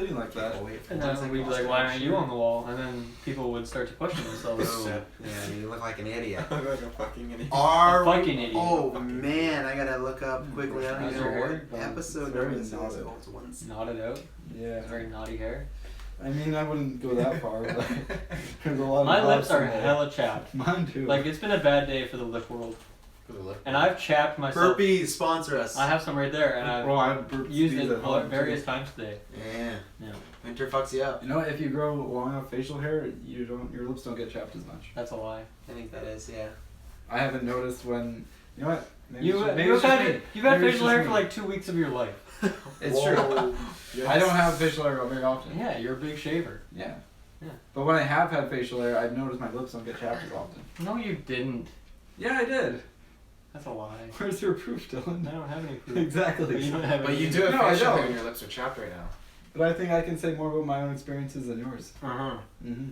like that. And then we'd be like, why aren't you on the wall? And then people would start to question themselves. Yeah, you look like an idiot. I look like a fucking idiot. Fucking idiot. Oh man, I gotta look up quickly. I don't even know hair? what episode Very number this is. knotted. Oh, it's one. Knotted out. Yeah. Very naughty hair. I mean, I wouldn't go that far. But there's a lot of My lips are knobs in there. hella chapped. Mine too. Like, it's been a bad day for the lip world. And I've chapped myself. Burpees sponsor us. I have some right there, and I've used it various times today. Yeah. Yeah. Winter fucks you up. You know, if you grow long enough facial hair, your lips don't get chapped as much. That's a lie. I think that is, yeah. I haven't noticed when. You know what? You've had facial hair for like 2 weeks of your life. It's true. Yes. I don't have facial hair very often. Yeah, you're a big shaver. Yeah. Yeah. But when I have had facial hair, I've noticed my lips don't get chapped as often. No, you didn't. Yeah, I did. That's a lie. Where's your proof, Dylan? I don't have any proof. Exactly. But you don't have But any you do have No, I facial hair don't. and your lips are chapped right now. But I think I can say more about my own experiences than yours. Uh-huh. Mm-hmm.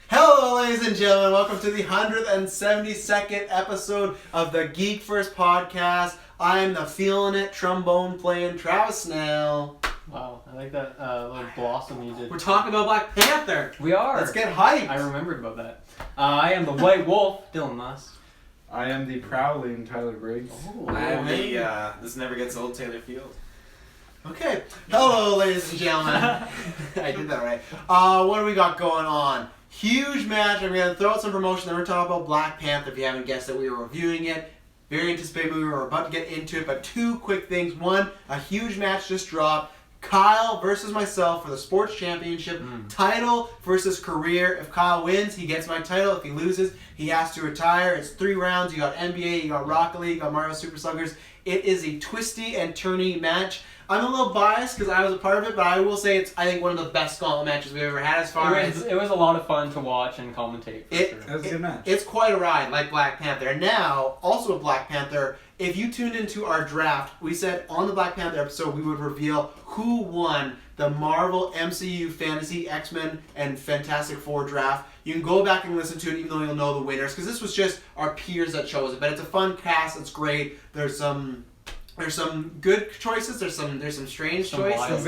Hello, ladies and gentlemen. Welcome to the 172nd episode of the GeekVerse podcast. I am the feeling it trombone playing Travis Snell. Wow, I like that little blossom you did. We're talking about Black Panther. We are. Let's get hyped. I remembered about that. I am the White Wolf, Dylan Musk. I am the prowling Tyler Briggs. Oh, I am the this never gets old Taylor Field. Okay. Hello, ladies and gentlemen. I did that right. What do we got going on? Huge match. I'm going to throw out some promotion. Then we're talking about Black Panther. If you haven't guessed it, we were reviewing it. Very anticipated movie. We're about to get into it. But two quick things. One, a huge match just dropped. Kyle versus myself for the sports championship. Title versus career. If Kyle wins, he gets my title. If he loses, he has to retire. It's 3 rounds. You got NBA, you got Rocket League, you got Mario Super Sluggers. It is a twisty and turny match. I'm a little biased because I was a part of it, but I will say it's, I think, one of the best gauntlet matches we've ever had as far as... It was a lot of fun to watch and commentate, for sure. It was a good match. It's quite a ride, like Black Panther. And now, also with Black Panther, if you tuned into our draft, we said on the Black Panther episode we would reveal who won the Marvel MCU Fantasy X-Men and Fantastic Four draft. You can go back and listen to it even though you'll know the winners, because this was just our peers that chose it. But it's a fun cast, it's great. There's some good choices, there's some strange choices.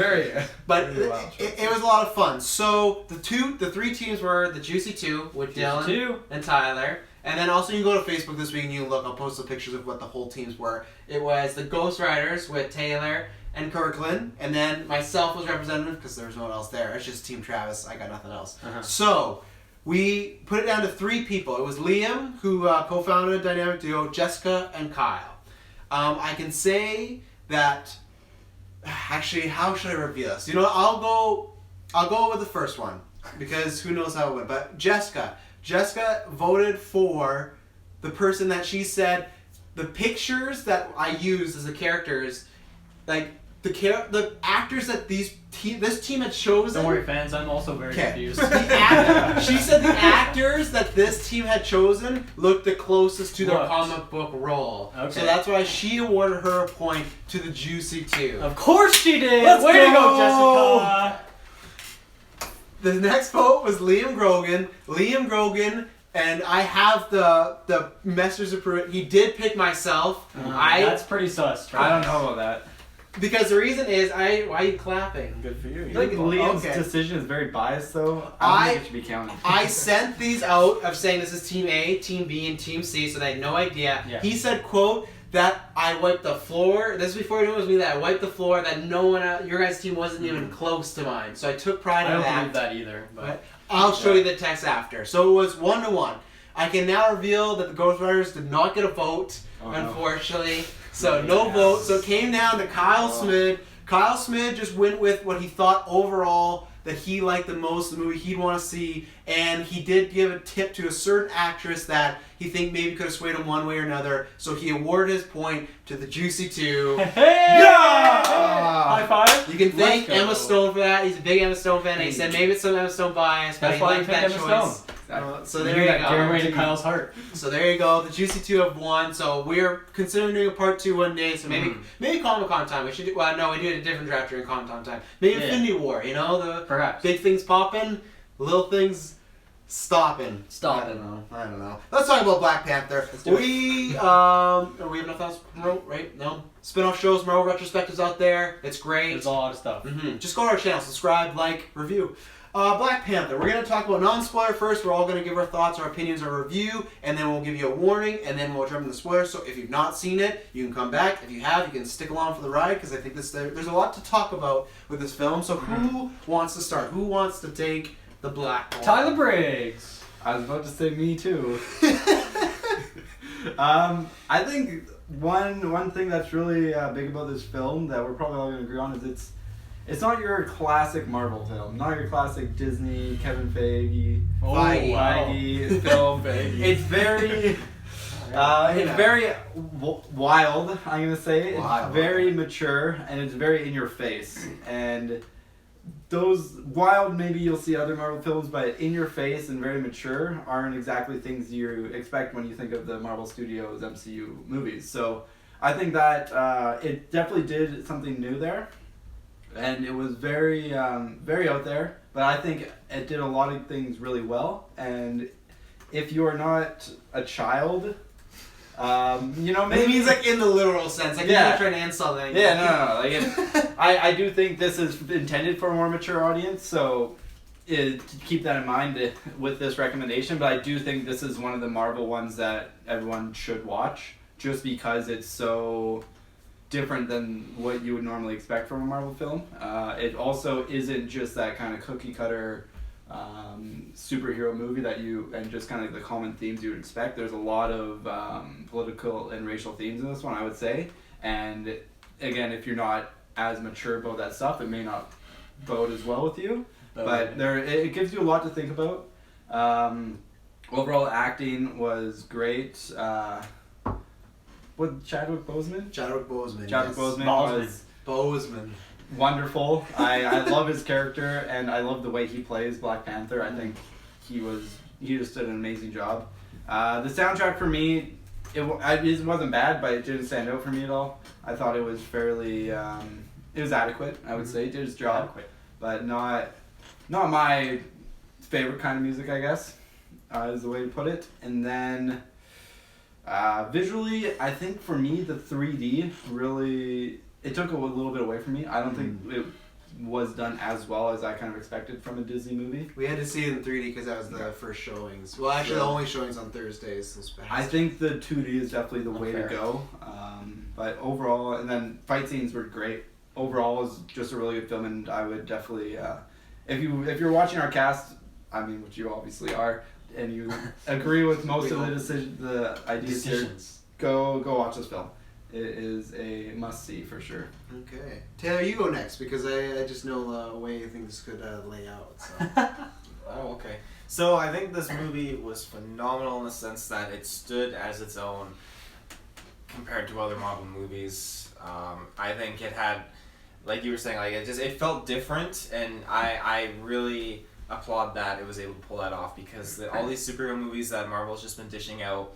But it was a lot of fun. So the 3 teams were the Juicy 2 with Dylan and Tyler. And then also you can go to Facebook this week and you can look, I'll post the pictures of what the whole teams were. It was the Ghost Riders with Taylor and Kirkland, and then myself was representative because there was no one else there. It's just Team Travis, I got nothing else. So we put it down to 3 people. It was Liam, who co-founded Dynamic Duo, Jessica, and Kyle. I can say that, actually, how should I reveal this? You know, I'll go with the first one, because who knows how it went. But Jessica voted for the person that she said, the pictures that I used as the characters, like, the actors that this team had chosen. Don't worry, fans. I'm also very confused. She said the actors that this team had chosen looked the closest to their comic book role. Okay. So that's why she awarded her a point to the Juicy 2. Of course she did. Way to go, Jessica. The next vote was Liam Grogan. And I have the message to prove it. He did pick myself. That's pretty sus. I don't know about that. Because the reason is, why are you clapping? Good for you. Like Liam's decision is very biased, though. I don't think it should be counted. I sent these out of saying this is Team A, Team B, and Team C, so they had no idea. Yeah. He said, quote, that I wiped the floor. This is before he knew it was me, that I wiped the floor, that no one else, your guys' team wasn't even close to mine. So I took pride in that. I don't believe that either. But I'll show you the text after. So it was 1-1. I can now reveal that the Ghost Riders did not get a vote, unfortunately. No. So no vote. So it came down to Kyle Smid. Kyle Smid just went with what he thought overall that he liked the most, the movie he'd want to see, and he did give a tip to a certain actress that he think maybe could have swayed him one way or another. So he awarded his point to the Juicy 2. Hey! Yeah! High five. You can thank Emma Stone for that. He's a big Emma Stone fan. And he said maybe it's some Emma Stone bias, but that's he why liked that Emma choice. So there you go. Getting to Kyle's heart. So there you go. The Juicy 2 have won. So we're considering doing a part 2 one day. So maybe Comic-Con time. We should do, well, no, we do a different draft during Comic-Con time. Maybe Infinity War. You know, the perhaps big things popping, little things Stopping. Stopping. I don't know. Let's talk about Black Panther. Let's do We have enough else to promote, right? No? Spin-off shows, Marvel retrospectives out there. It's great. There's a lot of stuff. Just go to our channel, subscribe, like, review. Black Panther. We're going to talk about non-spoiler first. We're all going to give our thoughts, our opinions, our review, and then we'll give you a warning, and then we'll jump into the spoilers. So if you've not seen it, you can come back. If you have, you can stick along for the ride, because I think there's a lot to talk about with this film. So who wants to start? Who wants to take the black one? Tyler Briggs. I was about to say me too. I think one thing that's really big about this film that we're probably all going to agree on is it's not your classic Marvel film, not your classic Disney Kevin Feige Feige film. It's very wild. I'm gonna say it's very mature and it's very in your face. And those wild, maybe you'll see other Marvel films, but in your face and very mature aren't exactly things you expect when you think of the Marvel Studios MCU movies. So I think that it definitely did something new there. And it was very, very out there, but I think it did a lot of things really well. And if you are not a child, Maybe he's like in the literal sense, like yeah, you're trying to insult anything. Yeah, no. I do think this is intended for a more mature audience, so keep that in mind with this recommendation. But I do think this is one of the Marvel ones that everyone should watch, just because it's so different than what you would normally expect from a Marvel film. It also isn't just that kind of cookie cutter superhero movie and just kind of the common themes you would expect. There's a lot of political and racial themes in this one, I would say. And again, if you're not as mature about that stuff, it may not bode as well with you. But it gives you a lot to think about. Overall acting was great. Chadwick Boseman? Chadwick Boseman. Chadwick Boseman was Boseman. Wonderful. I love his character and I love the way he plays Black Panther. I think he just did an amazing job. The soundtrack for me, it wasn't bad, but it didn't stand out for me at all. I thought it was fairly, it was adequate, I would say. It did its job, but not my favorite kind of music, I guess, is the way to put it. And then visually, I think for me, the 3D really, it took a little bit away from me. I don't think it was done as well as I kind of expected from a Disney movie. We had to see it in 3D because that was the first showings. Well, actually, the only showings on Thursdays. I think the 2D is definitely the way to go. But overall, and then fight scenes were great. Overall, it was just a really good film, and I would definitely, if you're watching our cast, I mean, which you obviously are, and you agree with most of the ideas here, go watch this film. It is a must-see for sure. Okay. Taylor, you go next, because I just know the way things could lay out. So. Oh, okay. So I think this movie was phenomenal in the sense that it stood as its own compared to other Marvel movies. I think it had, like you were saying, like it felt different, and I really applaud that it was able to pull that off, because all these superhero movies that Marvel's just been dishing out,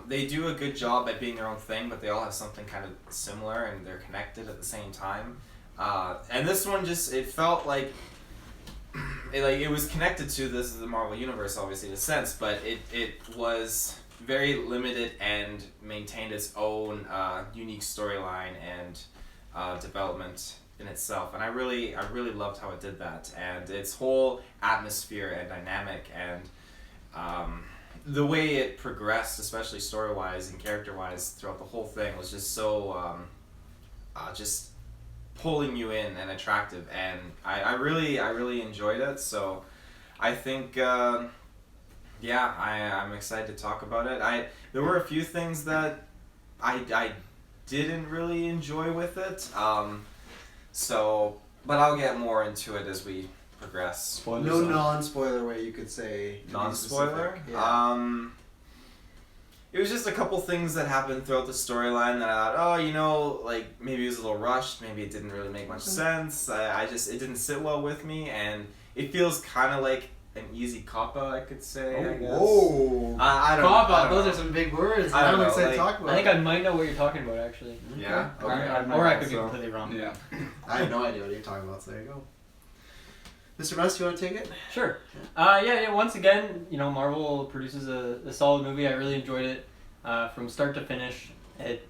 they do a good job at being their own thing, but they all have something kind of similar and they're connected at the same time. And this one it felt like it was connected to the Marvel universe, obviously in a sense, but it was very limited and maintained its own unique storyline and development in itself. And I really loved how it did that, and its whole atmosphere and dynamic, and the way it progressed, especially story-wise and character-wise throughout the whole thing, was just so just pulling you in and attractive, and I really enjoyed it. So I think I'm excited to talk about it. There were a few things that I didn't really enjoy with it, but I'll get more into it as we progress. Spoilers. No non-spoiler way you could say. Non-spoiler? Yeah. It was just a couple things that happened throughout the storyline that I thought, like maybe it was a little rushed, maybe it didn't really make much sense. It didn't sit well with me, and it feels kind of like an easy cop-out, I could say. I guess. Whoa! I don't cop-out, know. those are some big words. I don't know, excited to like, talk about. I think I might know what you're talking about, actually. Yeah? Okay. Or I could be completely wrong. Yeah. I have no idea what you're talking about, so there you go. Mr. Musk, you want to take it? Sure. Yeah. Once again, Marvel produces a solid movie. I really enjoyed it from start to finish. It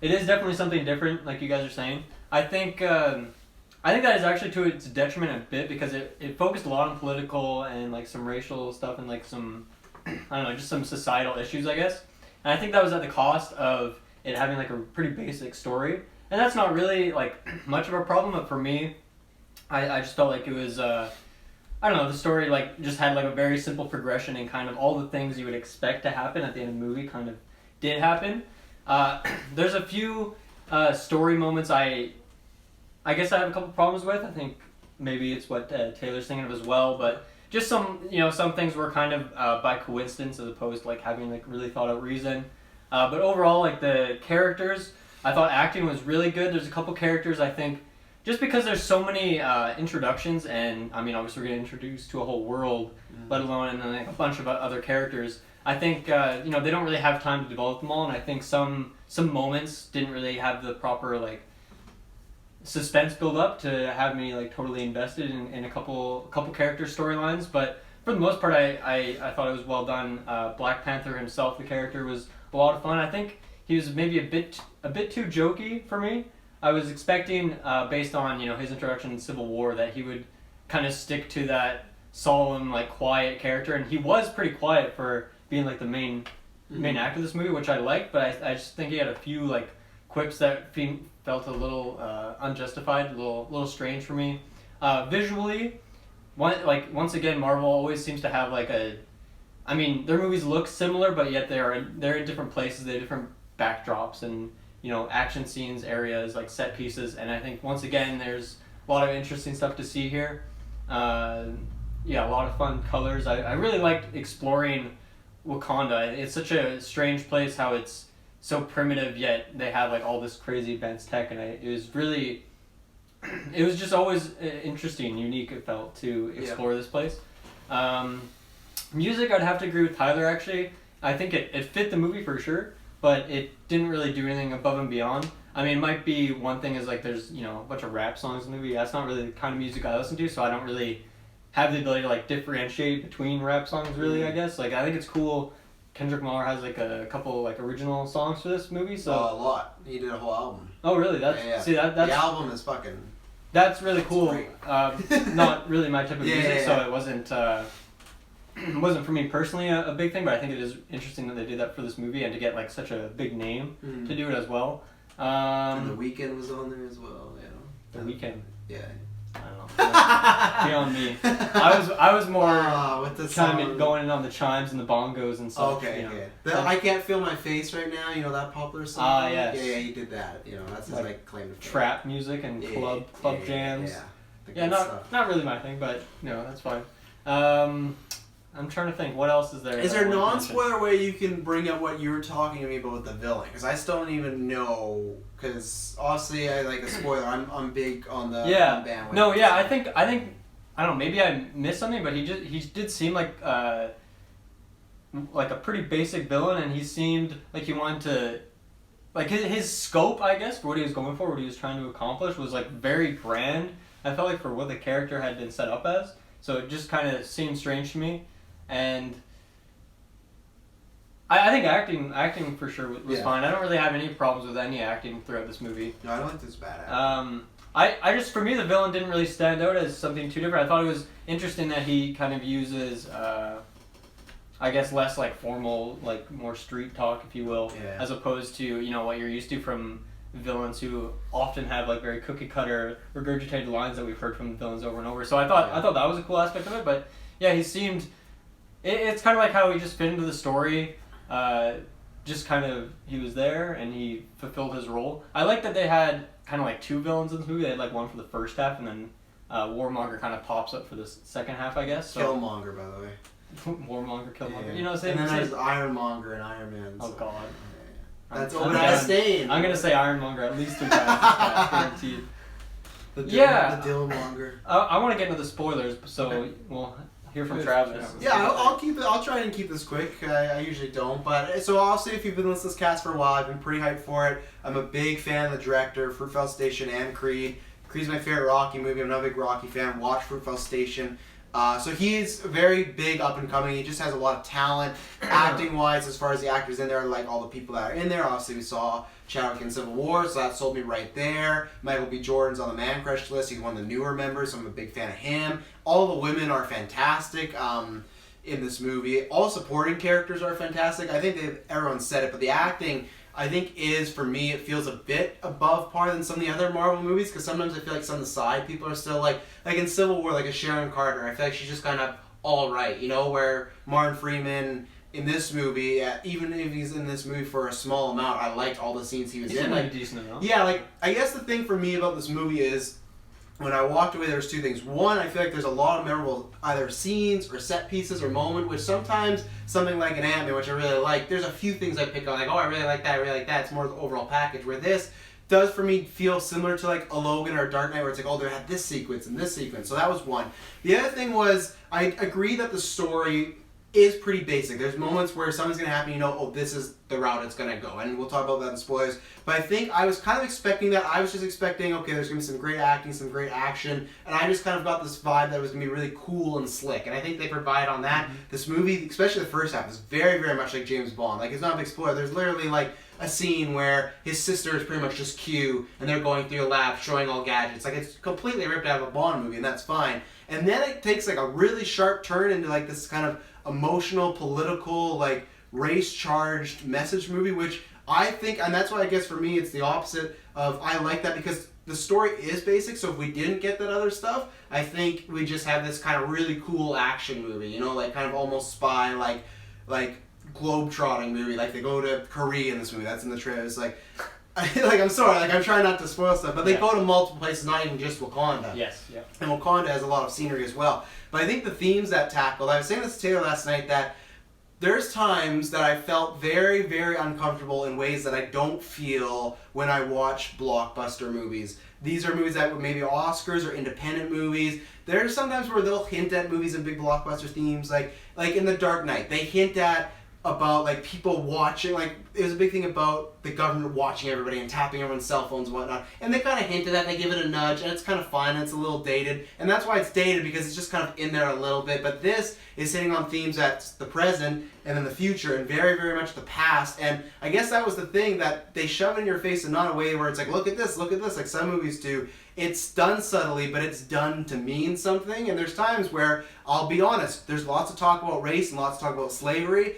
is definitely something different, like you guys are saying. I think that is actually to its detriment a bit because it focused a lot on political and like some racial stuff and like some, I don't know, just some societal issues, I guess. And I think that was at the cost of it having like a pretty basic story. And that's not really like much of a problem, but for me, I just felt like it was, I don't know, the story like just had like a very simple progression and kind of all the things you would expect to happen at the end of the movie kind of did happen. There's a few story moments I guess I have a couple problems with. I think maybe it's what Taylor's thinking of as well, but just some things were kind of by coincidence as opposed to like having like really thought out reason. But overall, like the characters, I thought acting was really good. There's a couple characters I think, just because there's so many introductions, and I mean obviously we're getting introduced to a whole world, let alone and then like a bunch of other characters. I think they don't really have time to develop them all, and I think some moments didn't really have the proper like suspense build up to have me like totally invested in a couple character storylines. But for the most part, I thought it was well done. Black Panther himself, the character, was a lot of fun. I think he was maybe a bit too jokey for me. I was expecting, based on his introduction in Civil War, that he would kind of stick to that solemn, like quiet character, and he was pretty quiet for being like the main actor of this movie, which I liked. But I just think he had a few like quips that felt a little unjustified, a little strange for me. Visually, once again, Marvel always seems to have like I mean, their movies look similar, but yet they're in different places, they have different backdrops and action scenes, areas, like set pieces, and I think once again there's a lot of interesting stuff to see here. A lot of fun colors. I really liked exploring Wakanda. It's such a strange place how it's so primitive, yet they have like all this crazy advanced tech, and it was just always interesting, unique, it felt, to explore this place. Music, I'd have to agree with Tyler, actually. I think it fit the movie for sure, but it didn't really do anything above and beyond. I mean, it might be one thing is like there's a bunch of rap songs in the movie. That's not really the kind of music I listen to, so I don't really have the ability to like differentiate between rap songs, really. I guess like I think it's cool. Kendrick Lamar has like a couple like original songs for this movie, so a lot. He did a whole album. Oh really? That's see that's the album is fucking. That's really cool. Not really my type of music, so it wasn't. It wasn't for me personally a big thing, but I think it is interesting that they did that for this movie and to get like such a big name to do it as well. And The Weeknd was on there as well. The Weeknd. Yeah. I don't know. Beyond me. I was more with the going in on the chimes and the bongos and stuff. Okay. I Can't Feel My Face Right Now. That popular song. Yes. Yeah, he did that. That's his like claim to fame. Trap music and club jams. Yeah. Not really my thing, but that's fine. I'm trying to think. What else is there? Is there non-spoiler way you can bring up what you were talking to me about with the villain? Because I still don't even know. Because obviously, I like a spoiler. I'm big on the bandwagon. No, yeah. I think I don't know. Maybe I missed something, but he did seem like a pretty basic villain, and he seemed like he wanted to. Like his scope, I guess, for what he was going for, what he was trying to accomplish, was like very grand. I felt like for what the character had been set up as, so it just kind of seemed strange to me. And I think acting for sure was fine. I don't really have any problems with any acting throughout this movie. No, I don't think there's bad acting. I just, for me, the villain didn't really stand out as something too different. I thought it was interesting that he kind of uses, I guess, less like formal, like more street talk, if you will, as opposed to what you're used to from villains who often have like very cookie cutter regurgitated lines that we've heard from villains over and over. So I thought that was a cool aspect of it. But yeah, he seemed. It's kind of like how he just fit into the story. Just kind of, he was there and he fulfilled his role. I like that they had kind of like two villains in this movie. They had like one for the first half, and then Warmonger kind of pops up for the second half, I guess. So. Killmonger, by the way. Warmonger, Killmonger. And then there's Ironmonger and Iron Man. Oh God. That's Obadiah Stane. I'm gonna say Ironmonger at least 3 times. Guaranteed. The Dillmonger. I want to get into the spoilers, so we'll hear from Travis. Yeah, I'll keep it. I'll try and keep this quick. I usually don't, but so I'll say if you've been listening to this cast for a while, I've been pretty hyped for it. I'm a big fan of the director, Fruitvale Station and Creed. Creed's my favorite Rocky movie. I'm not a big Rocky fan. Watch Fruitvale Station. So he's very big up and coming. He just has a lot of talent, acting wise, as far as the actors in there, like all the people that are in there. Obviously, we saw Chadwick in Civil War, so that sold me right there. Michael B. Jordan's on the Man Crush list. He's one of the newer members, so I'm a big fan of him. All the women are fantastic in this movie. All supporting characters are fantastic. I think everyone said it, but the acting, I think, is, for me, it feels a bit above par than some of the other Marvel movies, because sometimes I feel like some of the side people are still like in Civil War, like a Sharon Carter, I feel like she's just kind of all right, you know, where Martin Freeman in this movie, even if he's in this movie for a small amount, I liked all the scenes he was in. Like, decent amount. Yeah, like, I guess the thing for me about this movie is, when I walked away, there was two things. One, I feel like there's a lot of memorable either scenes or set pieces or moment, which sometimes something like an Ant-Man, which I really like, there's a few things I pick on, like, oh, I really like that, I really like that. It's more the overall package, where this does, for me, feel similar to, like, a Logan or a Dark Knight, where it's like, oh, they had this sequence and this sequence. So that was one. The other thing was, I agree that the story is pretty basic. There's moments where something's going to happen, you know, oh, this is the route it's going to go. And we'll talk about that in spoilers. But I think I was kind of expecting that. I was just expecting, okay, there's going to be some great acting, some great action. And I just kind of got this vibe that it was going to be really cool and slick. And I think they provide on that. Mm-hmm. This movie, especially the first half, is very, very much like James Bond. Like, it's not a big spoiler. There's literally, like, a scene where his sister is pretty much just Q, and they're going through a lab showing all gadgets. Like, it's completely ripped out of a Bond movie, and that's fine. And then it takes, like, a really sharp turn into, like, this kind of emotional, political, like, race-charged message movie, which I think, and that's why I guess for me it's the opposite of, I like that because the story is basic, so if we didn't get that other stuff, I think we just have this kind of really cool action movie, you know, like kind of almost spy, like globe-trotting movie, like they go to Korea in this movie, that's in the trailer, it's like, I'm sorry, like I'm trying not to spoil stuff, but they go to multiple places, not even just Wakanda. Yes, yeah. And Wakanda has a lot of scenery as well. But I think the themes that tackled, I was saying this to Taylor last night, that there's times that I felt very, very uncomfortable in ways that I don't feel when I watch blockbuster movies. These are movies that were maybe Oscars or independent movies. There's sometimes where they'll hint at movies and big blockbuster themes, like in The Dark Knight. They hint at about like people watching, like it was a big thing about the government watching everybody and tapping everyone's cell phones and whatnot, and they kind of hinted at, they give it a nudge, and it's kind of fun, and it's a little dated, and that's why it's dated, because it's just kind of in there a little bit. But this is hitting on themes at the present and then the future and very, very much the past, and I guess that was the thing that they shove in your face, and not a way where it's like, look at this, like some movies do. It's done subtly, but it's done to mean something, and there's times where, I'll be honest, there's lots of talk about race and lots of talk about slavery.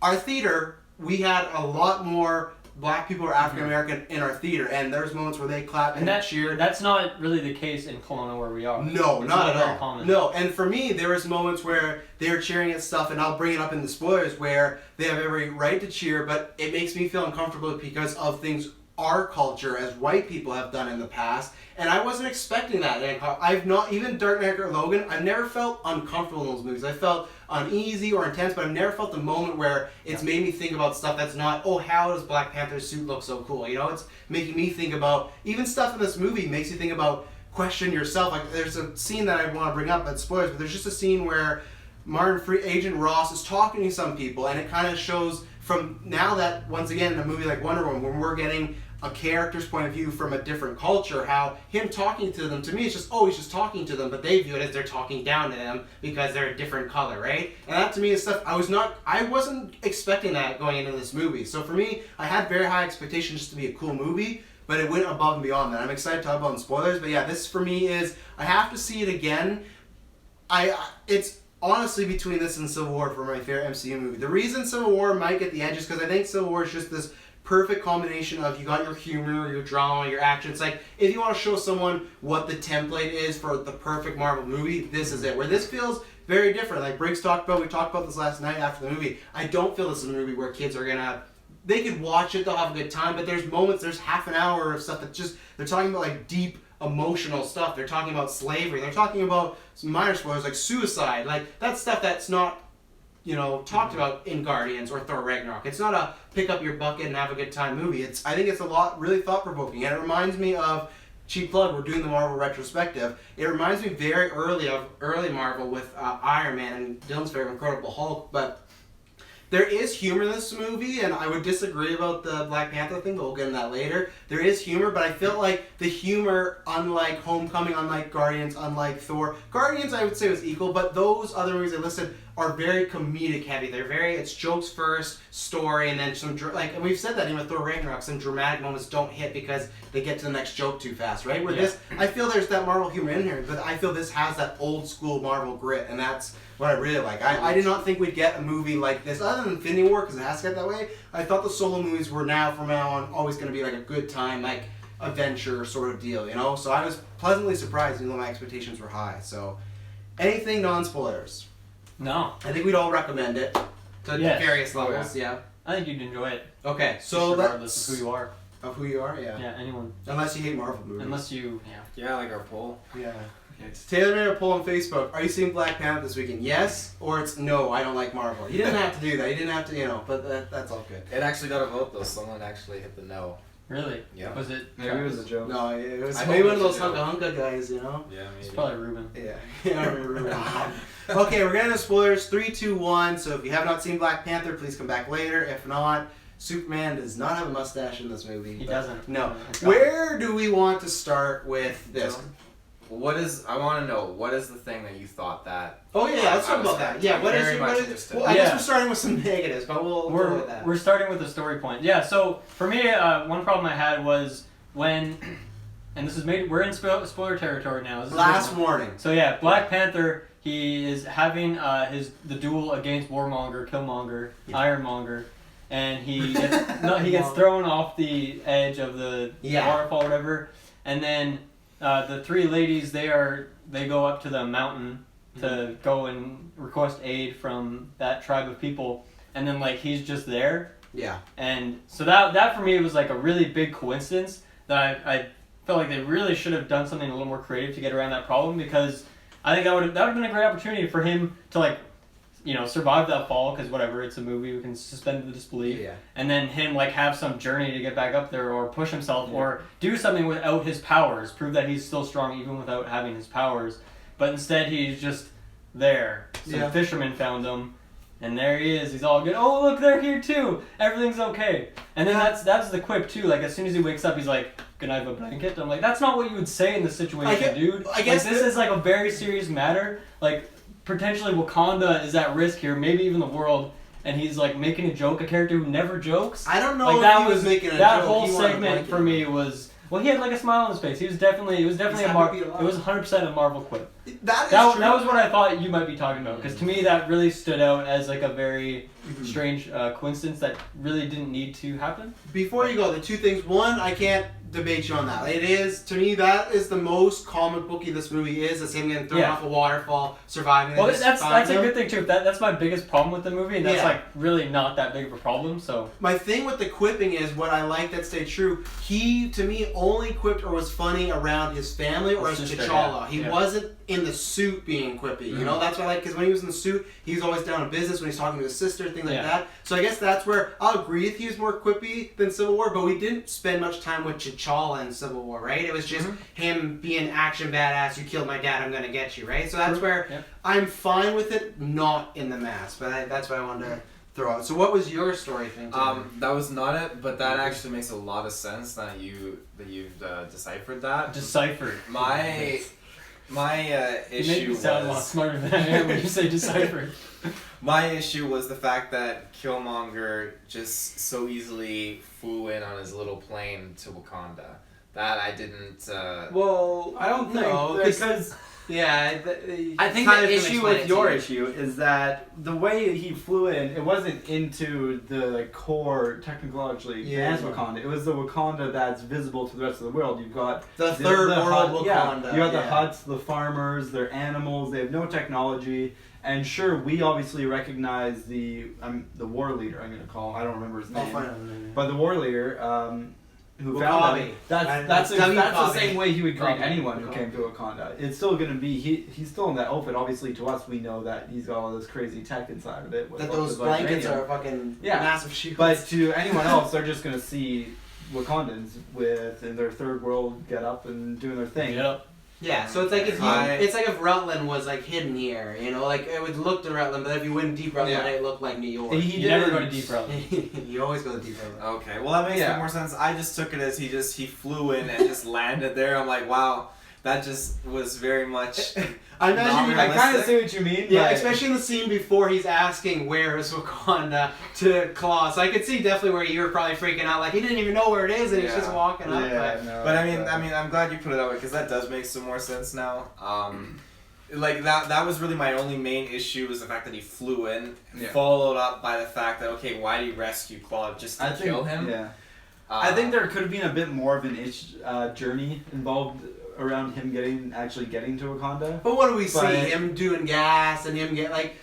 Our theater, we had a lot more black people or African American in our theater, and there's moments where they clapped and cheered. That's not really the case in Kelowna where we are. No, it's not at all. Common. No, and for me, there was moments where they were cheering at stuff, and I'll bring it up in the spoilers, where they have every right to cheer, but it makes me feel uncomfortable because of things our culture as white people have done in the past, and I wasn't expecting that. And I've not, even Dark Knight or Logan, I've never felt uncomfortable in those movies. I felt uneasy or intense, but I've never felt the moment where it's made me think about stuff that's not, oh, how does Black Panther's suit look so cool? You know, it's making me think about, even stuff in this movie makes you think about, question yourself. Like, there's a scene that I want to bring up, but spoilers, but there's just a scene where Agent Ross is talking to some people, and it kind of shows from now that, once again, in a movie like Wonder Woman, when we're getting a character's point of view from a different culture, how him talking to them, to me, it's just, oh, he's just talking to them, but they view it as they're talking down to them because they're a different color, right? And that to me is stuff I wasn't expecting that going into this movie. So for me, I had very high expectations just to be a cool movie, but it went above and beyond that. I'm excited to talk about in spoilers, but yeah, this for me is, I have to see it again. It's honestly between this and Civil War for my favorite MCU movie. The reason Civil War might get the edge is because I think Civil War is just this perfect combination of, you got your humor, your drama, your action. It's like, if you want to show someone what the template is for the perfect Marvel movie, this is it. Where this feels very different. Like Briggs talked about, we talked about this last night after the movie. I don't feel this is a movie where kids are gonna, they could watch it, they'll have a good time, but there's moments, there's half an hour of stuff that just, they're talking about like deep emotional stuff. They're talking about slavery. They're talking about some minor spoilers like suicide. Like, that's stuff that's not, you know, talked about in Guardians or Thor Ragnarok. It's not a pick up your bucket and have a good time movie. I think it's a lot really thought-provoking, and it reminds me of, cheap plug, we're doing the Marvel retrospective. It reminds me very early of early Marvel with Iron Man and Dylan's favorite Incredible Hulk, but there is humor in this movie, and I would disagree about the Black Panther thing, but we'll get into that later. There is humor, but I feel like the humor, unlike Homecoming, unlike Guardians, unlike Thor, Guardians I would say was equal, but those other movies I listed are very comedic heavy. They're very, it's jokes first, story, and then some, and we've said that even with Thor Ragnarok, some dramatic moments don't hit because they get to the next joke too fast, right? Where this, I feel there's that Marvel humor in here, but I feel this has that old school Marvel grit, and that's what I really like. I did not think we'd get a movie like this, other than Infinity War, because it has to get that way. I thought the solo movies were from now on, always going to be like a good time, like, adventure sort of deal, you know? So I was pleasantly surprised, even though my expectations were high. So, anything non-spoilers? No. I think we'd all recommend it to various levels. Yeah. I think you'd enjoy it. Okay, so regardless of who you are. Of who you are, yeah. Yeah, anyone. Unless you hate Marvel movies. Unless you, Yeah, like our poll. Yeah. Taylor made a poll on Facebook. Are you seeing Black Panther this weekend? Yes, or it's no, I don't like Marvel. You didn't have to do that. You didn't have to, but that's all good. It actually got a vote though. Someone actually hit the no. Really? Yeah. Was it? Maybe it was a joke. No, it was I maybe hope one of it's those a joke. hunka guys, Yeah, maybe. It's probably Ruben. Yeah. I remember. Okay, we're getting to spoilers. 3, 2, 1. So if you have not seen Black Panther, please come back later. If not, Superman does not have a mustache in this movie. He doesn't. No. Where do we want to start with this? I want to know, what is the thing that you thought that... Oh yeah, let's talk about that. Yeah, what very is much it? interested. Well, I guess we're starting with some negatives, but we'll go with that. We're starting with the story point. Yeah, so for me, one problem I had was when, and this is we're in spoiler territory now. This is Last warning. So yeah, Black Panther, he is having the duel against Warmonger, Killmonger, Ironmonger, and he gets thrown off the edge of the waterfall, or whatever, and then the three ladies they go up to the mountain to go and request aid from that tribe of people, and then like he's just there. Yeah. And so that for me was like a really big coincidence that I felt like they really should have done something a little more creative to get around that problem, because I think that would have been a great opportunity for him to like, survive that fall, because whatever, it's a movie, we can suspend the disbelief. Yeah. And then him like have some journey to get back up there, or push himself, or do something without his powers, prove that he's still strong even without having his powers. But instead he's just there. Some fishermen found him, and there he is. He's all good. Oh look, they're here too. Everything's okay. And then that's the quip too. Like as soon as he wakes up, he's like, "Can I have a blanket?" I'm like, that's not what you would say in this situation, dude. I guess this is like a very serious matter. Like potentially Wakanda is at risk here, maybe even the world. And he's like making a joke, a character who never jokes. I don't know like, if that he was making a joke. That whole segment for me was. Well, he had like a smile on his face. It was definitely it was 100% a Marvel quip. That was what I thought you might be talking about, because to me that really stood out as like a very strange coincidence that really didn't need to happen. Before you go, the two things. One, I can't debate you on that. It is, to me, that is the most comic booky this movie is. It's him getting thrown off a waterfall, surviving. Well, that's a good thing too. That's my biggest problem with the movie, and that's like really not that big of a problem. So my thing with the quipping is what I like that stayed true. He, to me, only quipped or was funny around his family or as T'Challa. He wasn't in the suit being quippy. You know, that's what I like, because when he was in the suit, he was always down to business when he's talking to his sister, things like that. So I guess that's where I'll agree with you, he's more quippy than Civil War, but we didn't spend much time with T'Challa in Civil War, right? It was just him being action badass, you killed my dad, I'm gonna get you, right? So that's where I'm fine with it, not in the mask, but that's what I wanted to throw out. So what was your story thing? That was not it, but that actually makes a lot of sense that you've deciphered that. Deciphered. My issue you make me sound a lot smarter than I am when you say deciphered. My issue was the fact that Killmonger just so easily flew in on his little plane to Wakanda. That I didn't... Well, I don't think... Because... Yeah, I think the issue with your issue is that the way he flew in, it wasn't into the core technologically advanced Wakanda. It was the Wakanda that's visible to the rest of the world. You've got the third world Wakanda. Yeah, you got the huts, the farmers, they're animals. They have no technology. And sure, we obviously recognize the war leader. I'm gonna call him. I don't remember his name, but the war leader. Who found him. That's the same way he would greet anyone who came to Wakanda. It's still going to be, he's still in that outfit. Obviously, to us, we know that he's got all this crazy tech inside of it. That those blankets are fucking massive shields. But to anyone else, they're just going to see Wakandans in their third world get up and doing their thing. Yep. Yeah, so it's like if I- it's like if Rutland was like hidden here, you know, like it would look to Rutland, but if you went in deep Rutland, Yeah. it looked like New York. You never go to deep Rutland. You always go to deep Rutland. Okay, well that makes Yeah. more sense. I just took it as he flew in and just landed there. I'm like, wow, that just was very much. I imagine you I kind of see what you mean. Yeah, but- especially in the scene before he's asking where is Wakanda to Claw. So I could see definitely where you were probably freaking out, like he didn't even know where it is, and he's just Yeah. walking up. Yeah, no, But I mean, I'm glad you put it that way because that does make some more sense now. Like that was really my only main issue was the fact that he flew in, Yeah. followed up by the fact that okay, why did he rescue Claude just to kill him? Yeah. I think there could have been a bit more of an journey involved around him actually getting to Wakanda. But what do we see? But- Him doing gas and him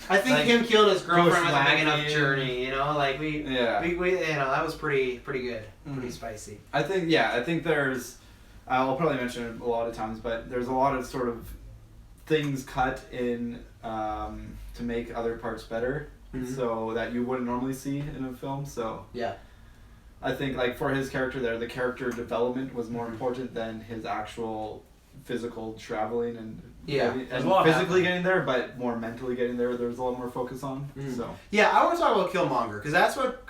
I think Like, him killing his girlfriend was a big Bushwhacking. enough journey, you know? Like we Yeah. you know, that was pretty good. Pretty Mhm. spicy. I think there's, I'll probably mention it a lot of times, but there's a lot of sort of things cut in to make other parts better, Mhm. so that you wouldn't normally see in a film. So Yeah. I think like for his character there, the character development was more Mhm. important than his actual physical traveling and Yeah. There's a lot physically happening. getting there, but more mentally getting there. There was a lot more focus on. Mhm. So Yeah, I want to talk about Killmonger because that's what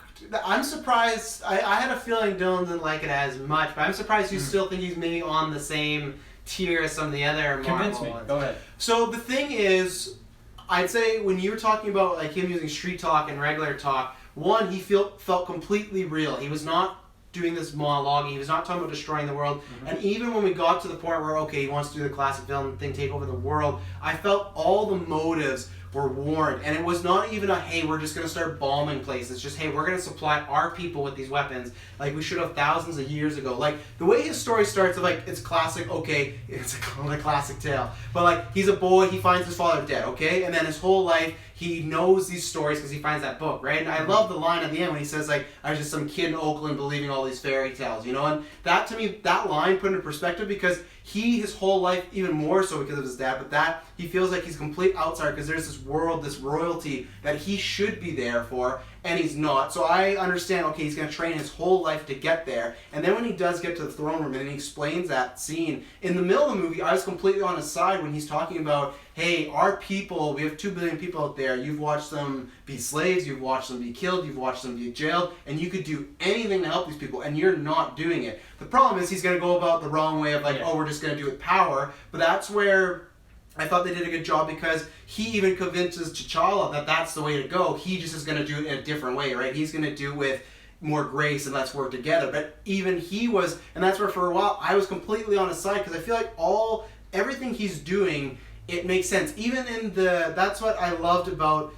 I'm surprised. I had a feeling Dylan didn't like it as much, but I'm surprised you still think he's maybe on the same tier as some of the other Marvel Convince me. ones. Go ahead. So the thing is, I'd say when you were talking about like him using street talk and regular talk, one, he felt completely real. He was not doing this monologue. He was not talking about destroying the world. And even when we got to the point where, okay, he wants to do the classic villain thing, take over the world, I felt all the motives were warned. And it was not even a, hey, we're just going to start bombing places. It's just, hey, we're going to supply our people with these weapons like we should have thousands of years ago. Like, the way his story starts, of like, it's classic, okay, it's a classic tale. But like, he's a boy, he finds his father dead, okay? And then his whole life, he knows these stories because he finds that book, right? And I love the line at the end when he says, like, I was just some kid in Oakland believing all these fairy tales, you know? And that, to me, that line put into perspective because his whole life, even more so because of his dad, but that, he feels like he's complete outsider because there's this world, this royalty that he should be there for, and he's not. So I understand, okay, he's going to train his whole life to get there. And then when he does get to the throne room and he explains that scene, in the middle of the movie, I was completely on his side when he's talking about, hey, our people, we have 2 billion people out there, you've watched them be slaves, you've watched them be killed, you've watched them be jailed, and you could do anything to help these people, and you're not doing it. The problem is he's going to go about the wrong way of like, oh, we're just going to do it with power, but that's where I thought they did a good job because he even convinces T'Challa that that's the way to go. He just is going to do it in a different way, right? He's going to do it with more grace and let's work together. But even he was, and that's where for a while I was completely on his side because I feel like everything he's doing, it makes sense. Even in that's what I loved about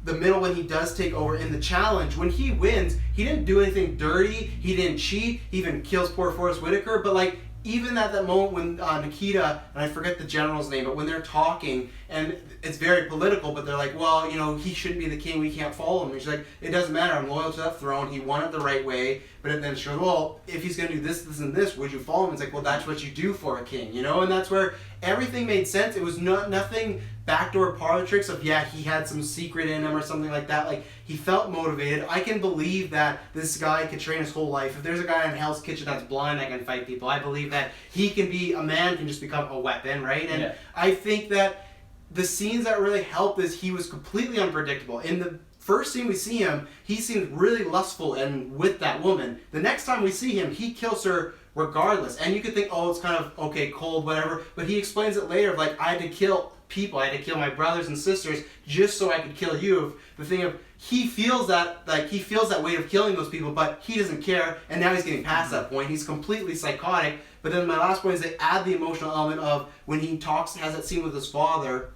the middle when he does take over in the challenge. When he wins, he didn't do anything dirty. He didn't cheat. He even kills poor Forrest Whitaker. But like, even at that moment when Nikita, and I forget the general's name, but when they're talking, and it's very political, but they're like, well, you know, he shouldn't be the king, we can't follow him. And she's like, it doesn't matter, I'm loyal to that throne, he won it the right way, but then she goes, well, if he's going to do this, this, and this, would you follow him? It's like, well, that's what you do for a king, you know? And that's where everything made sense. It was nothing backdoor parlor tricks of, yeah, he had some secret in him or something like that. Like, he felt motivated. I can believe that this guy could train his whole life. If there's a guy in Hell's Kitchen that's blind that can fight people, I believe that he can be, a man can just become a weapon, right? And I think that the scenes that really helped is he was completely unpredictable. In the first scene we see him, he seems really lustful and with that woman. The next time we see him, he kills her regardless. And you could think, oh, it's kind of, okay, cold, whatever. But he explains it later of like, I had to kill people, I had to kill my brothers and sisters just so I could kill you. The thing of, he feels that weight of killing those people, but he doesn't care, and now he's getting past that point. He's completely psychotic. But then my last point is they add the emotional element of when he has that scene with his father,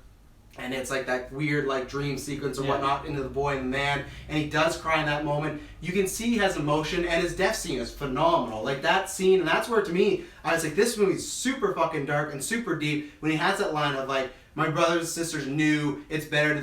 and it's like that weird like dream sequence or whatnot into the boy and the man, and he does cry in that moment. You can see he has emotion, and his death scene is phenomenal. Like that scene, and that's where to me, I was like, this movie's super fucking dark and super deep when he has that line of like, my brothers and sisters knew it's better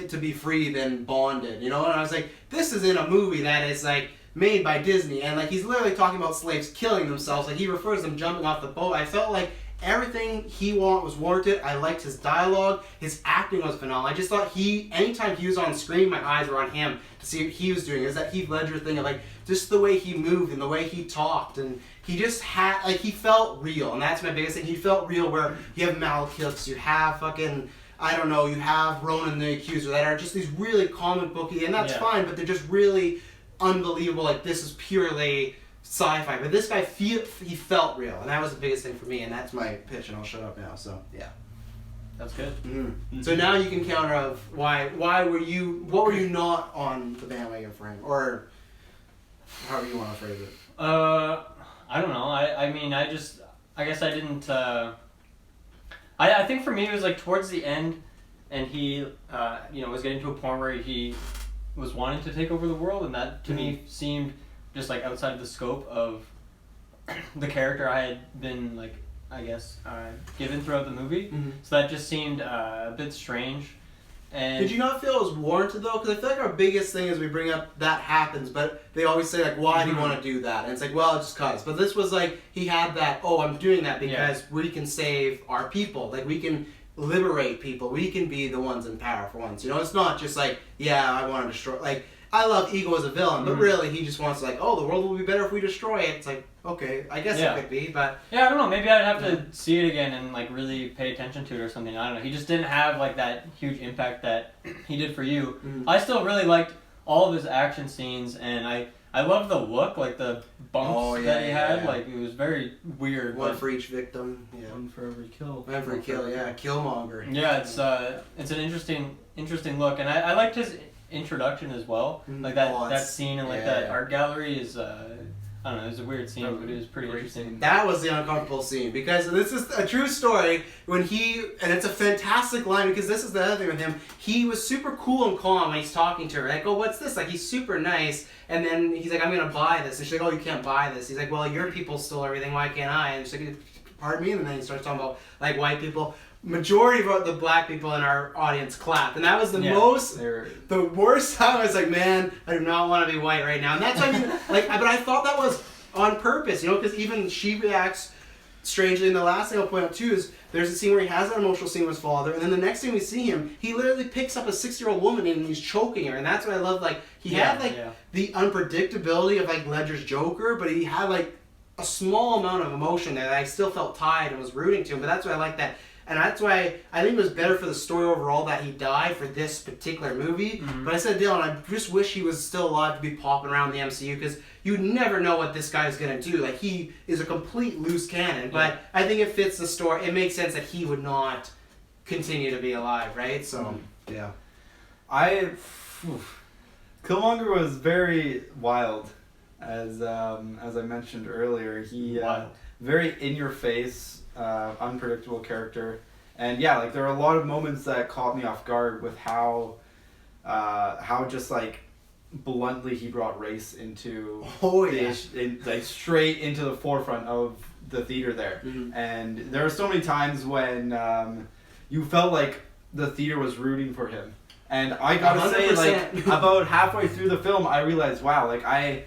to be free than bonded, you know? And I was like, this is in a movie that is like made by Disney, and like he's literally talking about slaves killing themselves, like he refers them jumping off the boat. I felt like everything he was warranted. I liked his dialogue. His acting was phenomenal. I just thought anytime he was on screen, my eyes were on him to see what he was doing. It was that Heath Ledger thing of like, just the way he moved and the way he talked. And he just had, like, he felt real. And that's my biggest thing. He felt real where you have Malekith, you have fucking, I don't know, you have Ronan the Accuser that are just these really comic booky, and that's fine, but they're just really unbelievable. Like, this is purely sci-fi, but this guy he felt real, and that was the biggest thing for me, and that's my pitch, and I'll shut up now. So yeah, that's good. Mm-hmm. So now you can counter of what were you not on the bandwagon for him, or however you want to phrase it. I don't know. I mean, I guess I didn't. I think for me it was like towards the end, and he was getting to a point where he was wanting to take over the world, and that to me seemed just like outside of the scope of the character I had been like, I guess, given throughout the movie. So that just seemed a bit strange. And did you not feel it was warranted though? Because I feel like our biggest thing is we bring up that happens, but they always say like, why do you want to do that? And it's like, well, it's just cause. But this was like, he had that, oh, I'm doing that because we can save our people. Like, we can liberate people. We can be the ones in power for once. You know, it's not just like, yeah, I want to destroy. Like, I love Ego as a villain, but really he just wants like, oh, the world will be better if we destroy it. It's like, okay, I guess it could be, but yeah, I don't know. Maybe I'd have to see it again and like really pay attention to it or something. I don't know. He just didn't have like that huge impact that he did for you. I still really liked all of his action scenes, and I loved the look, like the bumps that he had. Like, it was very weird. One for each victim. Yeah. One for every kill. One for every kill. Yeah, Killmonger. Yeah, it's an interesting look, and I liked his introduction as well. Like that scene in like that art gallery is I don't know, it was a weird scene, but it was pretty interesting. That was the uncomfortable scene, because this is a true story when and it's a fantastic line, because this is the other thing with him, he was super cool and calm when he's talking to her, like, oh, what's this? Like, he's super nice, and then he's like, I'm gonna buy this, and she's like, oh, you can't buy this. He's like, well, your people stole everything, why can't I? And she's like, pardon me? And then he starts talking about, like, white people. Majority of the black people in our audience clapped, and that was the worst time. I was like, man, I do not want to be white right now, and that's what I mean. Like, but I thought that was on purpose, you know, because even she reacts strangely. And the last thing I'll point out too is there's a scene where he has that emotional scene with his father, and then the next thing we see him, he literally picks up a 6-year-old woman and he's choking her, and that's what I love. Like, he had like the unpredictability of like Ledger's Joker, but he had like a small amount of emotion there that I still felt tied and was rooting to him. But that's why I like that. And that's why I think it was better for the story overall that he died for this particular movie. But I said, Dylan, I just wish he was still alive to be popping around the MCU, because you never know what this guy's going to do. Like, he is a complete loose cannon. But I think it fits the story. It makes sense that he would not continue to be alive, right? So, yeah. Killmonger was very wild, as I mentioned earlier. He very in your face. Unpredictable character, and like there are a lot of moments that caught me off guard with how just like bluntly he brought race into like straight into the forefront of the theater there. And there were so many times when you felt like the theater was rooting for him, and I gotta 100%. Say, like, about halfway through the film I realized, wow, like I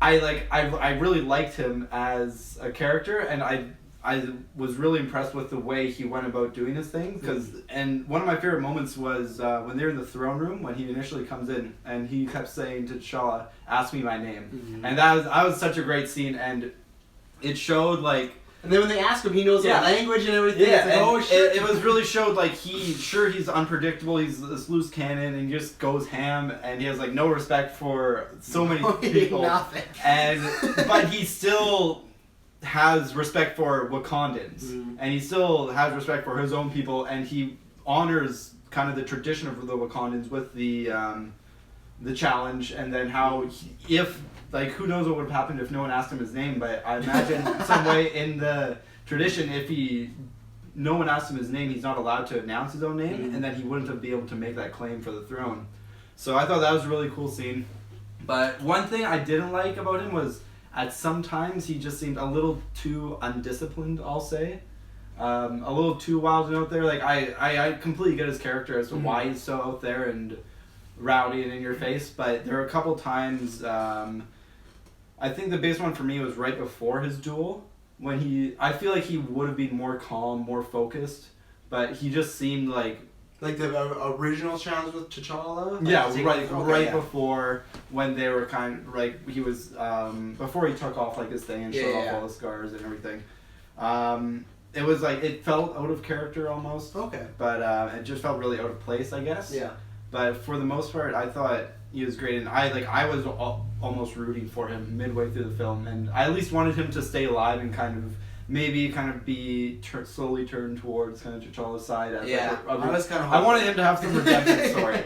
really liked him as a character, and I was really impressed with the way he went about doing his thing. And one of my favorite moments was when they're in the throne room, when he initially comes in, and he kept saying to T'Challa, ask me my name. And that was such a great scene, and it showed like... And then when they ask him, he knows the language and everything. Yeah, like, oh, shit. It was really showed like he's unpredictable, he's this loose cannon, and he just goes ham, and he has like no respect for so many people. Nothing. But he still has respect for Wakandans, and he still has respect for his own people, and he honors kind of the tradition of the Wakandans with the challenge, and then how who knows what would have happened if no one asked him his name, but I imagine some way in the tradition, if no one asked him his name, he's not allowed to announce his own name, and then he wouldn't have been able to make that claim for the throne. So I thought that was a really cool scene. But one thing I didn't like about him was at some times he just seemed a little too undisciplined, I'll say. A little too wild and out there. Like, I completely get his character as to why he's so out there and rowdy and in your face, but there are a couple times, I think the biggest one for me was right before his duel, I feel like he would have been more calm, more focused, but he just seemed like the original challenge with T'Challa. Right before when they were kind of like he was before he took off like his thing and showed off all the scars and everything. It was like it felt out of character almost. Okay. But it just felt really out of place, I guess. Yeah. But for the most part, I thought he was great, and I was almost rooting for him midway through the film, and I at least wanted him to stay alive and maybe be slowly turned towards kind of T'Challa's side. I wanted him to have some redemption story,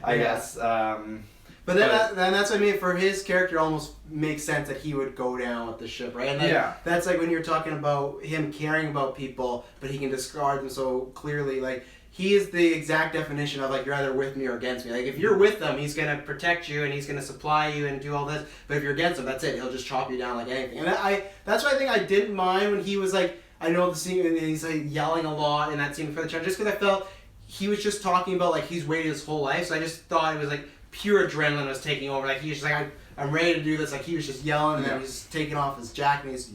I guess. But then that's what I mean. For his character, it almost makes sense that he would go down with the ship, right? And that's like when you're talking about him caring about people, but he can discard them so clearly. Like he is the exact definition of like you're either with me or against me. Like if you're with them, he's gonna protect you and he's gonna supply you and do all this. But if you're against him, that's it. He'll just chop you down like anything. And that's why I think I didn't mind when he was like, I know the scene and he's like yelling a lot in that scene for the challenge, just because I felt he was just talking about like he's waited his whole life. So I just thought it was like pure adrenaline was taking over. Like he was just like I'm ready to do this. Like he was just yelling and then he's taking off his jacket and he's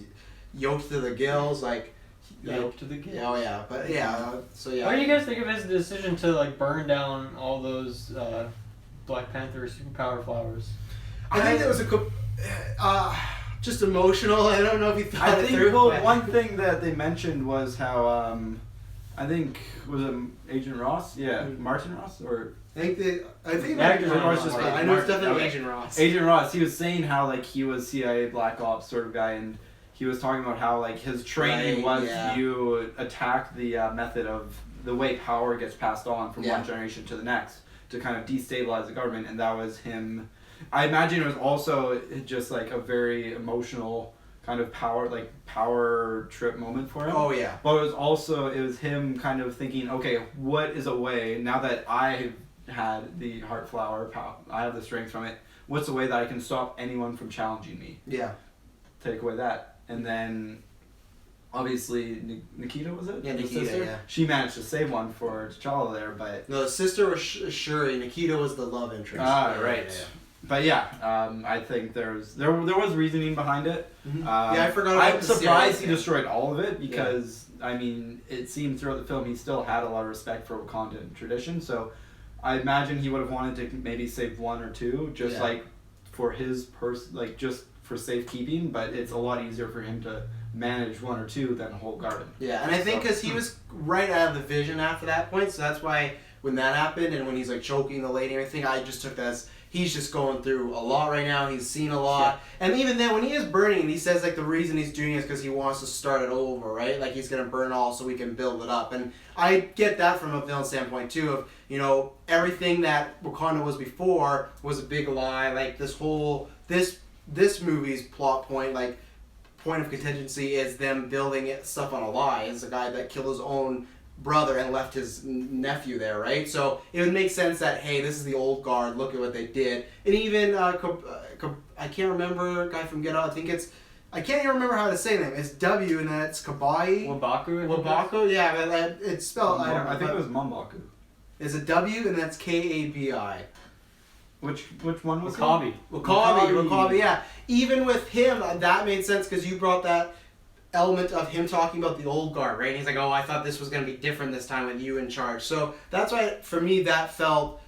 yoked to the gills like. Yoked to the gills. Oh yeah, but so yeah. What do you guys think of his decision to like burn down all those Black Panther superpower flowers? I think that was just emotional. I don't know if he thought it through. One thing that they mentioned was how I think was it Agent Ross? Yeah, Martin Ross or. I think Agent Ross just. I know it's definitely Agent Ross. Agent Ross. He was saying how like he was CIA Black Ops sort of guy and. He was talking about how like his training was you attack the method of the way power gets passed on from one generation to the next to kind of destabilize the government, and that was him. I imagine it was also just like a very emotional kind of power trip moment for him. Oh yeah. But it was him kind of thinking, okay, what is a way now that I had the heart flower, I have the strength from it. What's a way that I can stop anyone from challenging me? Yeah. Take away that. And then, obviously, Nikita, was it? Yeah, Nikita, yeah. She managed to save one for T'Challa there, but... No, the sister was Shuri. Nikita was the love interest. Right. Yeah. But I think there was reasoning behind it. Mm-hmm. I forgot about I'm surprised he destroyed all of it, because, I mean, it seemed throughout the film he still had a lot of respect for Wakandan tradition, so I imagine he would have wanted to maybe save one or two, just for his just for safekeeping, but it's a lot easier for him to manage one or two than a whole garden. Yeah, and I think because he was right out of the vision after that point, so that's why when that happened and when he's like choking the lady and everything, I just took that as he's just going through a lot right now. He's seen a lot. Yeah. And even then, when he is burning, he says like the reason he's doing it is because he wants to start it over, right? Like he's going to burn all so we can build it up. And I get that from a villain standpoint too of, everything that Wakanda was before was a big lie. Like this movie's plot point, like point of contingency, is them building stuff on a lie. It's a guy that killed his own brother and left his nephew there, right? So it would make sense that, hey, this is the old guard, look at what they did. And even I can't remember, guy from Get Out, I can't even remember how to say them. It's W and then it's Kabai. Wabaku, yeah, but it's spelled. I think it was Mumbaku. It's a W and that's Kabi. Which one was Wakabi, yeah. Even with him, that made sense because you brought that element of him talking about the old guard, right? And he's like, oh, I thought this was going to be different this time with you in charge. So that's why, for me, that felt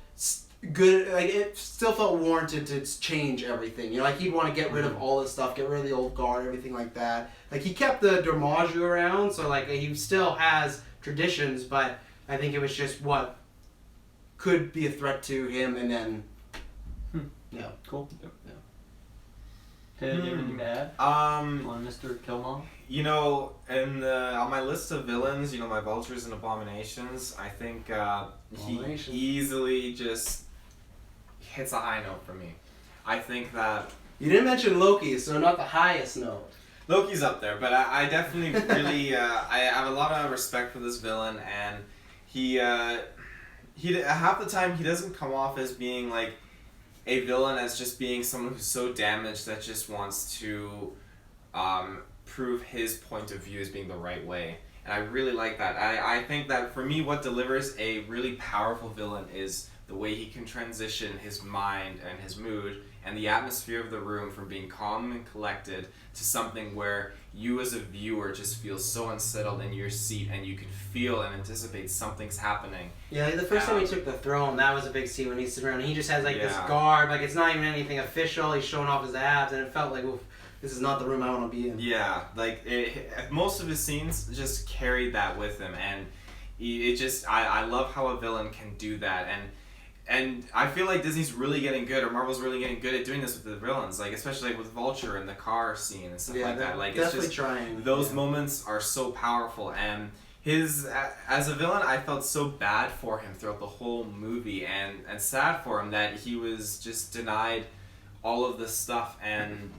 good. Like, it still felt warranted to change everything. Like, he'd want to get rid of all this stuff, get rid of the old guard, everything like that. Like, he kept the Dormaju around, so, like, he still has traditions, but I think it was just what could be a threat to him, and then... Yeah. Cool. Yeah. Do you have anything to add? On Mr. Killmonger? On my list of villains, my vultures and abominations, I think he easily just hits a high note for me. I think that... You didn't mention Loki, so not the highest note. Loki's up there, but I definitely really... I have a lot of respect for this villain, and he half the time he doesn't come off as being like a villain, as just being someone who's so damaged that just wants to prove his point of view as being the right way. And I really like that. I think that for me, what delivers a really powerful villain is the way he can transition his mind and his mood and the atmosphere of the room from being calm and collected to something where you as a viewer just feel so unsettled in your seat and you can feel and anticipate something's happening. Yeah, the first time he took the throne, that was a big scene when he's sitting around. He just has like this Yeah. garb, like it's not even anything official. He's showing off his abs, and it felt like, oof, this is not the room I want to be in. Yeah, like most of his scenes just carried that with him, and it just I love how a villain can do that, and I feel like Disney's really getting good, or Marvel's really getting good at doing this with the villains, like especially like with Vulture and the car scene and stuff like that. Like it's definitely just trying. those moments are so powerful, and his as a villain, I felt so bad for him throughout the whole movie, and sad for him that he was just denied all of this stuff, and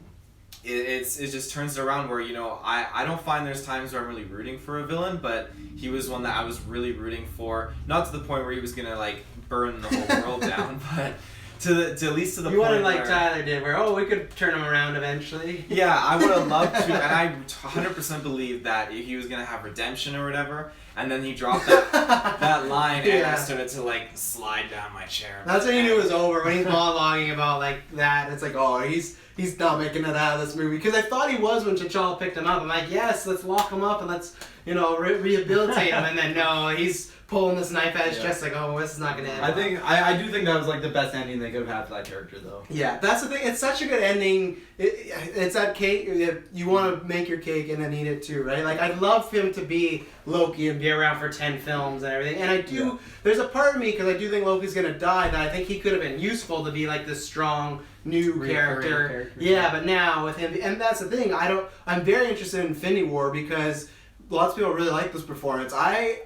it just turns it around where, you know, I don't find there's times where I'm really rooting for a villain, but he was one that I was really rooting for, not to the point where he was gonna like burn the whole world down, but to at least to the You point wanted like where, Tyler did, where we could turn him around eventually. yeah, I would have loved to, and I 100% believed that he was gonna have redemption or whatever, and then he dropped that line, and I started to like slide down my chair. That's when you knew it was over, when he's monologuing about like that. It's like, oh, he's not making it out of this movie. Because I thought he was when T'Challa picked him up. I'm like, yes, let's lock him up and let's, you know, rehabilitate him. And then no, he's pulling this knife at his chest like, oh, this is not gonna end. I do think that was like the best ending they could have had for that character, though. Yeah, that's the thing. It's such a good ending. It's that cake. You want to make your cake and then eat it too, right? Like, I'd love him to be Loki and be around for 10 films and everything. And I do. Yeah. There's a part of me, because I do think Loki's gonna die, that I think he could have been useful to be like this strong new character. Yeah, but now with him, and that's the thing. I'm very interested in Infinity War because lots of people really like this performance. I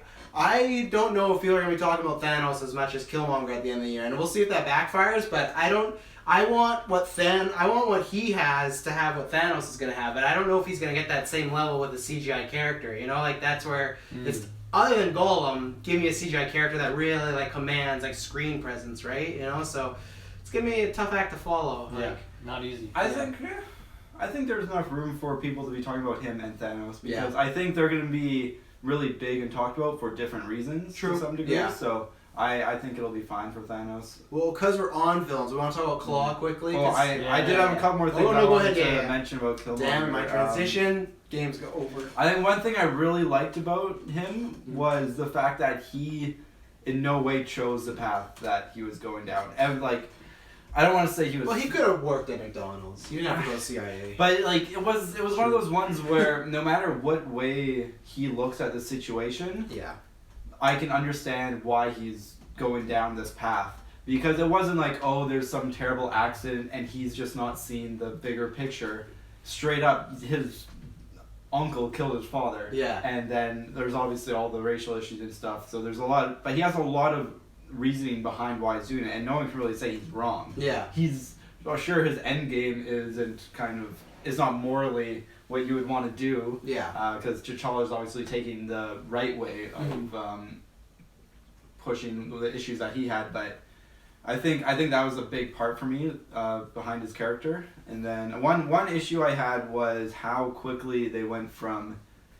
don't know if people are going to be talking about Thanos as much as Killmonger at the end of the year, and we'll see if that backfires. But I want what he has to have what Thanos is going to have, but I don't know if he's going to get that same level with a CGI character. You know, like that's where it's other than Gollum, give me a CGI character that really like commands like screen presence, right? You know, so it's gonna be a tough act to follow. Yeah, like, not easy. I think there's enough room for people to be talking about him and Thanos because I think they're gonna be really big and talked about for different reasons to some degree. Yeah. So I think it'll be fine for Thanos. Well, because we're on films, we want to talk about Claw quickly. Oh, I did have a couple more things I wanted to mention about Killmonger. Damn, my transition games go over. I think one thing I really liked about him was the fact that he in no way chose the path that he was going down. And like, I don't want to say he was. Well, he could have worked at McDonald's. You didn't have to go to CIA. But like, it was one of those ones where no matter what way he looks at the situation, I can understand why he's going down this path. Because it wasn't like, oh, there's some terrible accident and he's just not seeing the bigger picture. Straight up, his uncle killed his father. Yeah. And then there's obviously all the racial issues and stuff. So there's a lot, but he has a lot of reasoning behind why he's doing it, and no one can really say he's wrong. Yeah. He's sure his end game is not morally what you would want to do. Yeah. Because T'Challa is obviously taking the right way of pushing the issues that he had, but I think that was a big part for me behind his character. And then one issue I had was how quickly they went from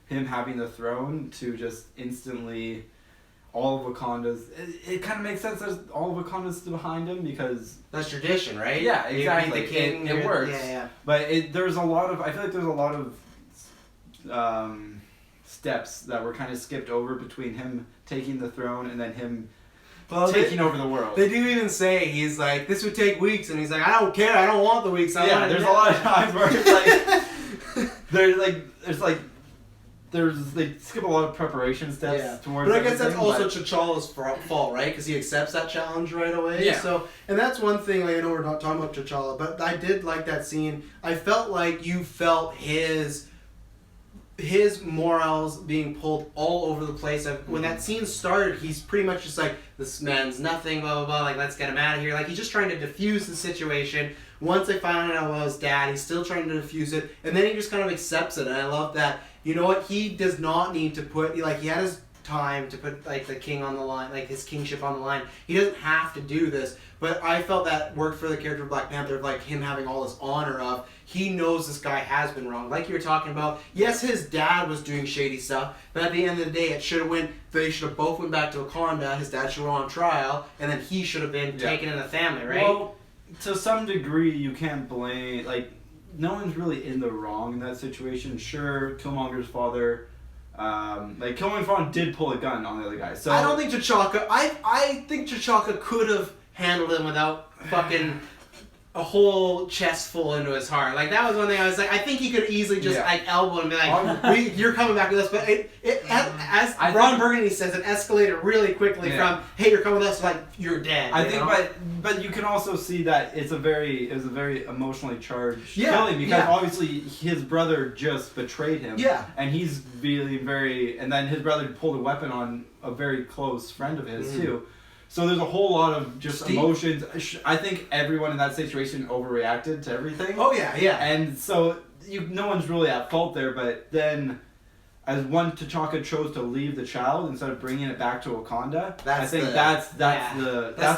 him having the throne to just instantly all of Wakanda's. It kind of makes sense that all of Wakanda's still behind him because that's tradition, right? Yeah, exactly. The king, it works. Yeah. But there's a lot of. I feel like there's a lot of steps that were kind of skipped over between him taking the throne and then him taking over the world. They do even say he's like, this would take weeks, and he's like, I don't care, I don't want the weeks. There's a lot of times where it's like they skip a lot of preparation steps towards. But I guess that's also T'Challa's fault, right? Because he accepts that challenge right away. Yeah. So, and that's one thing. Like, I know we're not talking about T'Challa, but I did like that scene. I felt like you felt his morals being pulled all over the place. When that scene started, he's pretty much just like, this man's nothing, blah, blah, blah, like, let's get him out of here. Like, he's just trying to diffuse the situation. Once they found out about his dad, he's still trying to diffuse it, and then he just kind of accepts it, and I love that. You know what? He does not need to put, like, he had his time to put like the king on the line, like his kingship on the line. He doesn't have to do this, but I felt that worked for the character of Black Panther, of like him having all this honor of he knows this guy has been wrong. Like you were talking about, yes, his dad was doing shady stuff, but at the end of the day, they should have both went back to Wakanda. His dad should have went on trial, and then he should have been taken in the family, right? Well, to some degree, you can't blame no one's really in the wrong in that situation. Sure, Killmonger's father. Killmonger's father did pull a gun on the other guy. So I don't think T'Chaka. I think T'Chaka could have handled him without fucking a whole chest full into his heart. Like that was one thing I was like, I think he could easily just elbow him and be like, "You're coming back with us." But as Ron Burgundy says, it escalated really quickly from, "Hey, you're coming with us," like you're dead. I think, but you can also see that it was a very emotionally charged killing because obviously his brother just betrayed him. Yeah. And he's feeling and then his brother pulled a weapon on a very close friend of his too. So there's a whole lot of just emotions. I think everyone in that situation overreacted to everything. Oh yeah, yeah. And so no one's really at fault there. But then, as T'Chaka chose to leave the child instead of bringing it back to Wakanda, that's the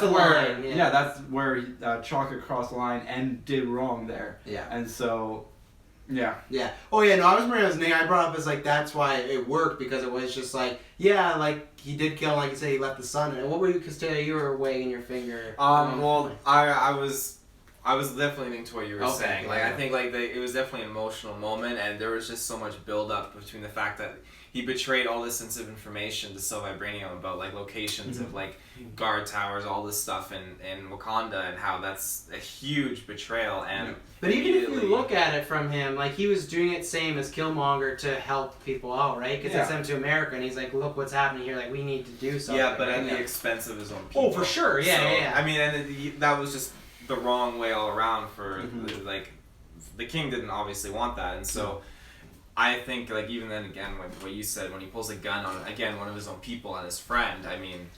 line. Yeah, that's where T'Chaka crossed the line and did wrong there. Yeah. And so. Yeah. Yeah. Oh yeah. No, I was remembering his name. I brought up as like that's why it worked because it was just like he did kill him, like you say, he left the son. And what were you? Because you were wagging your finger. Well, I was definitely leaning to what you were saying. Like I think it was definitely an emotional moment, and there was just so much build up between the fact that he betrayed all this sensitive information to Silver Vibranium about locations of guard towers, all this stuff in Wakanda, and how that's a huge betrayal. And but even if you look at it from him, he was doing it same as Killmonger to help people out, right? Because they sent him to America, and he's like, "Look what's happening here. We need to do something." Yeah, but at the expense of his own people. Oh, for sure. Yeah. I mean, and that was just the wrong way all around for the king didn't obviously want that, and so. I think, even then again, what you said, when he pulls a gun on, again, one of his own people and his friend, I mean...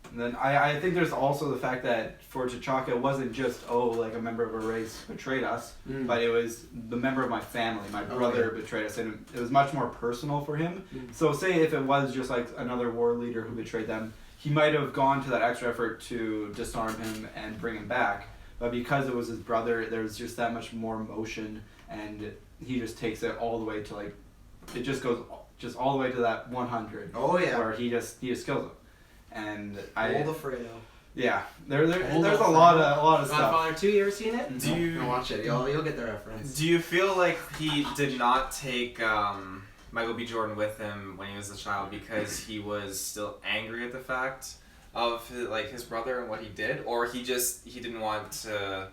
And then I think there's also the fact that for T'Chaka, it wasn't just, a member of a race betrayed us, but it was the member of my family, my brother betrayed us, and it was much more personal for him. So say if it was just, another war leader who betrayed them, he might have gone to that extra effort to disarm him and bring him back, but because it was his brother, there's just that much more emotion, and... he just takes it all the way to it just goes just all the way to that 100. Oh yeah. Where he just kills him, and Old Alfredo. Yeah, there's a lot of stuff. Godfather 2, you ever seen it? Do you watch it? You'll get the reference. Do you feel like he did not take Michael B. Jordan with him when he was a child because he was still angry at the fact of his brother and what he did, or he didn't want to?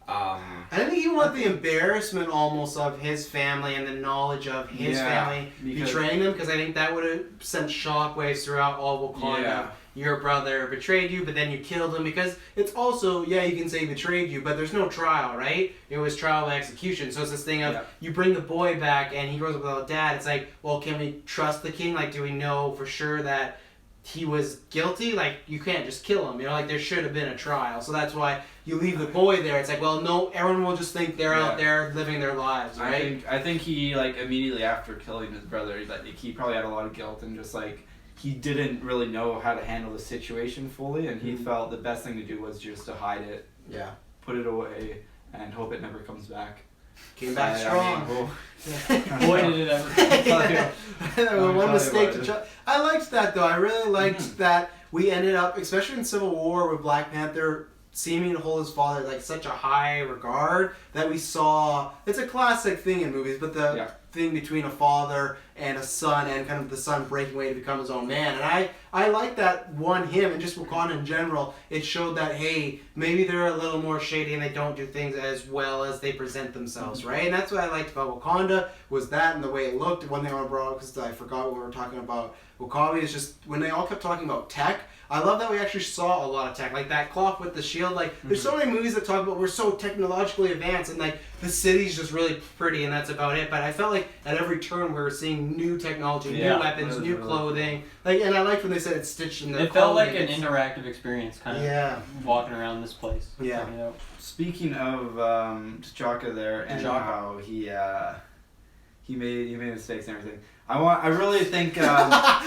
I think he wanted the embarrassment almost of his family and the knowledge of his family betraying him, because I think that would have sent shockwaves throughout all Wakanda. Yeah. Your brother betrayed you, but then you killed him, because it's also, you can say he betrayed you, but there's no trial, right? It was trial by execution. So it's this thing of, you bring the boy back and he grows up without a dad. It's like, well, can we trust the king? Do we know for sure that he was guilty? You can't just kill him. There should have been a trial. So that's why you leave the boy there. It's well, no, everyone will just think they're out there living their lives, right? I think he, immediately after killing his brother, he probably had a lot of guilt and just, he didn't really know how to handle the situation fully, and he felt the best thing to do was just to hide it, put it away, and hope it never comes back. Came back strong. Boy, did it ever. One mistake to try. I liked that, though. I really liked that we ended up, especially in Civil War with Black Panther, seeming to hold his father such a high regard that we saw. It's a classic thing in movies, but the thing between a father and a son, and kind of the son breaking away to become his own man. And I like that him and just Wakanda in general. It showed that, hey, maybe they're a little more shady and they don't do things as well as they present themselves, right? And that's what I liked about Wakanda, was that and the way it looked. One thing I want to bring up, because I forgot what we were talking about Wakanda, is just when they all kept talking about tech, I love that we actually saw a lot of tech, that clock with the shield. There's so many movies that talk about we're so technologically advanced, and the city's just really pretty, and that's about it. But I felt at every turn we were seeing new technology, new weapons, new clothing. And I liked when they said it's stitched in the It felt like an interactive experience, kind of walking around this place. Yeah. Speaking of T'Chaka there, and how he made mistakes and everything. I really think. I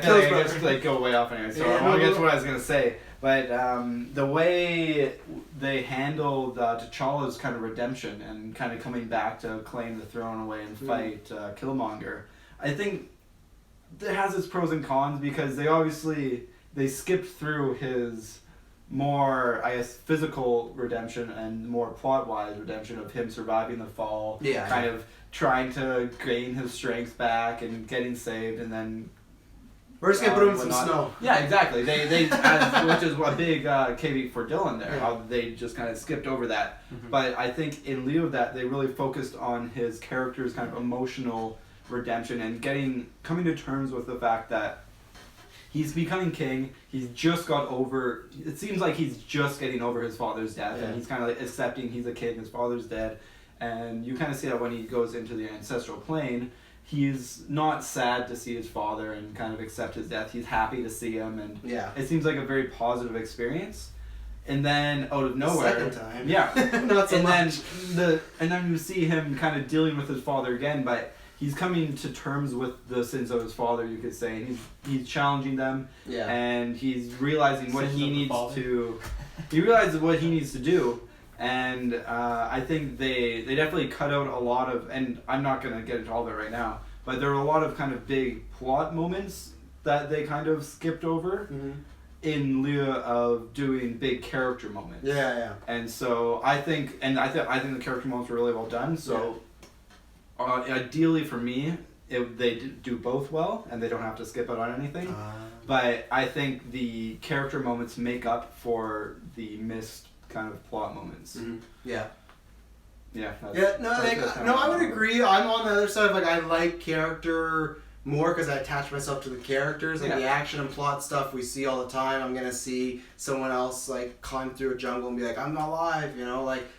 feel like I just like go way off anyway, so I want to get to what I was gonna say. But the way they handled T'Challa's kind of redemption and kind of coming back to claim the throne away and fight Killmonger, I think it has its pros and cons because they skipped through his more, I guess, physical redemption and more plot-wise redemption of him surviving the fall, kind of trying to gain his strength back and getting saved, and then we're just gonna put him in some snow. Yeah, exactly. They which is a big caveat for Dylan there. How they just kind of skipped over that. But I think in lieu of that, they really focused on his character's kind of emotional redemption and coming to terms with the fact that he's becoming king. He's just got over. It seems like he's just getting over his father's death, and he's kind of like accepting he's a king. His father's dead, and you kind of see that when he goes into the ancestral plane. He's not sad to see his father and kind of accept his death. He's happy to see him, and it seems like a very positive experience. And then out of nowhere, second time, not so much. And then you see him kind of dealing with his father again, but he's coming to terms with the sins of his father, you could say. And he's challenging them, and he's realizing what he needs to. He realizes what he needs to do. And I think they definitely cut out a lot of, and I'm not going to get into all of it right now, but there were a lot of kind of big plot moments that they kind of skipped over in lieu of doing big character moments. And so I think the character moments were really well done. So ideally for me, they do both well, and they don't have to skip out on anything. But I think the character moments make up for the missed kind of plot moments. I I would agree. I'm on the other side of I like character more because I attach myself to the characters. The action and plot stuff we see all the time. I'm gonna see someone else climb through a jungle and be like, I'm not alive,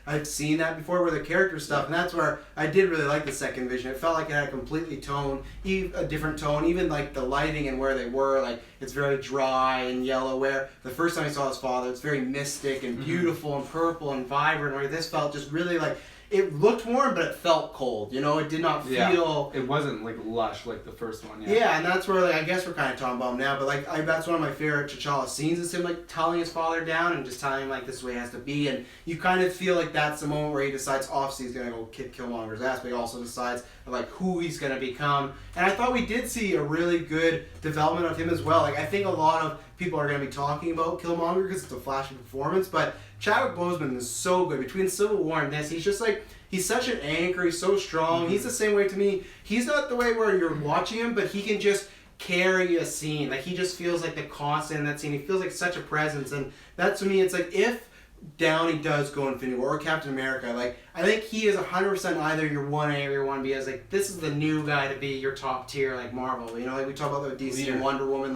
I've seen that before with the character stuff, and that's where I did really like the second vision. It felt like it had a completely a different tone, even the lighting and where they were, it's very dry and yellow, where the first time I saw his father, it's very mystic and beautiful and purple and vibrant, where this felt just really it looked warm, but it felt cold. It did not feel. It wasn't lush like the first one. And that's where I guess we're kind of talking about him now. But that's one of my favorite T'Challa scenes is him telling his father down and just telling him this is the way it has to be. And you kind of feel that's the moment where he decides obviously he's gonna go kick Killmonger's ass, but he also decides who he's gonna become. And I thought we did see a really good development of him as well. I think a lot of people are gonna be talking about Killmonger because it's a flashy performance, but Chadwick Boseman is so good. Between Civil War and this, he's just he's such an anchor. He's so strong. He's the same way to me. He's not the way where you're watching him, but he can just carry a scene. He just feels the constant in that scene. He feels such a presence. And that to me, it's if Downey does go Infinity War or Captain America, I think he is 100% either your 1A or your 1B. As this is the new guy to be your top tier, Marvel. We talk about the DC and Wonder Woman.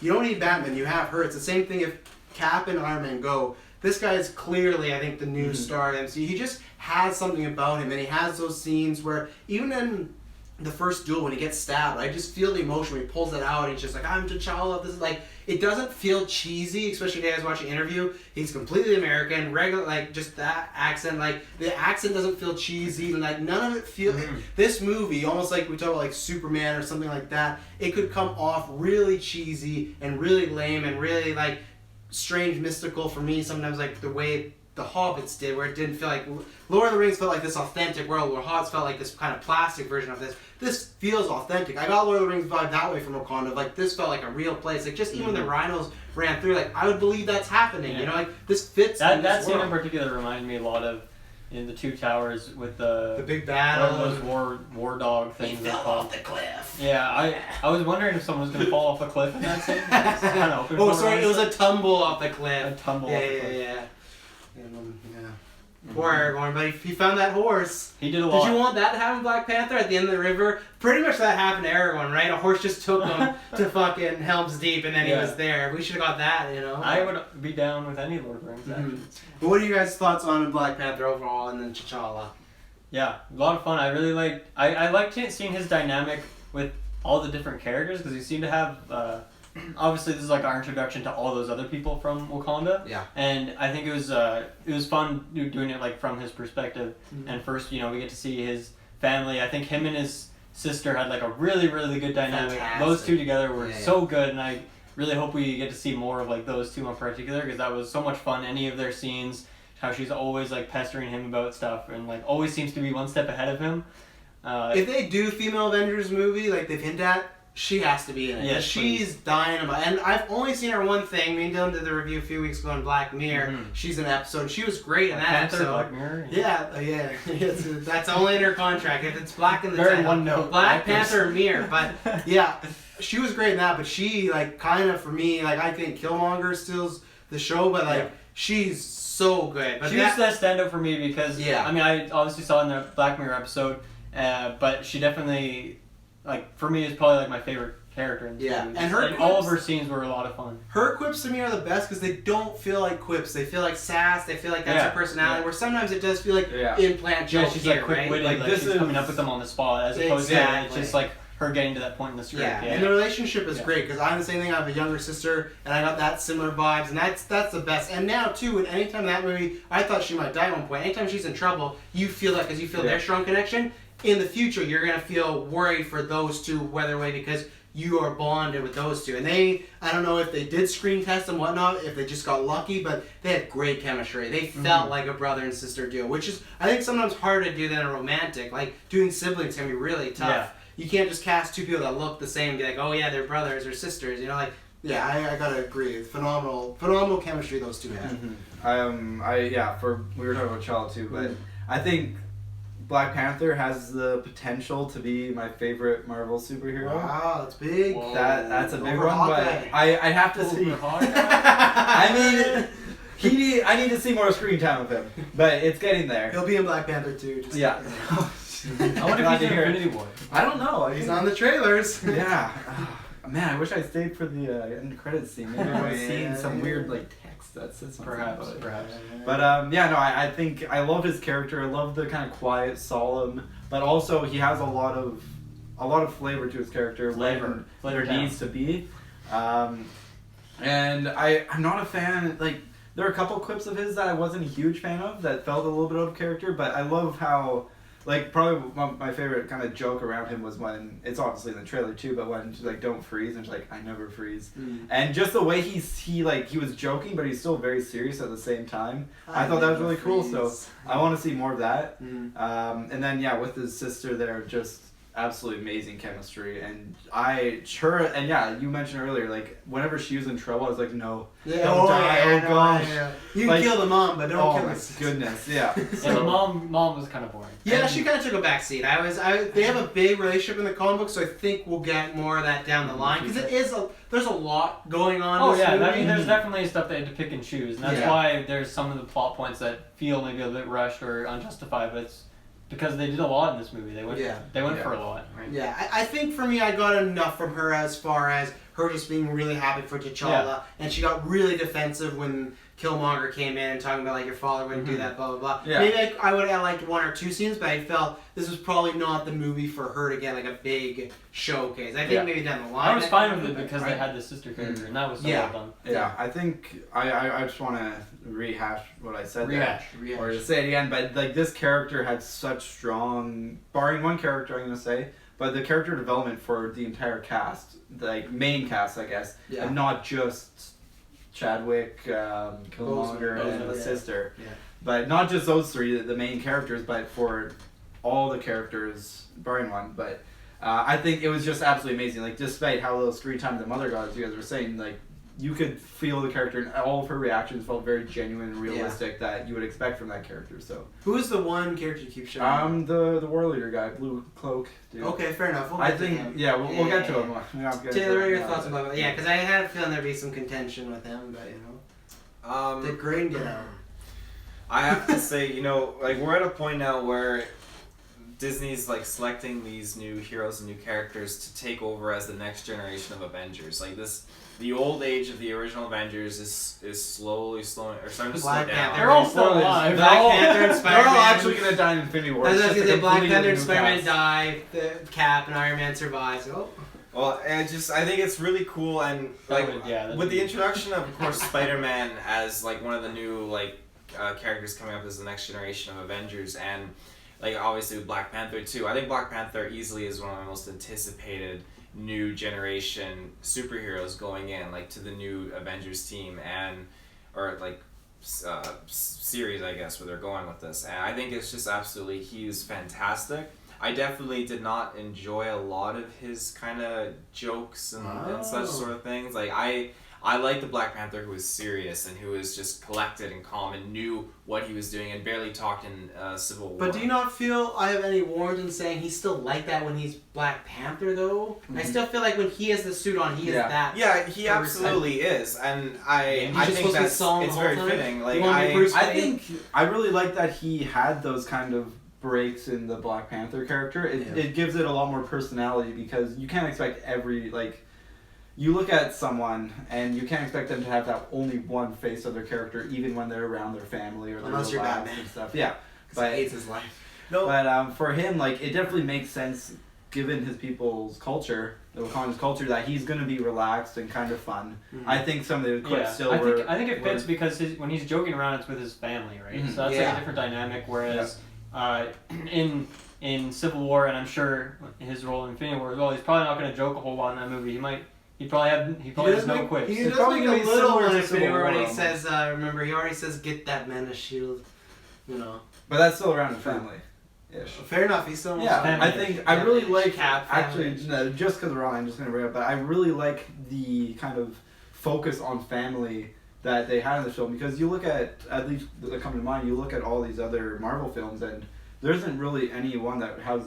You don't need Batman. You have her. It's the same thing if Cap and Iron Man go. This guy is clearly, I think, the new star of MCU. He just has something about him, and he has those scenes where, even in the first duel, when he gets stabbed, I just feel the emotion when he pulls it out, and he's just I'm T'Challa. This is it doesn't feel cheesy, especially if you guys watch an interview. He's completely American, regular, just that accent. The accent doesn't feel cheesy, and none of it feels. This movie, almost we talk about Superman or something like that, it could come off really cheesy and really lame and really strange, mystical for me sometimes, the way the Hobbits did, where it didn't feel Lord of the Rings felt like this authentic world, where Hobbits felt like this kind of plastic version of this. This feels authentic. I got Lord of the Rings vibe that way from Wakanda. This felt like a real place. Just even when the rhinos ran through, I would believe that's happening. This fits. That scene in particular reminded me a lot of in the Two Towers with the big battle, those war dog things. He fell off the cliff. Yeah, I was wondering if someone was gonna fall off a cliff in that scene. It was a tumble off the cliff. A tumble off the cliff. Yeah. Poor Aragorn, but he found that horse. He did a lot. Did you want that to happen in Black Panther at the end of the river? Pretty much that happened to Aragorn, right? A horse just took him to fucking Helm's Deep, and then he was there. We should have got that, I would be down with any Lord of the Rings actions. But what are you guys' thoughts on Black Panther overall, and then T'Challa? Yeah, a lot of fun. I really liked. I liked seeing his dynamic with all the different characters because he seemed to have. Obviously, this is our introduction to all those other people from Wakanda. Yeah. And I think it was fun doing it from his perspective. And first, we get to see his family. I think him and his sister had like a really, really good dynamic. Fantastic. Those two together were Yeah, yeah. so good, and I really hope we get to see more of like those two in particular, because that was so much fun. Any of their scenes, how she's always like pestering him about stuff and like always seems to be one step ahead of him. If they do female Avengers movie like they've hinted at, she has to be in it. Yes, 'Cause she's dynamite. And I've only seen her one thing. Me and Dylan did the review a few weeks ago on Black Mirror. Mhm. She's in an episode. She was great in Black that Panther, episode. Black Mirror. Yeah. That's only in her contract. If it's black in the Very title. one note. Black Panther Mirror. But yeah, she was great in that. But she like kind of for me like I think Killmonger steals the show. But like she's so good. But She was that standout for me because Yeah. I mean I obviously saw in the Black Mirror episode, but she definitely like for me is probably like my favorite character in this Yeah, movie. and her all of quips- her scenes were a lot of fun. her quips to me are the best because they don't feel like quips. They feel like sass. They feel like that's Yeah, her personality. yeah. Where sometimes it does feel like Yeah. implant Yeah, joke she's here, like quick right? witted, Like, like this she's is- coming up with them on the spot, as opposed to Exactly. it's just like her getting to that point in the script. Yeah, Yeah, and the relationship is Yeah. great because I'm the same thing. I have a younger sister, and I got that similar vibes, and that's the best. And now too, and anytime that movie, I thought she might die at one point. Anytime she's in trouble, you feel that because you feel Yeah. their strong connection. In the future, you're gonna feel worried for those two whether way because you are bonded with those two. And they, I don't know if they did screen test and whatnot, if they just got lucky, but they had great chemistry. They felt like a brother and sister duo, which is I think sometimes harder to do than a romantic. Like doing siblings can be really tough. Yeah. You can't just cast two people that look the same and be like, oh yeah, they're brothers or sisters. You know, like yeah, I gotta agree. Phenomenal chemistry those two had. We were talking about Child too, but I think Black Panther has the potential to be my favorite Marvel superhero. Wow, that's big. Whoa. That's a big Over one, Hawkeye. but I have to see. I mean, I need to see more screen time of him, but it's getting there. He'll be in Black Panther too. Just Yeah. I wonder Glad if to he's hear an it. Infinity Boy. I don't know. he's on the trailers. Yeah. Man, I wish I stayed for the end credits scene. Maybe I would have seen some weird like text that said something. Perhaps, about it. perhaps. But I think I love his character. I love the kind of quiet, solemn, but also he has a lot of flavor to his character. Flavor there down. needs to be. And I'm not a fan. Like there are a couple clips of his that I wasn't a huge fan of that felt a little bit out of character. But I love how. Like, probably my favorite kind of joke around him was when, it's obviously in the trailer too, but when she's like, don't freeze, and she's like, I never freeze. And just the way he was joking, but he's still very serious at the same time. I thought that was really cool, so I want to see more of that. And then, yeah, with his sister there, just absolutely amazing chemistry. And you mentioned earlier, like, whenever she was in trouble, I was like, no, Yeah, don't die, no, gosh. yeah. You Like, can kill the mom, but don't Oh kill my the sister. goodness, yeah. And the So, mom was kind of boring. Yeah, she kind of took a back seat. They have a big relationship in the comic book, so I think we'll get more of that down the line because there's a lot going on. Oh in this yeah, movie. I mean, there's definitely stuff they had to pick and choose, and that's Yeah. why there's some of the plot points that feel maybe a bit rushed or unjustified, but it's because they did a lot in this movie. They went Yeah. for a lot, right? Yeah, I think for me, I got enough from her as far as her just being really happy for T'Challa, and she got really defensive when Killmonger came in and talking about like your father wouldn't do that, blah blah blah. Yeah. Maybe I would have liked one or two scenes, but I felt this was probably not the movie for her to get like a big showcase. I think maybe down the line. I was fine with it because they had the sister character, and that was so Yeah. well done. Yeah, I think I just want to rehash what I said there. Rehash. Or to say it again, but like this character had such strong, barring one character I'm gonna say, but the character development for the entire cast, like main cast I guess, Yeah. and not just Chadwick, Killmonger, Boseman, and the yeah. sister, Yeah. but not just those three, the main characters, but for all the characters, barring one, but I think it was just absolutely amazing. Like despite how little screen time the mother got, as you guys were saying, like you could feel the character and all of her reactions felt very genuine and realistic that you would expect from that character. So Who's the one character you keep showing? the war leader guy, blue cloak dude. Okay, fair enough. We'll I get to think him. we'll get to him. We're not gonna Taylor, what are your now, thoughts but- about that? Yeah, because I had a feeling there'd be some contention with him, but you know, the green get out. I have to say, like we're at a point now where Disney's like selecting these new heroes and new characters to take over as the next generation of Avengers. Like the old age of the original Avengers is slowly or starting to slow Black down. Panther. They're all still Spoilers. alive. Black Panther and They're all Spider-Man. actually gonna die in Infinity War. I was It's gonna just a say Black completely Panther and new Spider-Man cast. die, the Cap and Iron Man survives. Oh. Well, and I think it's really cool, and like that'd with be- the introduction of course, Spider-Man as like one of the new like characters coming up as the next generation of Avengers, and like obviously with Black Panther too. I think Black Panther easily is one of my most anticipated new generation superheroes going in, like to the new Avengers team or like series, I guess, where they're going with this. And I think it's just absolutely, he's fantastic. I definitely did not enjoy a lot of his kind of jokes and such sort of things. Like I like the Black Panther who was serious and who was just collected and calm and knew what he was doing and barely talked in Civil War. But do you not feel I have any warrant in saying he's still like that when he's Black Panther though? Mm-hmm. I still feel like when he has the suit on, he is that. Yeah, he absolutely is, and I just think supposed to be it's the very whole time? fitting. You Like want to be Bruce I Wayne? think I really like that he had those kind of breaks in the Black Panther character. It gives it a lot more personality because you can't expect you look at someone and you can't expect them to have that only one face of their character even when they're around their family or Unless their you're lives Batman. and stuff. Yeah. He But hates his life. No, But for him, like, it definitely makes sense given his people's culture, the Wakanda's culture, that he's going to be relaxed and kind of fun. Mm-hmm. I think some of the clips Yeah, still I think it fits because when he's joking around, it's with his family, right? Mhm. So that's like a different dynamic. Whereas in Civil War, and I'm sure his role in Infinity War as well, he's probably not going to joke a whole lot in that movie. He probably has no quips. He It's does probably make gonna a be little similar one to in Infinity Civil War when War. he says, remember, he already says, get that man a shield. You know. But that's still around his family. Ish. Fair enough, he's still Yeah, family. I think I really like Cap actually family. no, just because we're on, I'm just gonna bring it up, but I really like the kind of focus on family that they had in the film because you look at least that come to mind, you look at all these other Marvel films and there isn't really anyone that has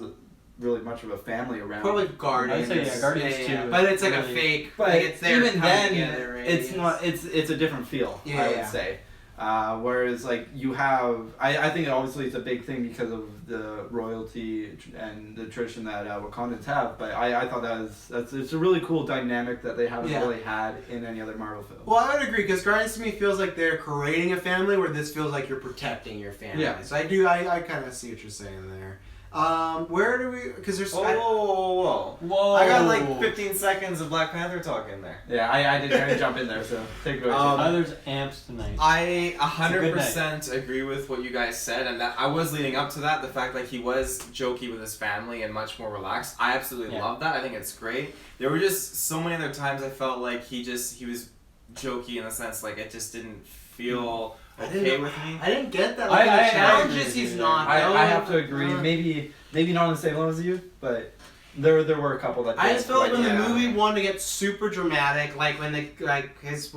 really much of a family around. Probably Guardians. I'd say, Guardians too. But it's like a Really. fake. But like it's there even coming then, together, right? it's not. It's a different feel. Yeah, I would yeah. say. Whereas like you have, I think obviously it's a big thing because of the royalty and the tradition that Wakandans have. But I thought it's a really cool dynamic that they haven't really had in any other Marvel film. Well, I would agree because Guardians to me feels like they're creating a family, where this feels like you're protecting your family. Yeah. So I kind of see what you're saying there. Where do we? Because there's. Whoa. Whoa! I got like 15 seconds of Black Panther talk in there. Yeah, I did kind of jump in there, so take it away. Tyler's amps tonight. I good 100% agree with what you guys said, and that I was leading up to that. The fact like he was jokey with his family and much more relaxed. I absolutely love that. I think it's great. There were just so many other times I felt like he was jokey in the sense like it just didn't feel okay with me. I didn't get that. Like, I the challenges agree he's with not. I have to agree. Maybe not on the same level as you, but there were a couple that. I just felt like when the Yeah. movie wanted to get super dramatic, like when his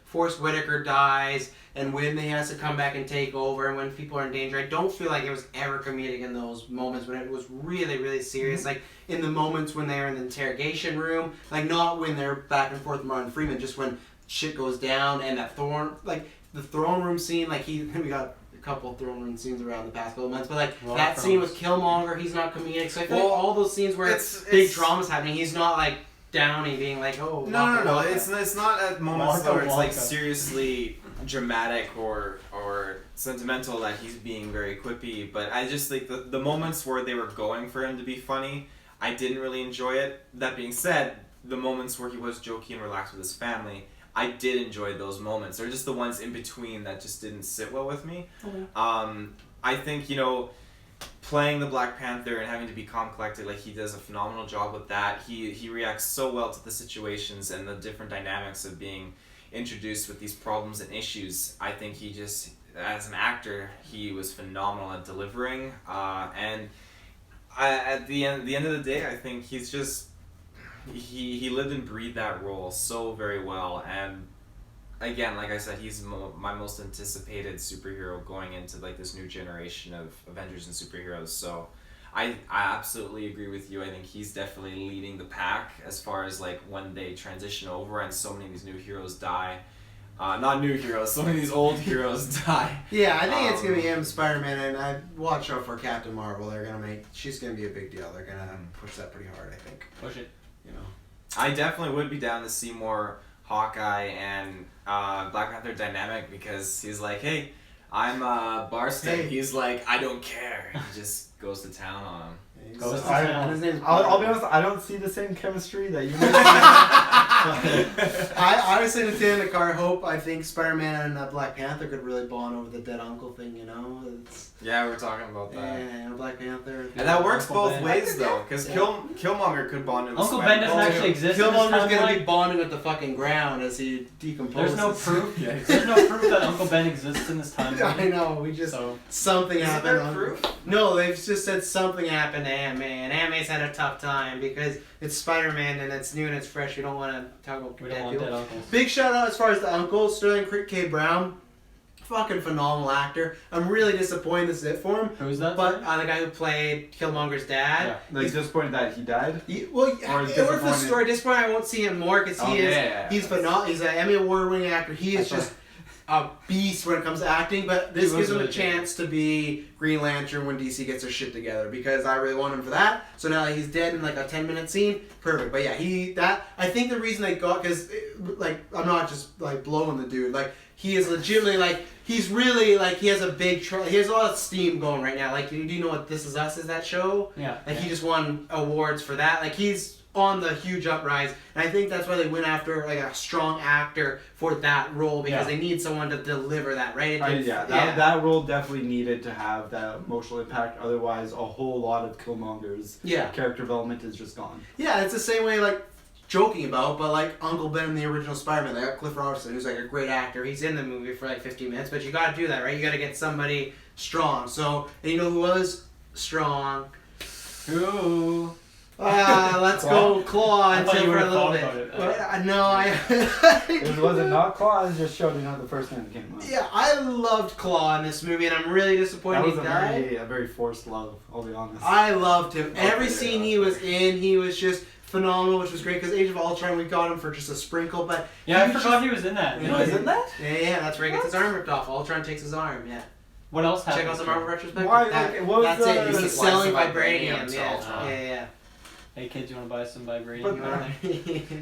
Forrest Whitaker dies, and when he has to come back and take over, and when people are in danger. I don't feel like it was ever comedic in those moments when it was really, really serious. Mm-hmm. Like in the moments when they're in the interrogation room, like not when they're back and forth with Martin Freeman, just when shit goes down and that the throne room scene. Like we got a couple of throne room scenes around the past couple of months, but like Well, that scene with Killmonger, he's not comedic. So I feel like all those scenes where big drama's happening, he's not like Downey being like, oh. No. It's not at moments Waka where it's like waka. seriously dramatic or sentimental that he's being very quippy. But I just think the moments where they were going for him to be funny, I didn't really enjoy it. That being said, the moments where he was jokey and relaxed with his family, I did enjoy those moments. They're just the ones in between that just didn't sit well with me. Okay. I think, playing the Black Panther and having to be calm, collected, like he does a phenomenal job with that. He reacts so well to the situations and the different dynamics of being introduced with these problems and issues. I think he just, as an actor, he was phenomenal at delivering. And at the end of the day, I think he's just he lived and breathed that role so very well. And again, like I said, he's my most anticipated superhero going into like this new generation of Avengers and superheroes. So I absolutely agree with you. I think he's definitely leading the pack as far as like when they transition over and so many of these new heroes die. Not new heroes, so many of these old heroes die. Yeah, I think it's gonna be him, Spider-Man, and I watch out for Captain Marvel. She's gonna be a big deal. They're gonna push that pretty hard, I think. Push it. I definitely would be down to see more Hawkeye and Black Panther dynamic because he's like, hey, I'm Barston. Hey. He's like, I don't care. He just goes to town on him. He's Goes just- to town. and his name's I'll be Marvel. honest. I don't see the same chemistry that you. I was saying to Tim in the car, I think Spider-Man and Black Panther could really bond over the dead uncle thing, you know? It's, Yeah, we're talking about that. yeah, Black Panther. And that works Uncle both Ben. ways though, because Killmonger could bond with Uncle Spider-Man. Ben doesn't actually exist in this Killmonger's gonna be timeline. bonding with the fucking ground as he decomposes. There's no proof. Yeah. There's no proof that Uncle Ben exists in this I timeline. know, we just... So Something Isn't happened. there proof? No, they've just said something happened to Aunt May, and Aunt May's had a tough time because it's Spider-Man and it's new and it's fresh. We don't want to talk about we dead don't want people. dead uncles. Big shout out as far as the uncle, Sterling K. Brown. Fucking phenomenal actor. I'm really disappointed this is it for him. Who's that? But the guy who played Killmonger's dad. Yeah. Like disappointed that he died. Well, Or it is worked for the disappointed. story. At this point, I won't see him more because Oh, yeah. he's phenomenal. He's an Emmy Award-winning actor. He is I just a beast when it comes to acting. But this He gives was him a really good. chance to be Green Lantern when DC gets their shit together because I really want him for that. So now that he's dead in like a 10-minute scene, perfect. But yeah, I think the reason they got because like I'm not just like blowing the dude. Like he is legitimately like. He's really like he has a big he has a lot of steam going right now. Like, do you know what This Is Us is? That show? Yeah. Like he just won awards for that. Like he's on the huge uprise, and I think that's why they went after like a strong actor for that role because they need someone to deliver that, right? That role definitely needed to have that emotional impact. Otherwise, a whole lot of Killmonger's character development is just gone. Yeah, it's the same way like joking about, but like Uncle Ben in the original Spider-Man, they got Cliff Robertson, who's like a great actor. He's in the movie for like 15 minutes, but you gotta do that, right? You gotta get somebody strong. So, and you know who was strong? Who? Let's go Claw I thought until you for a would've little thought bit. about it. But, no, It wasn't not Claus, just showed the first thing that came up. Yeah, I loved Claw in this movie, and I'm really disappointed That was he died. a very forced love, I'll be honest. I loved him. Every yeah. scene he was in, he was just phenomenal, which was great because Age of Ultron, we got him for just a sprinkle, but Yeah, I he was forgot he was in that. He You know, was in that? Yeah, that's where he gets his arm ripped off. Ultron takes his arm, yeah. What else happened? Check out the Marvel retrospective. Why, That- like, what was that's the- it. He's Why selling some vibranium vibranium. to Yeah, Ultron. yeah. Hey kids, you want to buy some vibranium? But,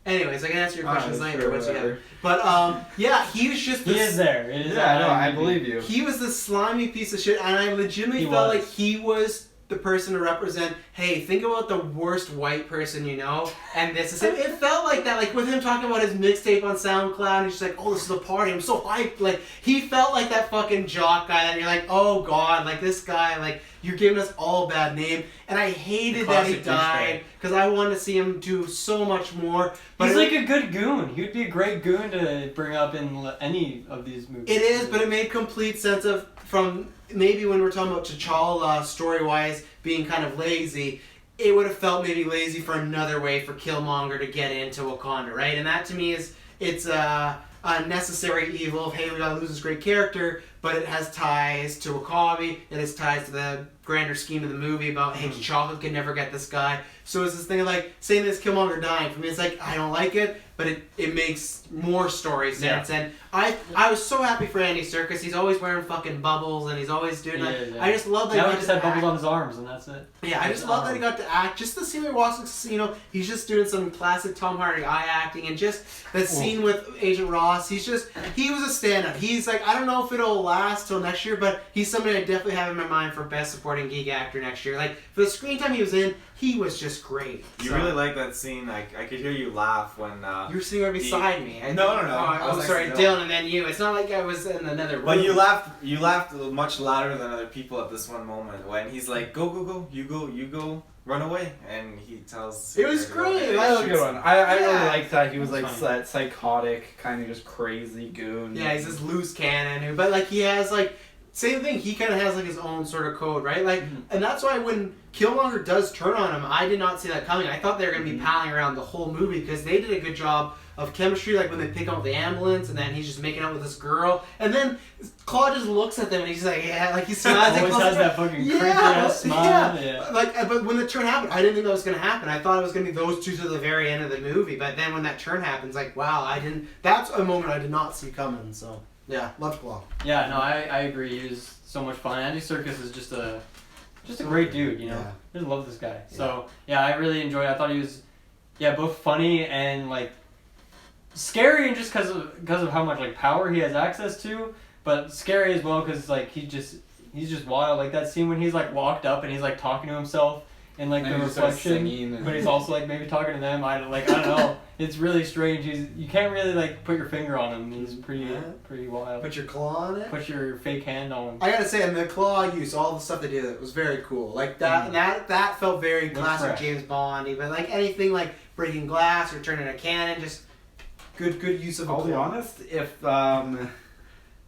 anyways, I can answer your questions later. sure, Once you whatever. get it. But yeah, he was just. He this- is there. It is Yeah, I know, I IMDb. believe you. He was the slimy piece of shit, and I legitimately He felt was. like he was the person to represent. Hey, think about the worst white person you know, and this is it. It felt like that, like with him talking about his mixtape on SoundCloud. And he's just like, "Oh, this is a party. I'm so hyped." Like he felt like that fucking jock guy that you're like, "Oh God, like this guy, like you're giving us all a bad name." And I hated that he Classic died because I wanted to see him do so much more. But He's it- like a good goon. He would be a great goon to bring up in any of these movies. It is, but it made complete sense of from maybe when we're talking about T'Challa story-wise being kind of lazy, it would have felt maybe lazy for another way for Killmonger to get into Wakanda, right? And that to me is it's a necessary evil of hey, we gotta lose this great character, but it has ties to Wakabi, it has ties to the grander scheme of the movie about hey, T'Challa could never get this guy. So it's this thing of like saying this Killmonger dying for me. It's like I don't like it, but it makes more story sense. And I was so happy for Andy Serkis. He's always wearing fucking bubbles and he's always doing that. Yeah. I just love that. Now he he got just to had bubbles act. on his arms, and that's it. Yeah, I just love that he got to act. Just the scene where he walks, you know, he's just doing some classic Tom Hardy eye acting, and just that scene with Agent Ross. He was a stand-up. He's like, I don't know if it'll last till next year, but he's somebody I definitely have in my mind for best supporting geek actor next year. Like for the screen time he was in, he was just great. You So- really like that scene. I could hear you laugh when. You were sitting right beside me. No. Oh, I was I'm sorry, next to Dylan, and then you. It's not like I was in another room. But you laughed much louder than other people at this one moment when he's like, go, you go, run away, and he tells. It was great. That was a good one. I really Yeah. liked that. He was like Funny. that psychotic, kind of just crazy goon. Yeah, he's this loose cannon, but like he has like same thing. He kind of has like his own sort of code, right? Like, and that's why when Killmonger does turn on him, I did not see that coming. I thought they were gonna be palling around the whole movie because they did a good job of chemistry. Like when they pick up the ambulance, and then he's just making out with this girl, and then Claude just looks at them and he's like, yeah, like he smiles. Always like, has that fucking creepy ass smile. Yeah. Like, but when the turn happened, I didn't think that was gonna happen. I thought it was gonna be those two to the very end of the movie. But then when that turn happens, like, wow, I didn't. That's a moment I did not see coming. So yeah, love Claw. Yeah, no, I agree. He was so much fun. Andy Serkis is just a great dude, you know. Yeah. I just love this guy. So yeah, I really enjoyed it. I thought he was, both funny and like scary, and just because of how much like power he has access to, but scary as well because like he's just wild. Like that scene when he's like walked up and he's like talking to himself in like And the he just starts reflection, singing and- but he's also like maybe talking to them. I don't know. It's really strange. You can't really like put your finger on him. He's pretty wild. Put your claw on it. Put your fake hand on him. I gotta say, and the claw use, all the stuff they did, it was very cool. Like that felt very Looks classic fresh. James Bond. Even like anything like breaking glass or turning a cannon, just good use of a I'll be claw. honest,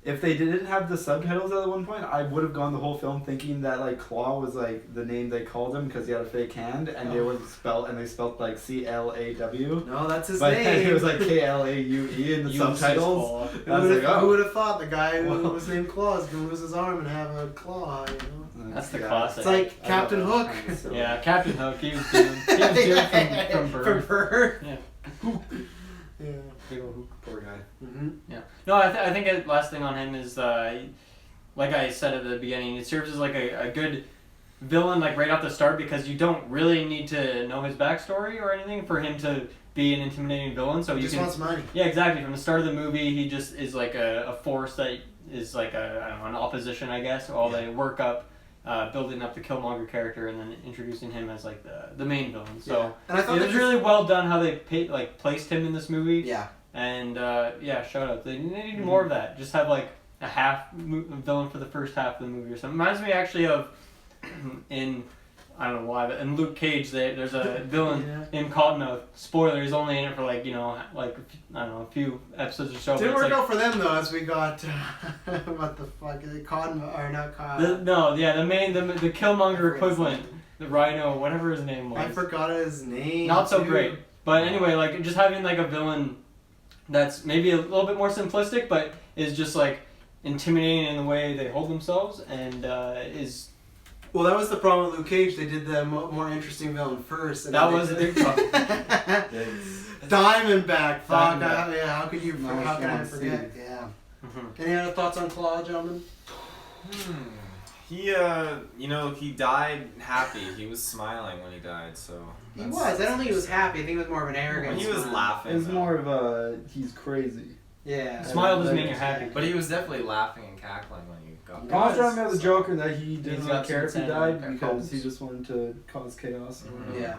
if they didn't have the subtitles at one point, I would have gone the whole film thinking that like Claw was like the name they called him because he had a fake hand, and they spelled like CLAW. No, that's his But name. it was like KLAUE in the subtitles. I was like, Who oh, would have thought the guy who Well. was named Claw is gonna lose his arm and have a claw? You know, That's the yeah. classic. it's like I Captain know, Hook. kinda silly. Yeah, Captain Hook. He was doomed. He was doomed from birth. From birth. Yeah. Yeah. Big ol' hook. Poor guy. Mm-hmm. Yeah. No, I think the last thing on him is, like I said at the beginning, it serves as like a good villain like right off the start because you don't really need to know his backstory or anything for him to be an intimidating villain. So He you just can. wants money. Yeah, exactly. From the start of the movie, he just is like a force that is like I don't know, an opposition, I guess. While they work up, building up the Killmonger character and then introducing him as like the main villain. So Yeah. And I thought it was really well done how they placed him in this movie. Yeah. And yeah, shout out. They need more of that. Just have like a villain for the first half of the movie or something. Reminds me actually of in I don't know why, but in Luke Cage, there's a villain in Cottonmouth. Spoiler: he's only in it for like I don't know, a few episodes or so. but Didn't it's work like, out for them though, as we got what the fuck is it? Cotton or not Cotton? the Killmonger equivalent, the Rhino, whatever his name was. I forgot his name. Not so too. great. But anyway, like just having like a villain that's maybe a little bit more simplistic, but is just like intimidating in the way they hold themselves, and is. Well, that was the problem with Luke Cage. They did the more interesting villain first. And That then was they a big problem. Diamondback. Fuck. Diamondback. Yeah. How could you? No, How can I Sean forget? C. Yeah. Mhm. Any other thoughts on Claw, gentlemen? He, he died happy. He was smiling when he died, so. He was. I don't think he was happy. I think it was more of an arrogant. He was smile. laughing. It's though. more of a he's crazy. Yeah. Smile doesn't mean you're happy. But he was definitely laughing and cackling when you got Yeah. there. I was trying to make the Joker that he didn't He's really got care if he some died insanity because he problems. just wanted to cause chaos. Mhm. Yeah.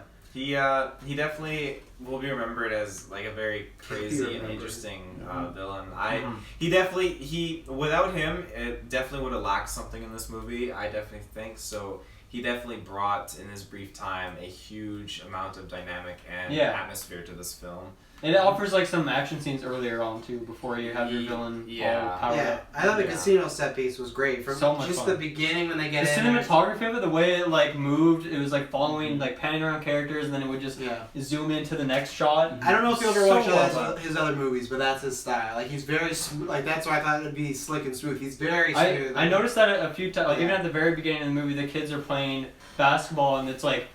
He definitely will be remembered as like a very crazy and remembered. interesting Mhm. villain. Mhm. He without him, it definitely would have lacked something in this movie. I definitely think so. He definitely brought in his brief time a huge amount of dynamic and Yeah. atmosphere to this film. It offers like some action scenes earlier on too, before you have your villain Yeah. all powered Yeah. up. I thought the Yeah. casino set piece was great. From So much just fun. the beginning when they The get in. cinematography of it, the way it like moved, it was like following, like panning around characters, and then it would just Yeah. zoom into the next shot. I don't know if you ever So watched well done. his other movies, but that's his style. Like he's very smooth. Like that's why I thought it'd be slick and smooth. He's very smooth. I noticed that a few times, like Yeah. even at the very beginning of the movie, the kids are playing basketball, and it's like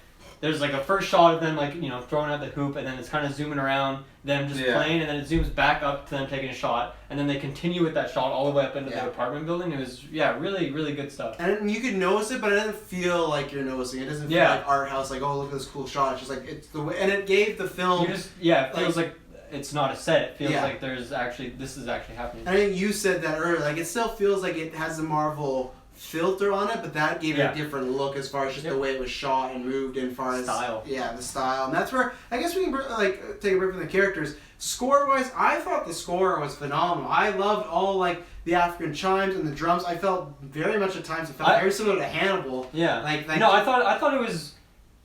there's like a first shot of them like throwing out the hoop, and then it's kind of zooming around them just Yeah. playing, and then it zooms back up to them taking a shot, and then they continue with that shot all the way up into Yeah. the apartment building. It was really really good stuff. And you could notice it, but it doesn't feel like you're noticing. It doesn't feel Yeah. like art house. Like oh look at this cool shot. It's just like it's the way, and it gave the film. You just it feels like it's not a set. It feels Yeah. like this is actually happening. I think you said that earlier. Like it still feels like it has the Marvel filter on it, but that gave it Yeah. a different look as far as just Yep. the way it was shot and moved, and far as Style. Yeah, the style, and that's where I guess we can like take a break from the characters. Score wise, I thought the score was phenomenal. I loved all like the African chimes and the drums. I felt very much at times it felt very similar to Hannibal. Yeah. Like no, I thought it was.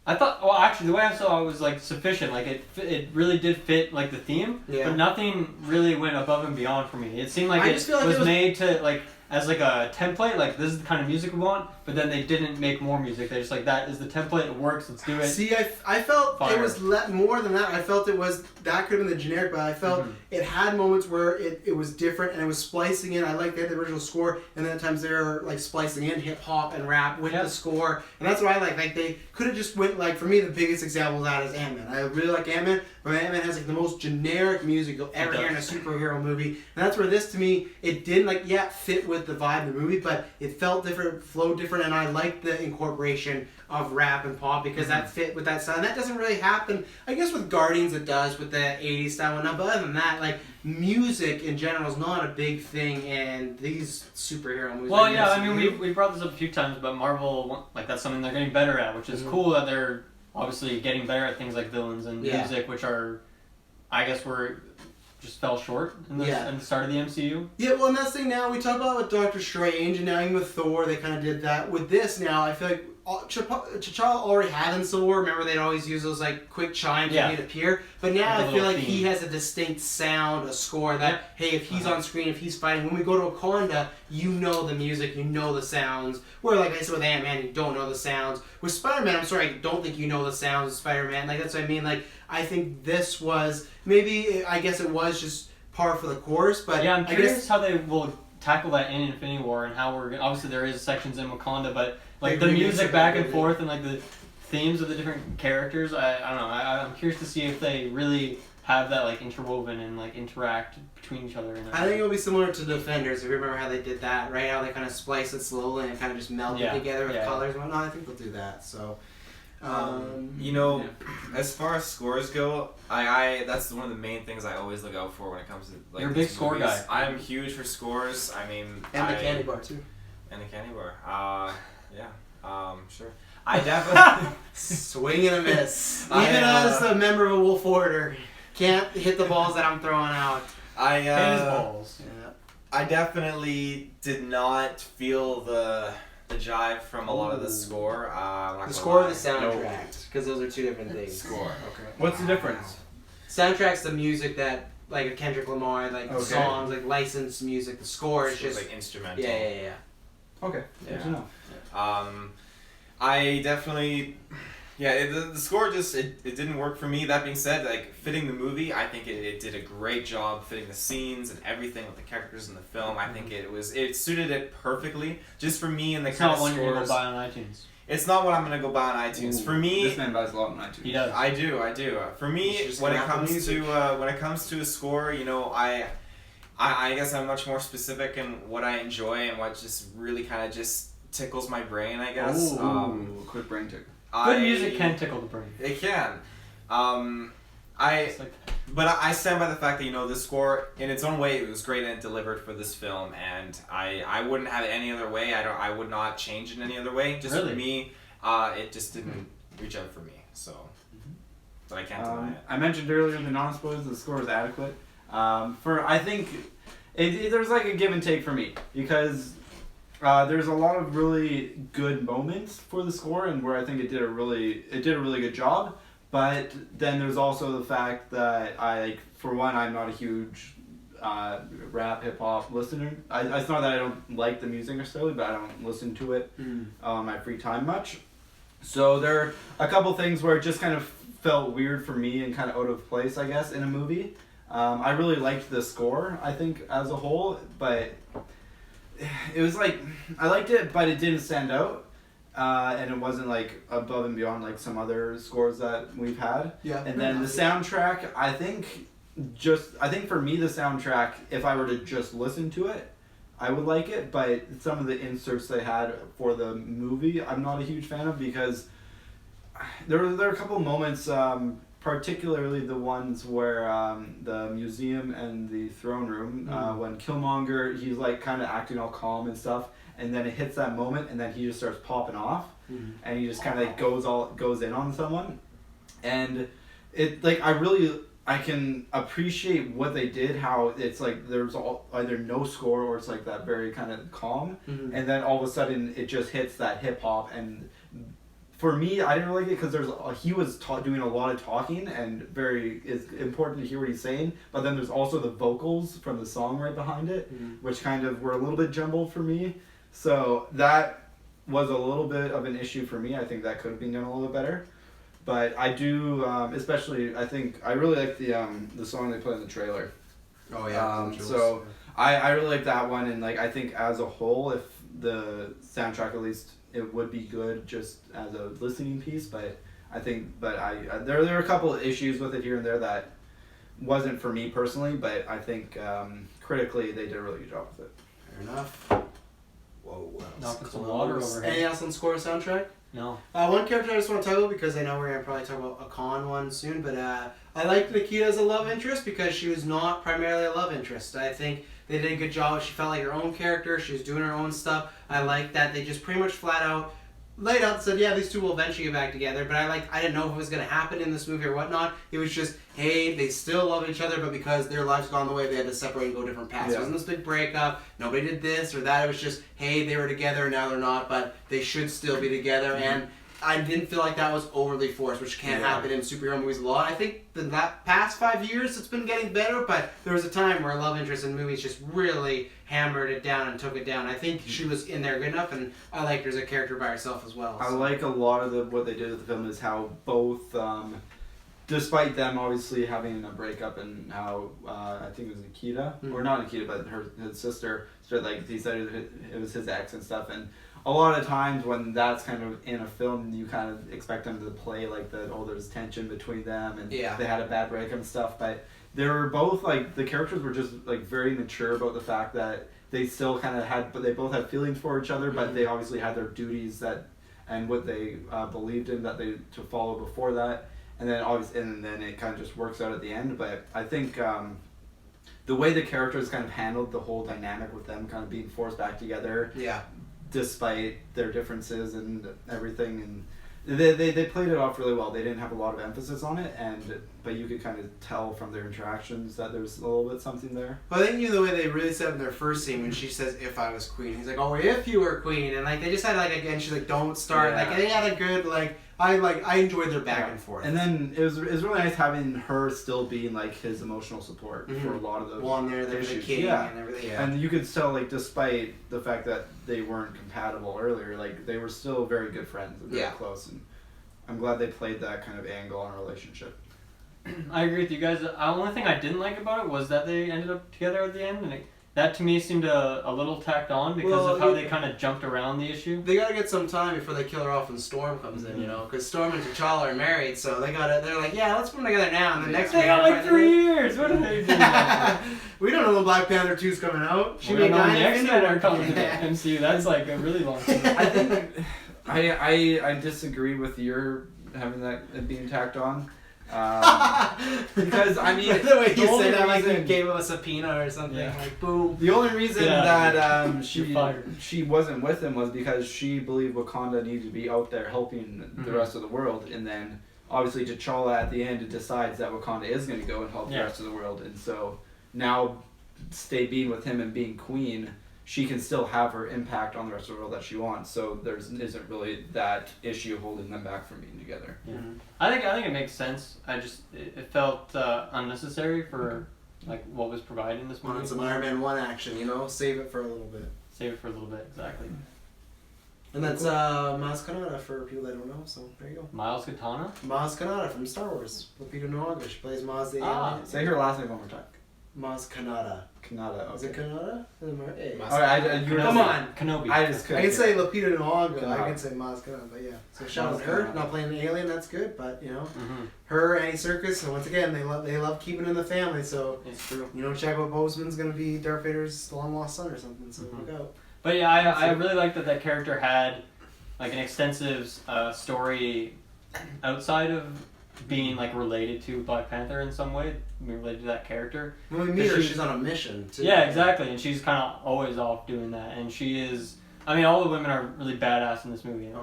Well, actually, the way I saw it was like sufficient. Like it really did fit like the theme, Yeah. but nothing really went above and beyond for me. It seemed like I it just feel like was it was- made to like as like a template. Like this is the kind of music we want, but then they didn't make more music. They just like that is the template. It works. Let's do it. See, I felt Fire. it was more than that. I felt it was that could have been the generic, but I felt it had moments where it was different and it was splicing in. I like the original score, and then at times they were like splicing in hip hop and rap with Yep. the score, and that's what I like. Like they could have just went like for me the biggest example of that is Ant-Man. I really like Ant-Man, but Ant-Man has like the most generic music you'll ever hear in a superhero movie. And that's where this, to me, it didn't fit with the vibe of the movie, but it felt different, flowed different, and I liked the incorporation of rap and pop because that fit with that style. And that doesn't really happen. I guess with Guardians it does with the 80s style and but other than that, like music in general is not a big thing in these superhero movies. Well, yeah, I mean we brought this up a few times, but Marvel, like that's something they're getting better at, which is cool that they're obviously getting better at things like villains and music, which are, I guess, just fell short in the start of the MCU. Yeah, well, and that's the thing now, we talk about with Doctor Strange, and now even with Thor, they kind of did that. With this now, I feel like T'Challa already had in Civil War. Remember, they'd always use those like quick chimes when he'd appear. But now I feel like he has a distinct sound, a score that, hey, if he's on screen, if he's fighting, when we go to Wakanda, you know the music, you know the sounds. Where, like I said with Ant-Man, you don't know the sounds. With Spider-Man, I'm sorry, I don't think you know the sounds of Spider-Man. Like, that's what I mean. Like, I think this was, maybe, I guess it was just par for the course, but yeah, I'm curious how they will tackle that in Infinity War and how obviously there is sections in Wakanda, but like the music back and forth and like the themes of the different characters, I don't know. I'm curious to see if they really have that like interwoven and like interact between each other. I think it'll be similar to Defenders. If you remember how they did that, right? How they kind of splice it slowly and kind of just melt it together with colors and whatnot. I think they'll do that. So, as far as scores go, I that's one of the main things I always look out for when it comes to like. You're a big score guy. I'm huge for scores. I mean, and the candy bar too. And the candy bar. Sure. I definitely swing and a miss. Even as a member of a Wolf Order, can't hit the balls that I'm throwing out. His balls. Yeah. I definitely did not feel the jive from a lot of the score. The score or the soundtrack, because those are two different things. Score. Okay. What's the difference? Soundtrack's the music that, like a Kendrick Lamar, like songs, like licensed music. The score is just like instrumental. Yeah. Okay. Good to know. I definitely, the score just it didn't work for me. That being said, like fitting the movie, I think it did a great job fitting the scenes and everything with the characters in the film. I think it suited it perfectly. Just for me and the kind of scores. It's not one you're gonna go buy on iTunes. It's not what I'm gonna go buy on iTunes. For me, this man buys a lot on iTunes. He does. I do. For me, when it comes to a score, I guess I'm much more specific in what I enjoy and what just really kind of just tickles my brain, I guess. Quick brain tickle. Good music can tickle the brain. It can. But I stand by the fact that the score in its own way it was great and it delivered for this film, and I wouldn't have it any other way. I would not change it in any other way. Just for me, it just didn't reach out for me. So, but I can't deny it. I mentioned earlier in the non-spoilers the score is adequate. I think there's like a give and take for me because. There's a lot of really good moments for the score, and where I think it did a really good job. But then there's also the fact that for one, I'm not a huge rap hip hop listener. It's not that I don't like the music necessarily, but I don't listen to it on my free time much. So there are a couple things where it just kind of felt weird for me and kind of out of place, I guess, in a movie. I really liked the score, I think, as a whole, but. It was like I liked it, but it didn't stand out, and it wasn't like above and beyond like some other scores that we've had. Yeah. And then the soundtrack, I think for me the soundtrack, if I were to just listen to it, I would like it. But some of the inserts they had for the movie, I'm not a huge fan of because there are a couple of moments. Particularly the ones where the museum and the throne room, when Killmonger, he's like kind of acting all calm and stuff, and then it hits that moment, and then he just starts popping off, and he just kind of like goes in on someone, and it like I can appreciate what they did, how it's like there's either no score or it's like that very kind of calm, and then all of a sudden it just hits that hip hop and. For me, I didn't really like it because he was doing a lot of talking and it's important to hear what he's saying. But then there's also the vocals from the song right behind it, which kind of were a little bit jumbled for me. So that was a little bit of an issue for me. I think that could have been done a little bit better. But I do, especially, I think I really like the song they put in the trailer. Oh yeah. So I really like that one, and like I think as a whole, if the soundtrack at least. It would be good just as a listening piece, but I think, but there are a couple of issues with it here and there that wasn't for me personally, but I think critically they did a really good job with it. Fair enough. Whoa, Knocking some water over here. Anything else on score soundtrack? No. One character I just want to talk about, because I know we're going to probably talk about a con one soon, but I liked Nikita as a love interest because she was not primarily a love interest. I think they did a good job. She felt like her own character. She was doing her own stuff. I like that they just pretty much flat out laid out and said, yeah, these two will eventually get back together, but I didn't know if it was going to happen in this movie or whatnot. It was just, hey, they still love each other, but because their lives gone the way, they had to separate and go different paths. Yeah. It wasn't this big breakup. Nobody did this or that. It was just, hey, they were together and now they're not, but they should still be together. Mm-hmm. And I didn't feel like that was overly forced, which can happen in superhero movies a lot. I think that past 5 years it's been getting better, but there was a time where love interest in movies just really hammered it down and took it down. I think she was in there good enough, and I liked her as a character by herself as well. I like a lot of what they did with the film is how both, despite them obviously having a breakup, and how I think it was Nikita, or not Nikita, but his sister, like he said it was his ex and stuff, and a lot of times when that's kind of in a film, you kind of expect them to play like there's tension between them, and they had a bad breakup and stuff, but they were both like, the characters were just like very mature about the fact that they still kind of had, but they both had feelings for each other, but they obviously had their duties and what they believed in that they to follow before that, and then it kind of just works out at the end. But I think the way the characters kind of handled the whole dynamic with them kind of being forced back together, despite their differences and everything, and they played it off really well. They didn't have a lot of emphasis on it, but you could kind of tell from their interactions that there's a little bit something there. Well, I think the way they really said in their first scene when she says, "If I was queen," he's like, "Oh, if you were queen," and like they just had like, again, she's like, "Don't start." Like they had a good I enjoyed their back and forth. And then it was really nice having her still being like his emotional support for a lot of those there was a king and everything. Yeah. And you could tell, like, despite the fact that they weren't compatible earlier, like they were still very good friends and very close. And I'm glad they played that kind of angle on a relationship. I agree with you guys. The only thing I didn't like about it was that they ended up together at the end, and that to me seemed a little tacked on because of how they kind of jumped around the issue. They gotta get some time before they kill her off when Storm comes in, because Storm and T'Challa are married, so they're like, yeah, let's put them together now, and the next they got like 3 years. What are they doing? We don't know when Black Panther 2's coming out. We don't know when the X-Men are coming to the MCU. That's like a really long time. I think I disagree with your having that being tacked on. Because I mean, the way you said that, like you gave him a subpoena or something, like boom. The only reason that she wasn't with him was because she believed Wakanda needed to be out there helping the rest of the world, and then obviously T'Challa at the end decides that Wakanda is going to go and help the rest of the world, and so now being with him and being queen, she can still have her impact on the rest of the world that she wants. So there isn't really that issue holding them back from being together. Yeah. I think it makes sense. It felt unnecessary for like what was provided in this movie. Wanted some Iron Man 1 action, save it for a little bit. Save it for a little bit, exactly. And that's Maz Kanata for people that don't know. So there you go. Miles Katana. Maz Kanata from Star Wars. Lupita Nyong'o. She plays Maz the alien. Say her last name one more time. Maz Kanata. Kanata. Okay. Is it Kanata? Hey. Come on, Kenobi. I can say Lupita Nyong'o. I can say Maz Kanata, but yeah. So shout out to her. Not playing an alien, that's good. But her, Annie Serkis, and once again, they love keeping it in the family. So it's true. Chadwick Boseman's gonna be Darth Vader's long lost son or something. So look out. But yeah, I really like that character had like an extensive story outside of being like related to Black Panther in some way, related to that character. When we meet her, she's on a mission too. Yeah, exactly, and she's kind of always off doing that, and she is. I mean, all the women are really badass in this movie, and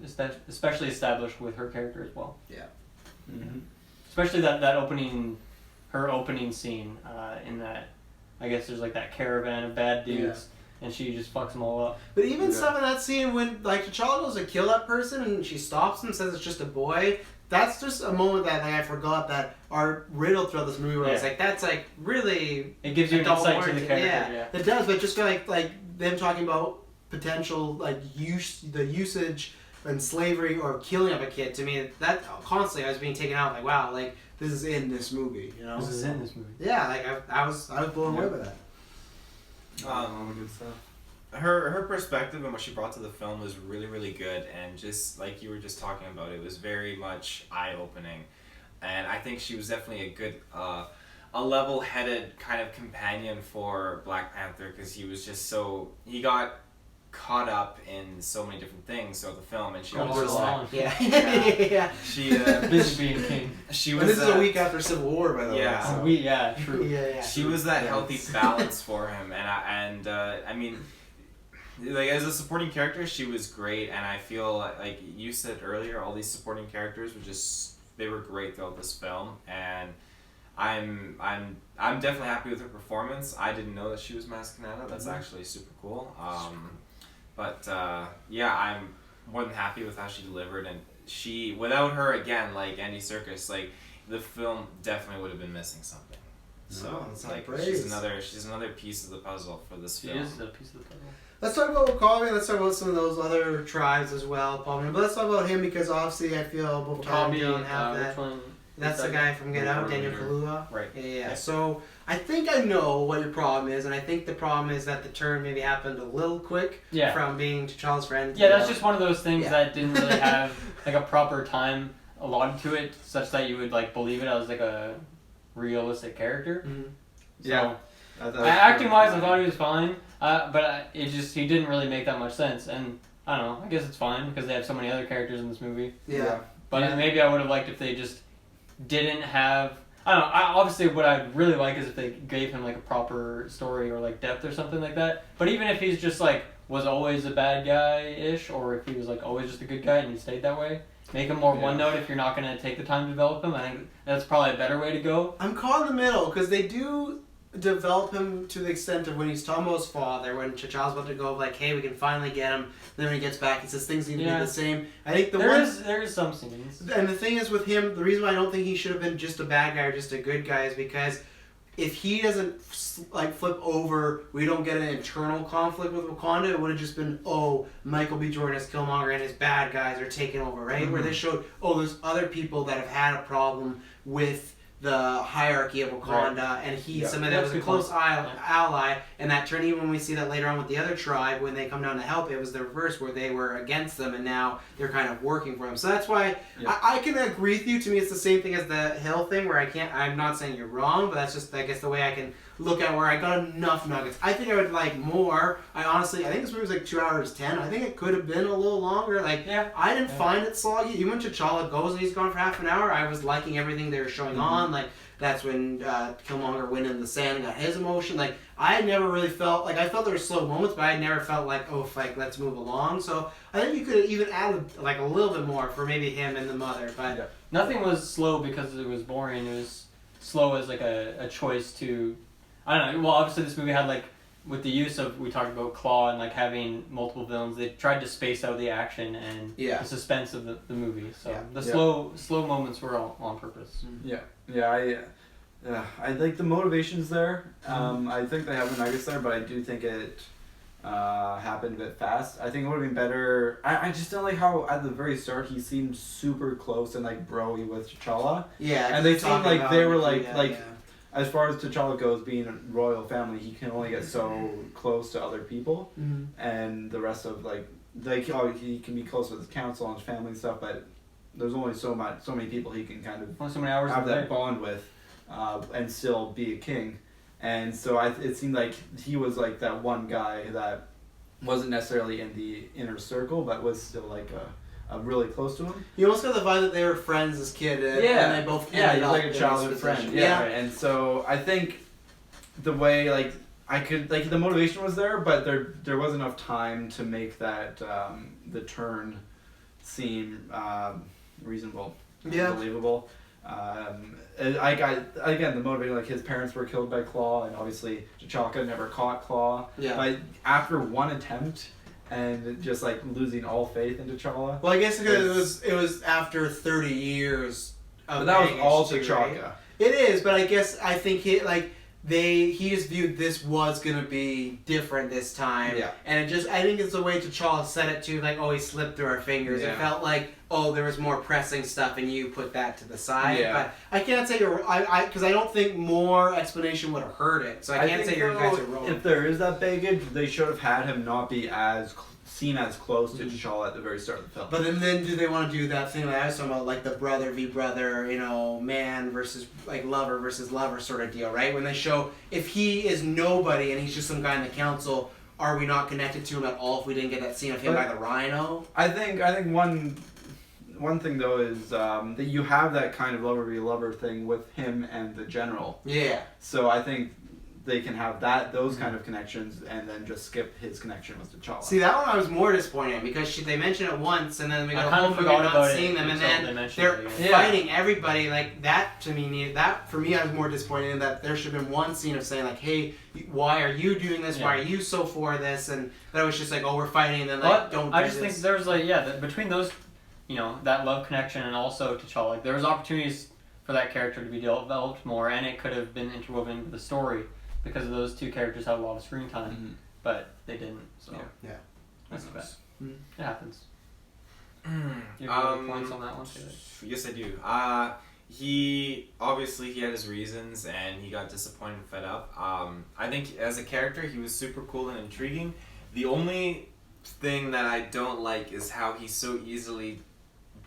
it's especially established with her character as well. Yeah. Mm-hmm. Especially that her opening scene in that. I guess there's like that caravan of bad dudes. Yeah. And she just fucks them all up. But even some of that scene when like T'Challa goes to kill that person and she stops him and says it's just a boy, that's just a moment that I forgot that are riddled throughout this movie where it's like, that's like really... It gives you an insight to the character. Yeah, it does, but just like them talking about potential like the usage and slavery or killing of a kid, to me, that constantly I was being taken out like, wow, like this is in this movie, This is in this movie. Yeah, like I was blown away by that. Good stuff. her perspective and what she brought to the film was really, really good, and just like you were just talking about, it was very much eye-opening, and I think she was definitely a good a level-headed kind of companion for Black Panther, because he got caught up in so many different things throughout the film, and she Got was just all like, Yeah. she busy being king. she And was this is a week after Civil War, by the way. Yeah. So. Yeah, true. Yeah. she was that Yeah. healthy balance for him, and I mean, like as a supporting character, she was great, and I feel like you said earlier, all these supporting characters they were great throughout this film, and I'm definitely happy with her performance. I didn't know that she was Mascanada. That's actually super cool. But I'm more than happy with how she delivered, and without her, again, like Andy Serkis, like the film definitely would have been missing something. So that's like praise. she's another piece of the puzzle for this She film. is a piece of the puzzle. Let's talk about Wakabi. Let's talk about some of those other tribes as well, Paul. But let's talk about him because obviously I feel both Tom and Dylan have that. Which one? That's the guy from Get Out, Daniel Kaluuya. Right. Yeah. So I think I know what your problem is, and I think the problem is that the turn maybe happened a little quick Yeah. from being T'Challa's friend. to Yeah, that's Get just one of those things Yeah. that didn't really have like a proper time allotted to it, such that you would like believe it as like a realistic character. Out. Mhm. So, Yeah. acting wise, I thought he was fine, but he didn't really make that much sense. And I don't know. I guess it's fine because they have so many other characters in this movie. Yeah. But Yeah. maybe I would have liked if they just didn't have. I don't know. Obviously, what I'd really like is if they gave him like a proper story or like depth or something like that. But even if he's just like was always a bad guy-ish, or if he was like always just a good guy and he stayed that way, make him more Yeah. one note if you're not going to take the time to develop him. I think that's probably a better way to go. I'm caught in the middle because they do develop him to the extent of when he's talking about his father, when T'Challa's about to go, like, hey, we can finally get him. Then when he gets back, he says things need to Yeah. be the same. I think There is some scenes. And the thing is with him, the reason why I don't think he should have been just a bad guy or just a good guy is because if he doesn't like flip over, we don't get an internal conflict with Wakanda. It would have just been, oh, Michael B. Jordan as Killmonger and his bad guys are taking over, right? Mm-hmm. Where they showed, oh, there's other people that have had a problem with the hierarchy of Wakanda, and he Yeah. somebody that was That's a a good close ally, and that turn, even when we see that later on with the other tribe, when they come down to help, it was the reverse, where they were against them, and now they're kind of working for them. So that's why Yeah. I can agree with you. To me, it's the same thing as the Hill thing, where I'm not saying you're wrong, but that's just, I guess, the way I can look at where I got enough nuggets. I think I would like more. I think this movie was like 2 hours 10. I think it could have been a little longer. Like, Yeah. I didn't find it sloggy. Even when T'Challa goes and he's gone for half an hour, I was liking everything they were showing on. Like, that's when Killmonger went in the sand and got his emotion. Like, I never really felt, like, I felt there were slow moments, but I never felt like, oh, like, let's move along. So I think you could have even added, like, a little bit more for maybe him and the mother. But Yeah. Nothing was slow because it was boring. It was slow as like a choice to, I don't know. Well, obviously this movie had like, with the use of, we talked about Claw and like having multiple villains, they tried to space out the action and Yeah. the suspense of the movie. So Yeah. the Yeah. slow moments were all on purpose. I like the motivations there. I think they have the nuggets there, but I do think it happened a bit fast. I think it would have been better. I just don't like how at the very start he seemed super close and like broy with T'Challa. yeah. And they seemed talking like about they were it, like yeah. as far as T'Challa goes, being a royal family, he can only get so close to other people, Mhm. and the rest of like he can be close with his council and his family and stuff, but there's only so many people he can kind of Only so many hours have in the that day. bond with, and still be a king. And so it seemed like he was like that one guy that wasn't necessarily in the inner circle, but was still like a really close to him. You almost got the vibe that they were friends as kid, and they both Yeah, ended he's up like in a this childhood position. friend. Yeah. And so I think the way like I could like the motivation was there, but there wasn't enough time to make that the turn seem reasonable, Yeah. believable. I got again the motivating, like his parents were killed by Claw, and obviously T'Chaka never caught Claw. Yeah. But after one attempt and just like losing all faith in T'Challa. Well, I guess because it was after 30 years of But that was baggage all too, T'Chaka. right? It is, but I guess I think he just viewed this was gonna be different this time. Yeah. And I think it's a way T'Challa said it too, like, oh, he slipped through our fingers. Yeah. It felt like, oh, there was more pressing stuff and you put that to the side. Yeah. But I can't say because I don't think more explanation would have hurt it. So I can't say you guys are wrong. If there is that baggage, they should have had him not be as seen as close to T'Challa at the very start of the film. But then do they want to do that thing that I was talking about, like the brother v brother, man versus like lover versus lover sort of deal, right? When they show if he is nobody and he's just some guy in the council, are we not connected to him at all if we didn't get that scene of him by the rhino? I think one thing though is that you have that kind of lover v lover thing with him and the general. Yeah. So I think they can have those kind of connections and then just skip his connection with T'Challa. See, that one I was more disappointed in because they mention it once and then we go I kind home of and forgot we're not about seeing it them and until then they mentioned they're it again. fighting everybody. Like that to me, for me I was more disappointed in that there should have been one scene of saying like, hey, why are you doing this? Yeah. Why are you so for this? And that was just like, oh, we're fighting and then But don't do I just this. think there's between those, that love connection and also T'Challa, like there was opportunities for that character to be developed more, and it could have been interwoven into the story because of those two characters had a lot of screen time, but they didn't. So Yeah. that's too bad. Mm. It happens. You have any points on that one too? Yes, I do. He had his reasons and he got disappointed and fed up. I think as a character he was super cool and intriguing. The only thing that I don't like is how he so easily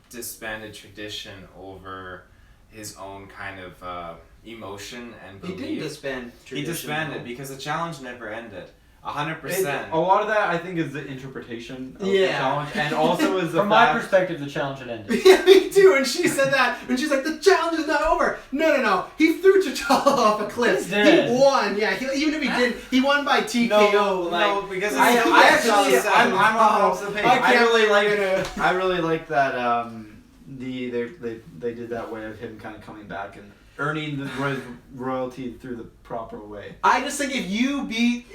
disbanded tradition over his own kind of emotion and belief. He didn't disband tradition. He disbanded because the challenge never ended. 100%. A lot of that, I think, is the interpretation of the Yeah. challenge, and also is the From my fact... perspective, the challenge had ended. Yeah, me too. And she said that when she's like, the challenge is not over. No. He threw T'Challa off a cliff. He's dead. He won. Yeah, even if he didn't, he won by TKO. No, because I'm on opposite page. I can't I really like that they did that way of him kind of coming back and earning the royalty through the proper way. I just think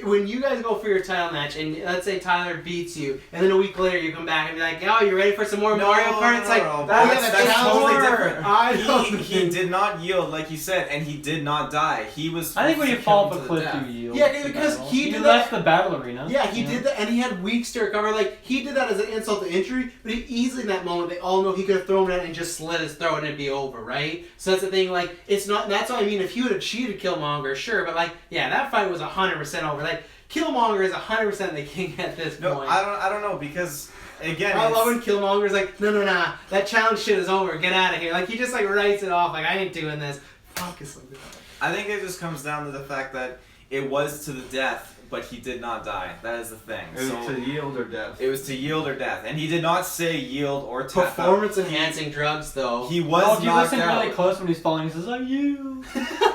when you guys go for your title match and let's say Tyler beats you and then a week later you come back and be like, oh, you ready for some more Mario Kart? It's like, that's totally different. He He did not yield, like you said, and he did not die. He was. I think when you fall off a to the cliff, death. you yield. Yeah, to because battle. he You did left that- the battle arena. Yeah, he did that, and he had weeks to recover. Like, he did that as an insult to injury, but he easily in that moment, they all know he could have thrown it and just slit his throat and it'd be over, right? So that's the thing, like, it's not, that's what I mean, if he would have cheated Killmonger, sure, but like, yeah, that fight was 100% over. Like, Killmonger is 100% the king at this No, point. I don't know because again. I love when Killmonger's like, no, that challenge shit is over, get out of here. Like, he just like writes it off, like, I ain't doing this. Fuck, it's like that. I think it just comes down to the fact that it was to the death, but he did not die. That is the thing. It was to yield or death. It was to yield or death, and he did not say yield or tap out. Performance-enhancing drugs, though. He was Oh, if you knocked listen out. really close when he's falling, he says, "Oh, you."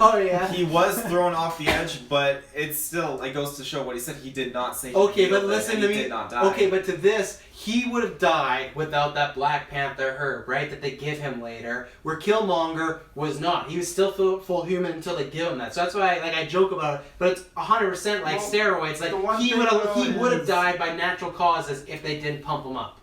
Oh, yeah. He was thrown off the edge, but it still goes to show what he said. He did not say. He Okay, but yielded, listen and to he me. Did not die. Okay, but to this, he would have died without that Black Panther herb, right? That they give him later. Where Killmonger was not. He was still full human until they give him that. So that's why, I joke about it. But it's 100% like steroids. Like the one he thing would have is- died by natural causes if they didn't pump him up.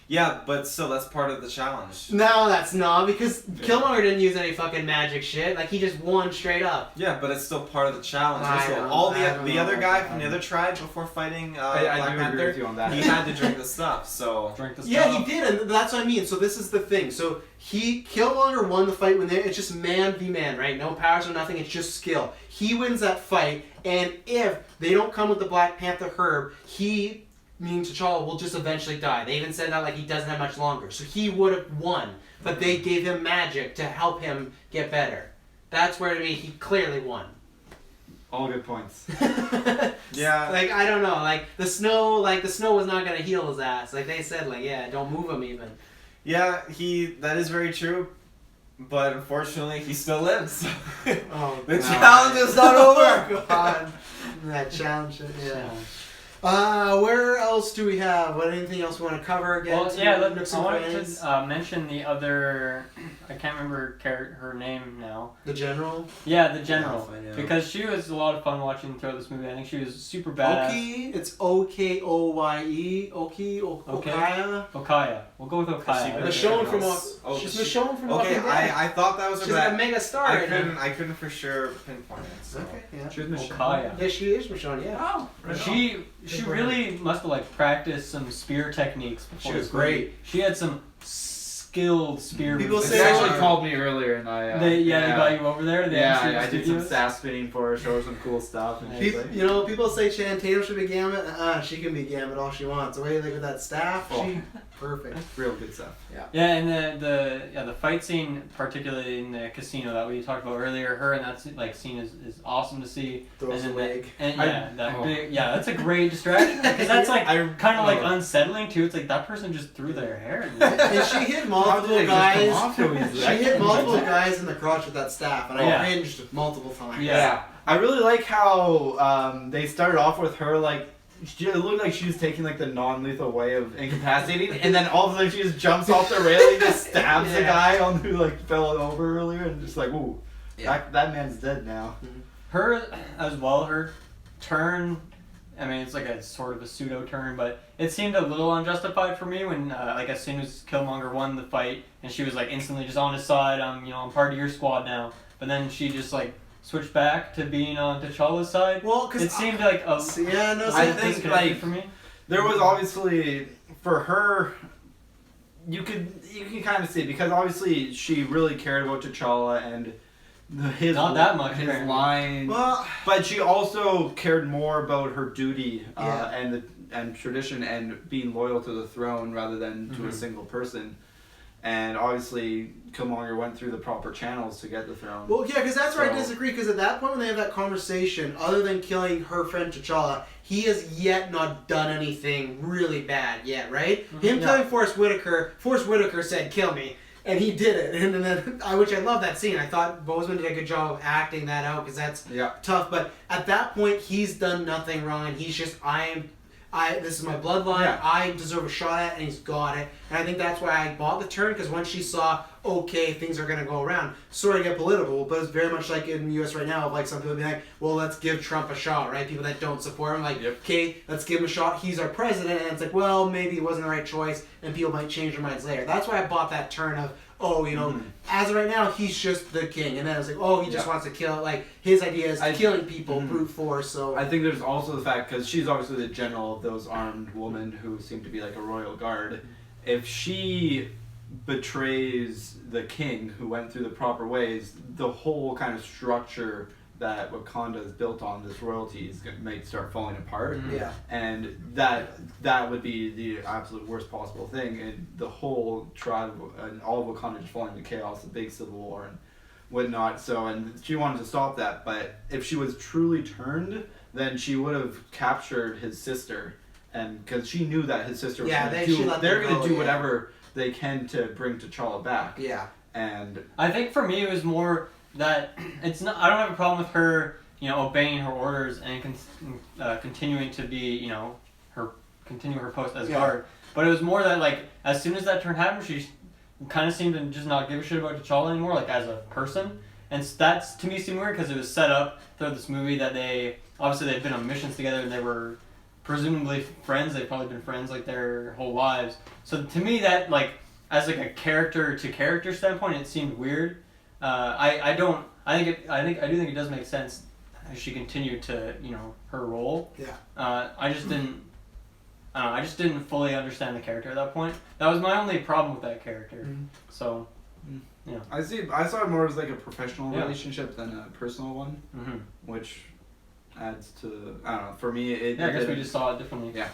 Yeah, but still, that's part of the challenge. No, that's not because Killmonger didn't use any fucking magic shit. Like he just won straight up. Yeah, but it's still part of the challenge. I Also, don't- all I don't the know other about guy that. from the other tribe before fighting I Black do agree Panther, with you on that. he had to drink the stuff. So Drink the Yeah, stuff. he did, and that's what I mean. So this is the thing. So Killmonger won the fight when it's just man v man, right? No powers or nothing. It's just skill. He wins that fight, and if they don't come with the Black Panther herb, meaning T'Challa, will just eventually die. They even said that like he doesn't have much longer, so he would have won. But they gave him magic to help him get better. That's where to me he clearly won. All good points. Yeah. Like I don't know, like the snow was not gonna heal his ass. Like they said, like yeah, don't move him even. Yeah, that is very true, but unfortunately, he still lives. Oh, The God. challenge is not over. Oh, God. That challenge, yeah. Where else do we have? Anything else we want to cover again? Well, yeah, I wanted friends? to mention the other. I can't remember her name now. The general. Yeah, the general. Yeah, I know. Because she was a lot of fun watching throughout this movie. I think she was super badass. Oki. It's Okoye. Oki. Okay. Okaya. Okaya. We'll go with Okaya. Michonne from. Oh, She's Michonne from Okay, Walking Dead. I thought that was She's a like a bad. mega star. I right now. couldn't for sure pinpoint it. So. Okay. Yeah. She was Michelle. Okaya. Yeah, she is Michonne. Yeah. Oh, right on. She Good for really must have like practiced some spear techniques before. She was this movie. great. She had some skilled spear People moves. They say- actually called me earlier and I. They got you over there. The Yeah, MCU I did some studios? staff spinning for her, show her some cool stuff, and she's like, People say Channing Tatum should be Gambit. She can be Gambit all she wants. The way like with that staff, Oh. she perfect. real good stuff. Yeah, and the fight scene, particularly in the casino that we talked about earlier, her and that like scene is awesome to see. Throws and the then leg. and Oh. that's a great distraction because that's like I- kind of like oh. unsettling too. It's like that person just threw their hair. And she hit multiple guys. She hit multiple guys. guys in the crotch with that staff, and I Yeah. cringed multiple times. Yeah. I really like how they started off with her like. It looked like she was taking like the non-lethal way of incapacitating, and then all of a sudden she just jumps off the railing, just stabs the Yeah. guy on who like fell over earlier, and just like, ooh, Yeah. that man's dead now. Her as well. Her turn. I mean, it's like a sort of a pseudo turn, but it seemed a little unjustified for me when, like, as soon as Killmonger won the fight, and she was like instantly just on his side. I'm part of your squad now. But then she just like switched back to being on T'Challa's side. Well, because It seemed like a yeah, no, I see, think, disconnected like, for me. There was obviously for her. You can kind of see because obviously she really cared about T'Challa and his Not that much, his apparently. line, well, but she also cared more about her duty Yeah. and tradition and being loyal to the throne rather than to a Mhm. single person. And obviously, Killmonger went through the proper channels to get the throne. well, yeah, because that's where I So- disagree. Because at that point when they have that conversation, other than killing her friend T'Challa, he has yet not done anything really bad yet, right? Him Yeah. killing Forrest Whitaker said, "Kill me." And he did it, and then which I love that scene. I thought Boseman did a good job of acting that out because that's Yeah. tough. But at that point, he's done nothing wrong, and he's just this is my bloodline. Yeah. I deserve a shot at, it, and he's got it. And I think that's why I bought the turn because when she saw, okay, things are gonna go around. Sorry to get political, but it's very much like in the U.S. right now. Of like some people being like, well, let's give Trump a shot, right? People that don't support him, like, Yep. okay, let's give him a shot. He's our president, and it's like, well, maybe it wasn't the right choice, and people might change their minds later. That's why I bought that turn of, oh, as of right now, he's just the king, and then I was like, oh, he just Yeah. wants to kill. Like his idea is killing people, Mhm. brute force. So I think there's also the fact because she's obviously the general of those armed women who seem to be like a royal guard. If she betrays the king who went through the proper ways, the whole kind of structure that Wakanda is built on, this royalty, might start falling apart. Mhm. yeah. And that would be the absolute worst possible thing, and the whole tribe and all of Wakanda just falling into chaos, the big civil war and whatnot. So, and she wanted to stop that, but if she was truly turned, then she would have captured his sister, and because she knew that his sister was Yeah, gonna she let they're them going go, to do yeah. whatever they can to bring T'Challa back, Yeah. and I think for me it was more that it's not. I don't have a problem with her, obeying her orders and continuing to be, continue her post as Yeah. guard. But it was more that like as soon as that turn happened, she kind of seemed to just not give a shit about T'Challa anymore, like as a person. And that's to me seemed weird because it was set up through this movie that they've been on missions together and they were presumably friends. They've probably been friends like their whole lives. So to me that like as like a character to character standpoint, it seemed weird. I do think it does make sense as she continued to her role. Yeah. I just didn't fully understand the character at that point. That was my only problem with that character. Mhm. So I saw it more as like a professional Yeah. relationship than a personal one, mhm. which adds to, I don't know, for me it Yeah, I guess we didn't- just saw it differently. Yeah.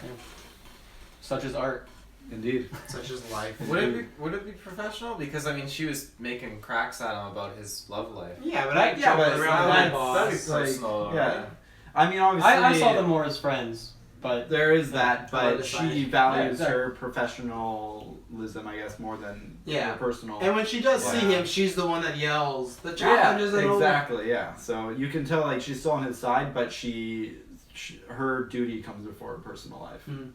Such as art. indeed. Such as life. Would it be professional? Because I mean, she was making cracks at him about his love life. Yeah, but Yeah, but around that's- my boss. that's like- personal, yeah. right? I mean, obviously, I saw them more as friends, but there is that, Hard but to she decide. values Yeah, her professionalism, I guess, more than Yeah. her personal. And when she does see Yeah. him, she's the one that yells. The yeah, challenges and all that. exactly, yeah. So you can tell like she's still on his side, but she her duty comes before her personal life, and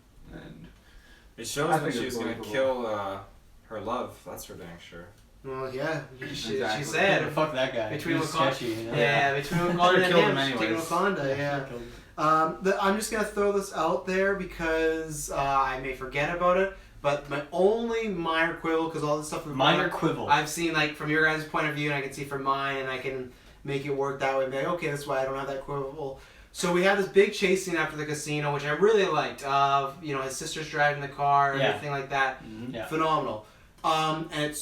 It shows I when think she it's was gonna believable. kill her love. That's for dang sure. Well, yeah, she Exactly. said. Yeah, fuck that guy. Between He was Wakanda- sketchy, you know? Yeah, between Should've Wakanda and killed him, him she's taking anyways. Wakanda, yeah. Killed him. I'm just gonna throw this out there because I may forget about it. But my only minor quibble, because all this stuff. Minor quibble. I've seen like from your guys' point of view, and I can see from mine, and I can make it work that way. And be like, okay, that's why I don't have that quibble. So we had this big chase scene after the casino, which I really liked. Of his sister's driving the car, and Yeah. everything like that. Yeah. Phenomenal. And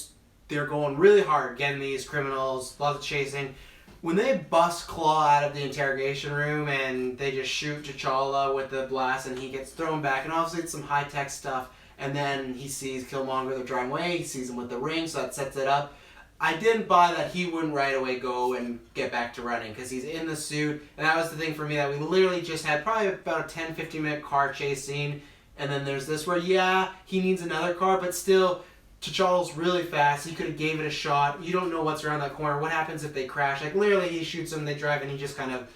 they're going really hard getting these criminals. Lots of chasing. When they bust Claw out of the interrogation room and they just shoot T'Challa with the blast and he gets thrown back, and obviously it's some high tech stuff. And then he sees Killmonger, they're driving away. He sees him with the ring, so that sets it up. I didn't buy that he wouldn't right away go and get back to running because he's in the suit. And that was the thing for me, that we literally just had probably about a 10-15 minute car chase scene. And then there's this where, yeah, he needs another car, but still, T'Challa's really fast. He could have gave it a shot. You don't know what's around that corner. What happens if they crash? Like, literally, he shoots them, they drive, and they just kind of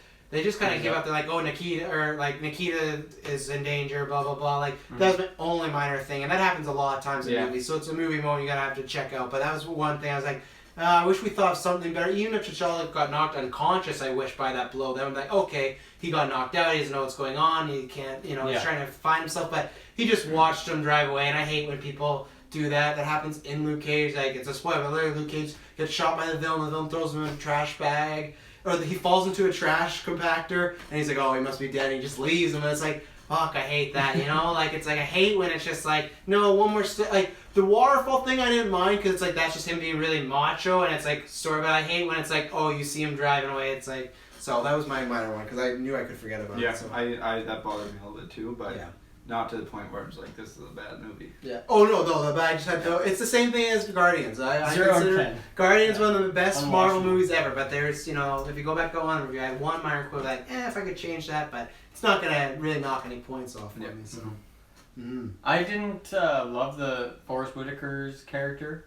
give up. They're like, oh, Nikita is in danger, blah, blah, blah. Like, that was my only minor thing. And that happens a lot of times in movies. So it's a movie moment you gotta have to check out. But that was one thing I was like, I wish we thought of something better. Even if T'Challa got knocked unconscious, I wish, by that blow. Then I'm like, okay, he got knocked out. He doesn't know what's going on. He can't, he's trying to find himself. But he just watched him drive away. And I hate when people do that. That happens in Luke Cage. Like, it's a spoiler, but literally Luke Cage gets shot by the villain throws him in a trash bag. Or he falls into a trash compactor, and he's like, oh, he must be dead, and he just leaves him, and it's like, fuck, I hate that, Like, it's like, I hate when it's just like, no, one more like, the waterfall thing I didn't mind, because it's like, that's just him being really macho, and it's like, story, but I hate when it's like, oh, you see him driving away, it's like, so that was my minor one, because I knew I could forget about it. So. I that bothered me a little bit too, but Yeah. not to the point where it's like, this is a bad movie. Yeah. Oh, no, but I just had to, it's the same thing as Guardians. I 0 consider 10. Guardians one of the best Marvel Unwatchable. movies ever, but there's, if you go back to one review, I had one minor quibble, like, if I could change that, but it's not going to really knock any points off for me, so. I didn't love the Forrest Whitaker's character.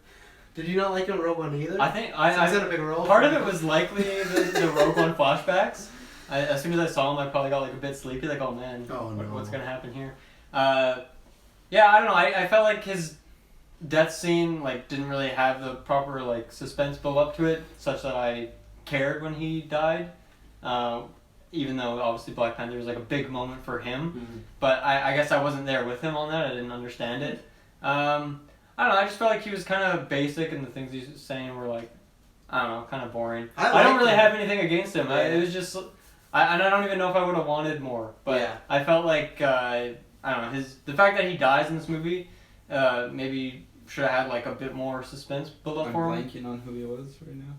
Did you not like him in Rogue One either? I think He's had a big role. part of it was likely the Rogue One flashbacks. As soon as I saw him, I probably got like a bit sleepy. Like, oh man, what's gonna happen here? Yeah, I don't know. I felt like his death scene like didn't really have the proper like suspense build up to it, such that I cared when he died. Even though obviously Black Panther was like a big moment for him, but I guess I wasn't there with him on that. I didn't understand it. I don't know. I just felt like he was kind of basic, and the things he was saying were like, I don't know, kind of boring. I don't really have anything against him. Yeah. It was just, and I don't even know if I would have wanted more. But Yeah. I felt like I don't know, the fact that he dies in this movie, maybe should have had like a bit more suspense built up I'm for him. blanking on who he was right now.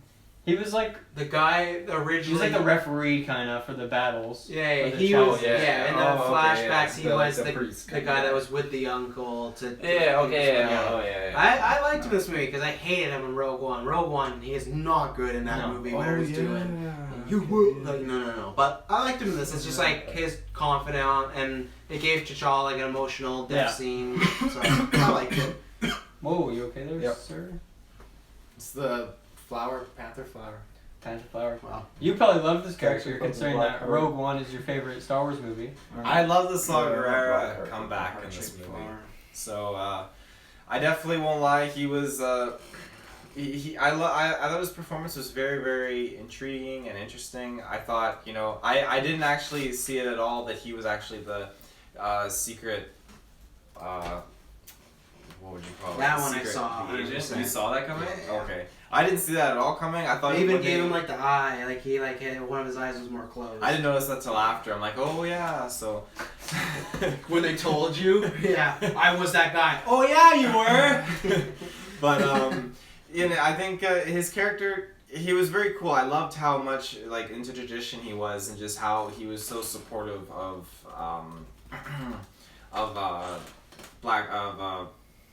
He was like The guy he originally. was like the referee kind of for the battles. Yeah, for the he challenge. was. Yeah, in the flashbacks, he was the the priest guy kinda that was with the uncle. Yeah. I liked him in this movie because I hated him in Rogue One. Rogue One, he is not good in that No. movie. What he's doing. You will. Like, no. But I liked him in this. It's just like his confidant, and it gave T'Challa like an emotional death scene. So I liked it. Whoa, you okay there, Yep. sir? It's the Panther flower. Panther flower. Wow. You probably love this character, Actually, considering Black that Heart. Rogue One is your favorite Star Wars movie. I love the Saw Yeah, Gerrera Black Heart, comeback in this heart-shaped movie. flower. So I definitely won't lie. He was I thought his performance was very, very intriguing and interesting. I thought I didn't actually see it at all that he was actually the secret. What would you call it? That one I Secret saw, agent. 100%. You saw that coming? Yeah. Okay. I didn't see that at all coming. I thought They even when gave him like the eye, like he one of his eyes was more closed. I didn't notice that till after. I'm like, oh yeah. So When they told you. Yeah, I was that guy. Oh yeah, you were. But I think his character, he was very cool. I loved how much like into tradition he was, and just how he was so supportive of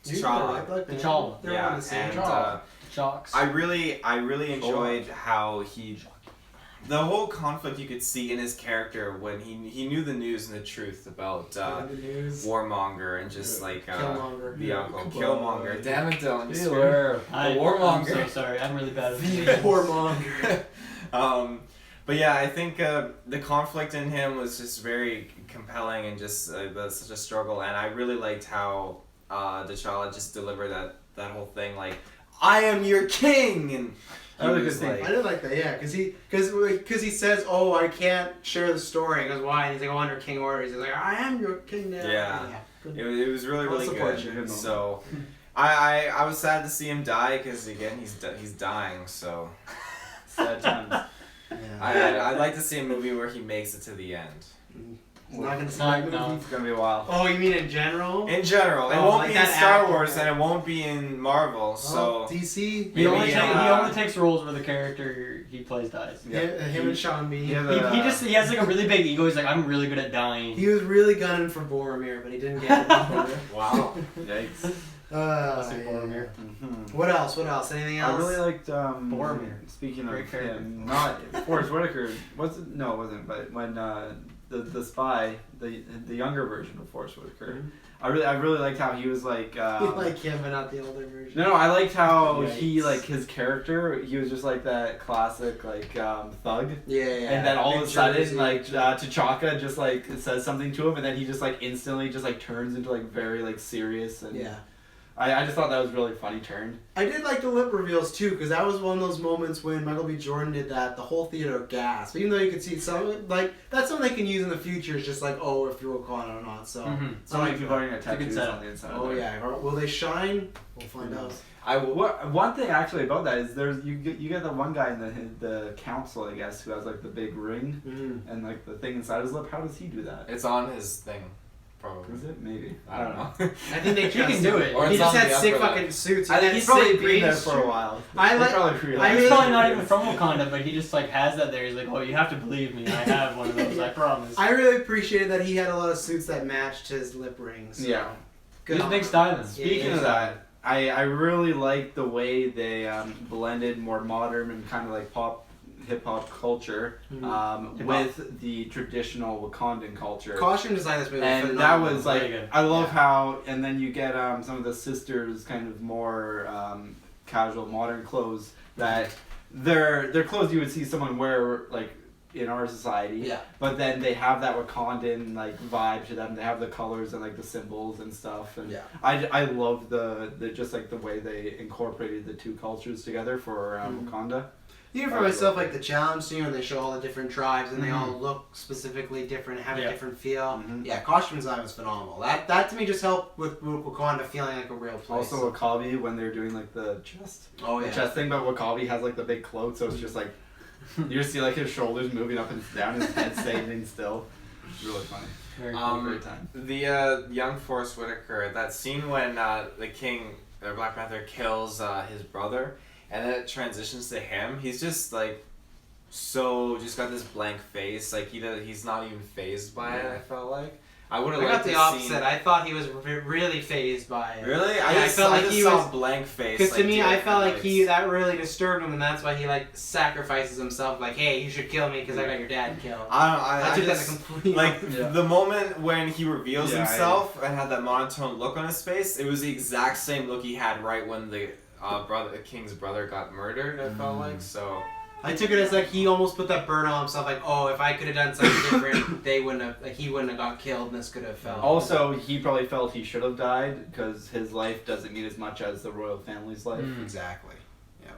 T'Challa. T'Challa. They're Yeah, one of the same. and Jocks. I really enjoyed how the whole conflict you could see in his character when he knew the news and the truth about Warmonger and just like Killmonger. the uncle Killmonger. Damn it, Dylan. I'm Warmonger. so sorry. I'm really bad at The names. Warmonger. But yeah, I think the conflict in him was just very compelling and just such a struggle. And I really liked how T'Challa just delivered that whole thing, like, I am your king, and he That was a was good thing. like, I did like that, yeah, because he says, "Oh, I can't share the story." He goes, "Why?" And he's like, "Oh, under king orders." He's like, "I am your king now." Yeah. Good. it was really I'll really support you. good. So I was sad to see him die because again he's dying. So Sad times. Yeah. I'd like to see a movie where he makes it to the end. He's not gonna see No, that movie. no. It's gonna be a while. Oh, you mean in general? In general, it Oh, won't like be in that Star actor. Wars and it won't be in Marvel. Oh, So DC. He only, Maybe, he uh, only takes roles where the character he plays dies. Yeah. Him and Sean Bean. Yeah, He has like a really big ego. He's like, I'm really good at dying. He was really gunning for Boromir, but he didn't get it. wow. Yikes. Classic Yeah. Boromir. Mm-hmm. What else? What else? Anything else? I really liked Boromir. Speaking Great of character. him, not Forrest Whitaker. Was it? No, it wasn't. But when the spy, the younger version of Forrest Whitaker, Mhm. I really liked how he was like. You like him, but not the older version. No, I liked how he Yikes. like his character. He was just like that classic like thug. Yeah. And then all of a Big sudden, Jersey. like T'Chaka just like says something to him, and then he just like instantly just like turns into like very like serious. And Yeah. I just thought that was a really funny turn. I did like the lip reveals too, because that was one of those moments when Michael B. Jordan did that. The whole theater gasped, even though you could see some like that's something they can use in the future. Is just like, oh, if you're Wakanda or not. So. Mhm. So many people are gonna a good tattoos setup. on the inside. Oh of there. yeah. Will they shine? We'll find out. One thing actually about that is you get the one guy in the council, I guess, who has like the big ring Mm-hmm. and like the thing inside his lip. How does he do that? It's on his thing, probably. Is it? Maybe. I don't know. I think they He can do it. Or He it's just on had the sick upper lip. fucking suits. I He think had he's probably sick been there breeze. for a while. I They like- probably realized. He's I probably really- not even from Wakanda, but he just like has that there. He's like, oh, you have to believe me. I have one of those. I promise. I really appreciated that he had a lot of suits that matched his lip rings. So Yeah. good He's a on big him. stylist. Speaking of that, I really like the way they blended more modern and kind of like hip hop culture Mhm. with the traditional Wakandan culture. Costume design this movie was And that phenomenal. was like, Very good. I love Yeah. how, and then you get some of the sisters kind of more casual modern clothes that they're clothes you would see someone wear like in our society. Yeah. But then they have that Wakandan like vibe to them. They have the colors and like the symbols and stuff. And Yeah. I love the just like the way they incorporated the two cultures together for Wakanda. Even for myself, like the challenge scene when they show all the different tribes and they all look specifically different, have a Yeah. different feel. Mhm. Yeah, costume design was phenomenal. That to me just helped with Wakanda feeling like a real place. Also Wakabi when they're doing like the chest. oh The yeah. chest thing, but Wakabi has like the big cloak, so it's just like you just see like his shoulders moving up and down, his head standing still. It's really funny. Very cool. Great time. The young Forrest Whitaker, that scene when the King, or Black Panther, kills his brother, and then it transitions to him. He's just like just got this blank face. Like he's not even phased by it. I felt like I would have I liked got the to opposite. seen- I thought he was really phased by it. Really? Yeah, I felt like just he saw was. blank face. Because to like, me, deer I felt like headlights. that really disturbed him, and that's why he like sacrifices himself. Like, hey, you should kill me because I got your dad killed. I took that just, as a complete like Yeah. the moment when he reveals Yeah, himself and had that monotone look on his face. It was the exact same look he had right when the king's brother got murdered. I felt like so. I took it as like he almost put that burden on himself. Like, oh, if I could have done something different, they wouldn't have. Like, he wouldn't have got killed, and this could have fell. Also, he probably felt he should have died because his life doesn't mean as much as the royal family's life. Exactly. Yeah.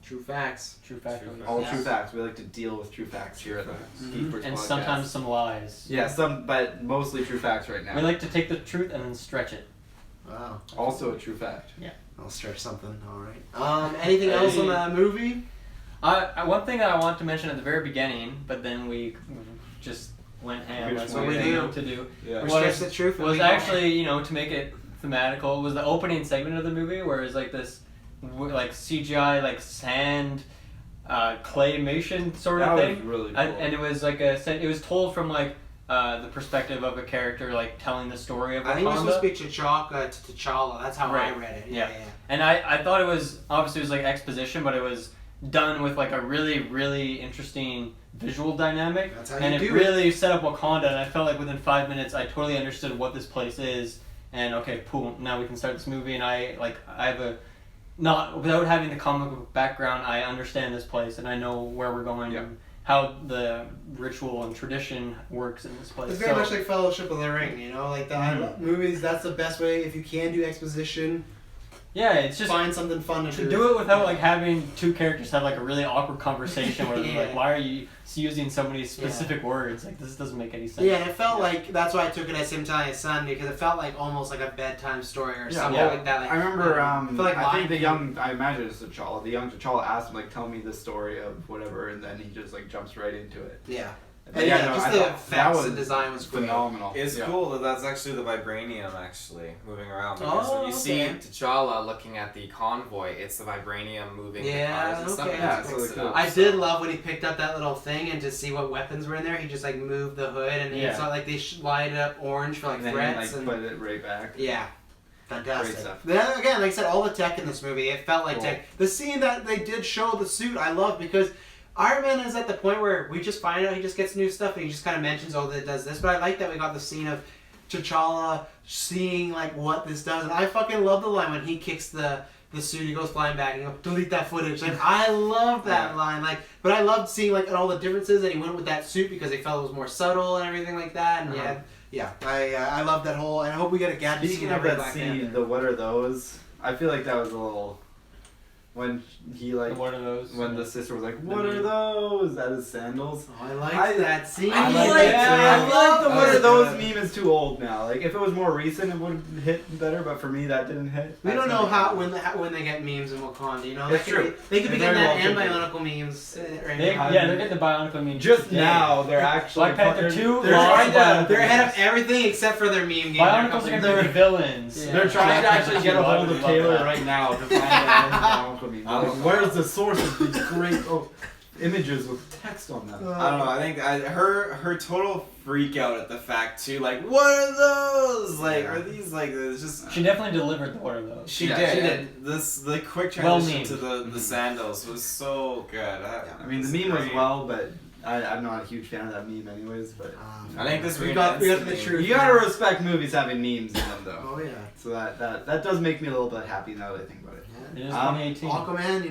True facts. True fact. True All Yeah. true facts. We like to deal with true facts here at the GeekVerse And podcast. sometimes some lies. Yeah, but mostly true facts right now. We like to take the truth and then stretch it. Wow. Also a true fact. I'll stretch something. All right. Anything else on that movie? One thing that I want to mention at the very beginning, but then we just went ham. That's what we do. to do. Yeah. We Was- stretch the truth. and Was we go. actually, to make it thematical, was the opening segment of the movie where it's like this, like CGI, like sand, claymation sort of That thing. was really cool. And it was like it was told from like the perspective of a character like telling the story of Wakanda. I think it was supposed to be T'Challa. That's how Right. I read it. Yeah. Yeah. And I thought it was obviously it was like exposition, but it was done with like a really really interesting visual dynamic, That's how and you it do it. really set up Wakanda. And I felt like within 5 minutes, I totally understood what this place is. And okay, cool. Now we can start this movie, and I have a not without having the comic book background, I understand this place and I know where we're going. Yeah. how the ritual and tradition works in this place. It's very much like Fellowship of the Ring, you know, like the I love movies. That's the best way if you can do exposition. yeah, it's just Find something fun to do it without like having two characters have like a really awkward conversation where they're like, why are you using so many specific words? Like this doesn't make any sense. Yeah, it felt like that's why I took it as him telling his son, because it felt like almost like a bedtime story or something like that. Like, I remember. I think Lion I imagine it's T'Challa. The young T'Challa asked him like, "Tell me the story of whatever," and then he just like jumps right into it. Yeah. But And no, just I the thought effects and design was great. phenomenal. It's Yeah. cool that that's actually the vibranium actually moving around. Oh, Because when you see okay. T'Challa looking at the convoy, it's the vibranium moving Yeah, the cars and stuff. okay. and Yeah, it it's picks really it cool. up, I so- did love when he picked up that little thing and to see what weapons were in there, he just like moved the hood and Yeah. it's not like they lighted up orange for like And then threats like and put it right back. yeah. Fantastic. Great stuff. Then again, like I said, all the tech in this movie, it felt like Cool. tech. The scene that they did show the suit, I love because Iron Man is at the point where we just find out he just gets new stuff and he just kind of mentions, oh, that does this. But I like that we got the scene of T'Challa seeing like what this does, and I fucking love the line when he kicks the suit, he goes flying back and he goes, delete that footage. Like I love that line. Like, but I loved seeing like all the differences that he went with that suit because they felt it was more subtle and everything like that. And I love that whole. And I hope we get a gadget Speaking scene of every that Black scene, Panther. the what are those? I feel like that was a little when he like One of those. when the sister was like, "What are those?" That is sandals. Oh, I like that scene. I like like that. I feel like the That what was are those good. meme is too old now. Like if it was more recent, it would have hit better. But for me, that didn't hit. We don't That's know not- when they get memes in Wakanda. You know, It's That could true. They could be It getting very that well and could be. Bionicle memes right They, now. yeah, they're getting the Bionicle meme. Just today. now, they're actually Black Panther fucking- 2, They're Lost trying to. Bionicle. They're ahead of everything except for their meme game. Bionicles are going to be the villains. Yeah. They're trying to actually get a hold of Love Taylor that. right now to find out Bionicle meme. They're like, where's the source of these great images with text on them? I don't know. I think her total freak out at the fact too. Like, what are those? Like, are these like? It's just. She definitely delivered the one of those. She Yeah, did. she did. And the quick Well transition named. to the sandals was so good. I mean, the meme was well, but I'm not a huge fan of that meme, anyways. But I think this we got represents the meme. truth. you gotta respect movies having memes in them, though. Oh yeah. So that does make me a little bit happy now that I think about it. It is Um, 2018. Aquaman,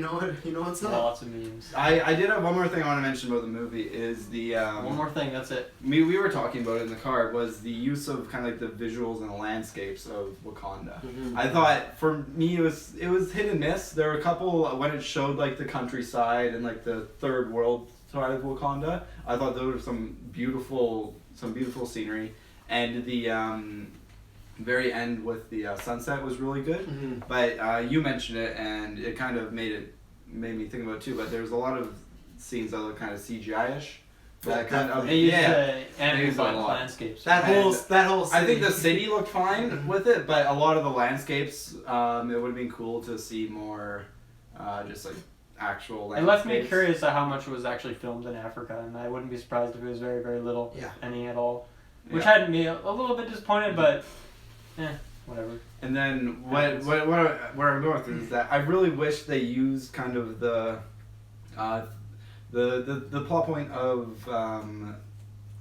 you know what's up. Lots of memes. I did have one more thing I want to mention about the movie is the One more thing, that's it. we were talking about it in the car was the use of kind of like the visuals and the landscapes of Wakanda. Mhm. I thought for me it was hit and miss. There were a couple when it showed like the countryside and like the third world side of Wakanda. I thought those were some beautiful scenery, and the very end with the sunset was really good. Mhm. But you mentioned it, and it kind of made me think about it too. But there's a lot of scenes that look kind of CGI-ish. That kind of They used yeah. animated used a by lot. landscapes. That whole I think the city. city looked fine with it, but a lot of the landscapes, it would have been cool to see more, just like actual It landscapes. left me curious at how much was actually filmed in Africa, and I wouldn't be surprised if it was very, very little, Yeah. any at all. Which Yeah. had me a little bit disappointed, but whatever. And then where I'm going with this is that I really wish they used kind of the plot point of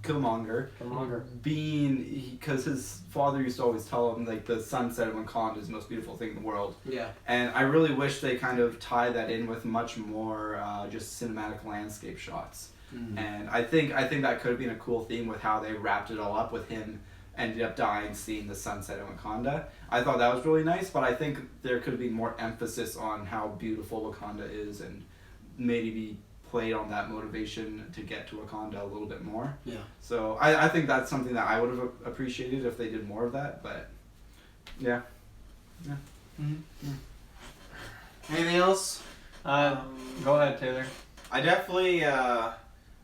Killmonger Killmonger. being because his father used to always tell him like the sunset of Wakanda is the most beautiful thing in the world. Yeah. And I really wish they kind of tie that in with much more just cinematic landscape shots. Mhm. And I think that could have been a cool theme with how they wrapped it all up with him ended up dying seeing the sunset of Wakanda. I thought that was really nice, but I think there could have been more emphasis on how beautiful Wakanda is and maybe played on that motivation to get to Wakanda a little bit more. Yeah. So I think that's something that I would have appreciated if they did more of that, but yeah. Anything else? Go ahead, Taylor. I definitely.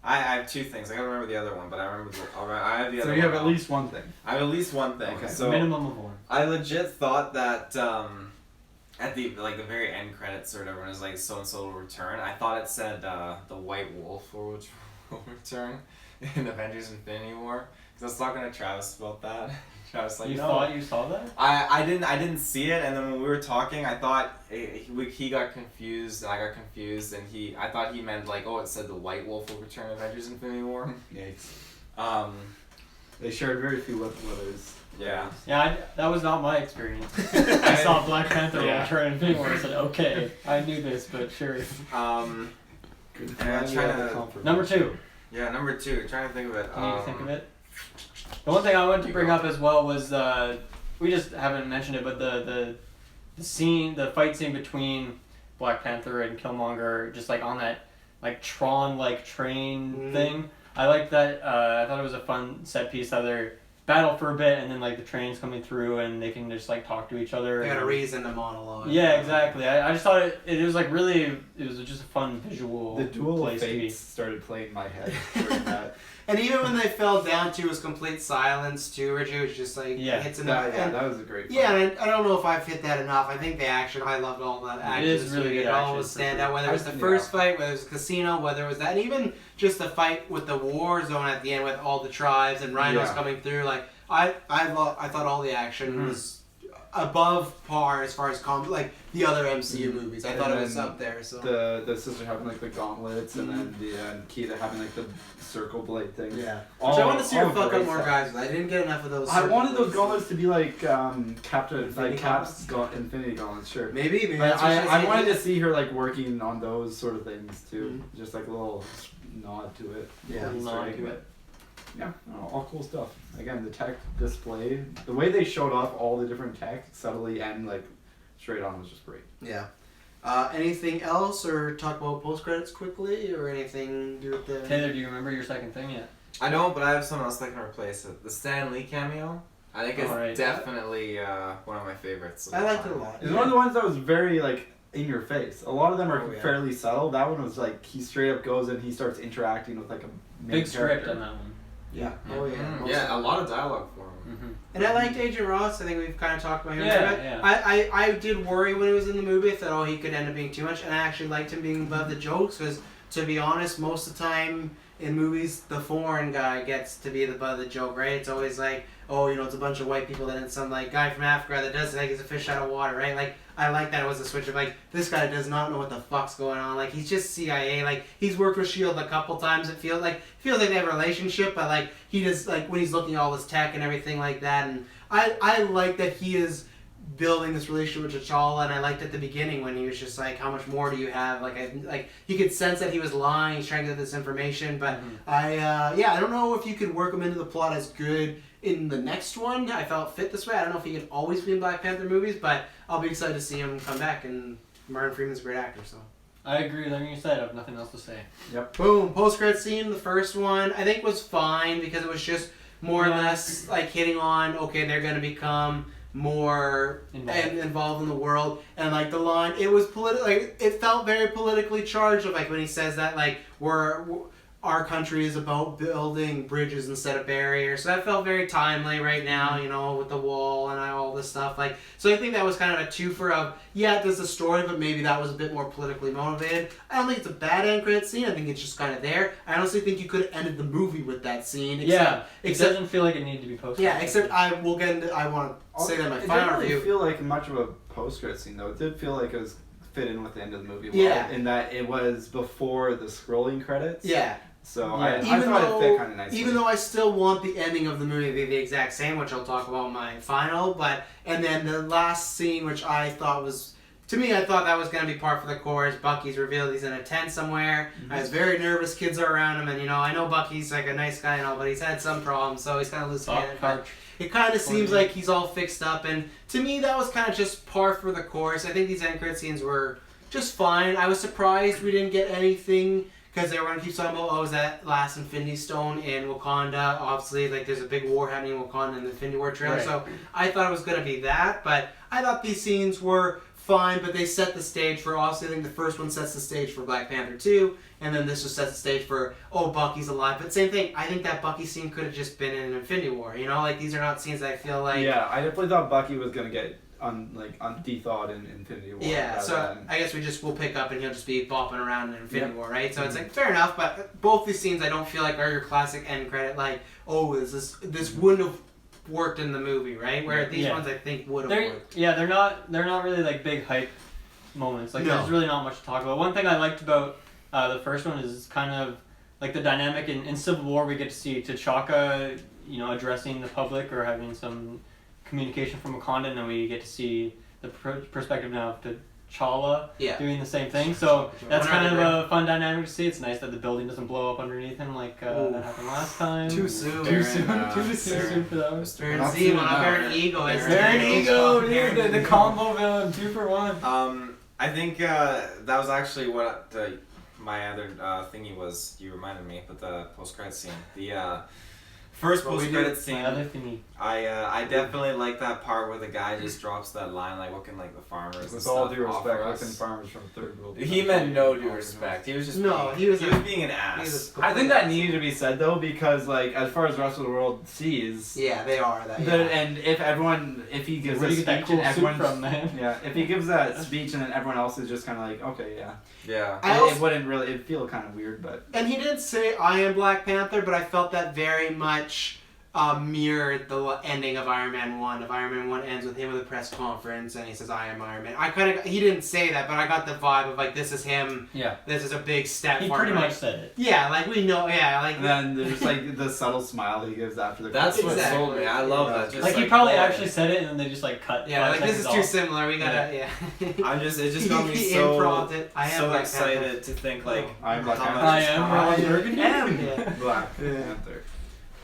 I have two things. I gotta remember the other one, but I remember. I have the other. So you have one at now. least one thing. I have at least one thing. Okay. So Minimum of one. I legit thought that at the the very end credits or whatever, it was like so and so will return. I thought it said the White Wolf will return in Avengers Infinity War. Because I was talking to Travis about that. Travis like, You no. thought you saw that? I didn't see it, and then when we were talking, I thought he got confused, and I got confused, and I thought he meant like, oh, it said the White Wolf will return in Avengers Infinity War. Yikes. They shared very few letters. Yeah. Yeah, that was not my experience. I saw Black Panther Yeah. return in Infinity War and said, okay, I knew this, but sure. Good. And I'm trying to. Number 2. Yeah, number 2. Trying to think of it. Can you think of it? The one thing I wanted to bring up as well was we just haven't mentioned it, but the fight scene between Black Panther and Killmonger, just like on that like Tron like train thing. I liked that. I thought it was a fun set piece how they're battle for a bit and then like the train's coming through and they can just like talk to each other. They got a reason to monologue. Yeah, exactly. I just thought it was like really, it was just a fun visual. The Duel of place to be. Fates started playing in my head during that. And even when they fell down to was complete silence too, Richie was just like hits him. Yeah, that was a great. Yeah, and I don't know if I've hit that enough. I think the action, I loved all that action. It is really good It all action, would for stand sure. out. Whether it was the first fight, whether it was the casino, whether it was that, and even just the fight with the war zone at the end with all the tribes and rhinos coming through. Like I thought all the action was above par as far as like the other MCU movies. I thought it was up there. So the sister having like the gauntlets and then the Kita having like the circle blade thing. yeah. All, Which I want to see her fuck great up more stuff. guys with. I didn't get enough of those. I circle wanted those blades. gauntlets to be like Captain, Infinity like Cap's Infinity Gauntlets, sure. Maybe But that's what she I said. wanted to see her like working on those sort of things too, just like a little nod to it. Yeah. Easter Nod egg, to but- it. Yeah, all cool stuff. Again, the tech display, the way they showed off all the different tech subtly and like straight on was just great. Yeah. Anything else, or talk about post credits quickly, or anything to do with the? Taylor, do you remember your second thing yet? I don't, but I have someone else that can replace it. The Stan Lee cameo. I think it's Alright. definitely one of my favorites. of I all liked it time. a lot. It's one of the ones that was very like in your face. A lot of them are Oh, yeah. fairly subtle. That one was like he straight up goes and he starts interacting with like a main Big script character. on that one. Yeah. Oh yeah. Mm, yeah, a lot of dialogue for him. Mm-hmm. And I liked Agent Ross. I think we've kind of talked about him. Yeah, But yeah. I did worry when he was in the movie. I thought, he could end up being too much. And I actually liked him being above the jokes because, to be honest, most of the time in movies, the foreign guy gets to be the butt of the joke, right? It's always like, it's a bunch of white people, then it's some like guy from Africa that does it like he's a fish out of water, right? Like, I like that it was a switch of like, this guy does not know what the fuck's going on. Like, he's just CIA. Like, he's worked with S.H.I.E.L.D. a couple times. It feels like they have a relationship, but like, he just, like, when he's looking at all this tech and everything like that. And I like that he is building this relationship with T'Challa, and I liked at the beginning when he was just like, how much more do you have? Like you could sense that he was lying, he's trying to get this information, but I don't know if you could work him into the plot as good in the next one. I felt fit this way. I don't know if he could always be in Black Panther movies, but I'll be excited to see him come back, and Martin Freeman's a great actor, so. I agree with everything you said. I have nothing else to say. Boom. Post-credit scene, the first one, I think was fine because it was just more or less like hitting on, okay, they're going to become more involved in the world, and like the line, it was it felt very politically charged, of like when he says that like our country is about building bridges instead of barriers. So that felt very timely right now, with the wall and all this stuff. Like, so I think that was kind of a twofer of, it does the story, but maybe that was a bit more politically motivated. I don't think it's a bad end credit scene. I think it's just kind of there. I honestly think you could have ended the movie with that scene. It except doesn't feel like it needed to be posted. yeah, except I want to say that in my It final didn't really review. feel like much of a post-credit scene though. It did feel like it was fit in with the end of the movie. Yeah. In that it was before the scrolling credits. Yeah. So Yeah. I thought it fit kind of nicely. Even though I still want the ending of the movie to be the exact same, which I'll talk about in my final, and then the last scene, which I thought was, to me, I thought that was going to be par for the course. Bucky's revealed he's in a tent somewhere. Mm-hmm. I was very nervous. Kids are around him, and I know Bucky's like a nice guy and all, but he's had some problems, so he's kind of loose cannon. It kind of seems like he's all fixed up, and to me, that was kind of just par for the course. I think these end credit scenes were just fine. I was surprised we didn't get anything, because everyone keeps talking about, is that last Infinity Stone in Wakanda? Obviously, like, there's a big war happening in Wakanda in the Infinity War trailer, so I thought it was going to be that, but I thought these scenes were fine, but they set the stage for, obviously, I think the first one sets the stage for Black Panther 2, and then this just sets the stage for, Bucky's alive. But same thing, I think that Bucky scene could have just been in Infinity War, like, these are not scenes that I feel like... Yeah, I definitely thought Bucky was going to get de-thawed in Infinity War. Yeah, so I guess we'll pick up and he'll just be bopping around in Infinity War, right? So it's like, fair enough, but both these scenes I don't feel like are your classic end credit, like, this wouldn't have worked in the movie, right? Where these ones I think would have worked. Yeah, they're not really like big hype moments. Like, there's really not much to talk about. One thing I liked about the first one is kind of like the dynamic in Civil War. We get to see T'Chaka, addressing the public or having some communication from Wakanda, and then we get to see the perspective now of T'Challa Yeah. doing the same thing. So that's Whenever kind of they're- a fun dynamic to see. It's nice that the building doesn't blow up underneath him like that happened last time. Too soon. Too soon. Baron, Too soon for that one. Baron Not Zemo, soon not enough. Baron Ego. It's Baron Ego, Baron dude, the combo villain, 2 for 1. I think that was actually what my other thingy was. You reminded me, but the post-credit scene, the first post-credit scene. My other thingy. I definitely like that part where the guy just drops that line like, "What can like the farmers?" and With all stuff due offer respect, us?" looking farmers from third world. He meant no due respect. He was just No, being, he was being an he ass. was I think that needed to be said though, because like as far as the rest of the world sees, Yeah, they are that. and if he gives Where a do you get that speech cool and suit everyone's from, man? yeah, if he gives that speech and then everyone else is just kind of like, okay, yeah, Yeah. it wouldn't really, it'd feel kind of weird, but And he didn't say I am Black Panther, but I felt that very much mirrored the ending of Iron Man 1. If Iron Man 1 ends with him with a press conference and he says I am Iron Man. He didn't say that, but I got the vibe of like this is him. Yeah. This is a big step He forward. pretty much said it. Yeah, like we know. Yeah, like and then there's like the subtle smile he gives after the That's what Exactly. sold me. I love that. Just Like he probably actually said it and then they just like cut. yeah, 5 like this is seconds too off. similar. We gotta yeah. It just got me He so improv'd it. I am so Black excited Panther. to think like I'm Black how Panther. much I is am coming. Ron Burgundy. Yeah. Black Panther.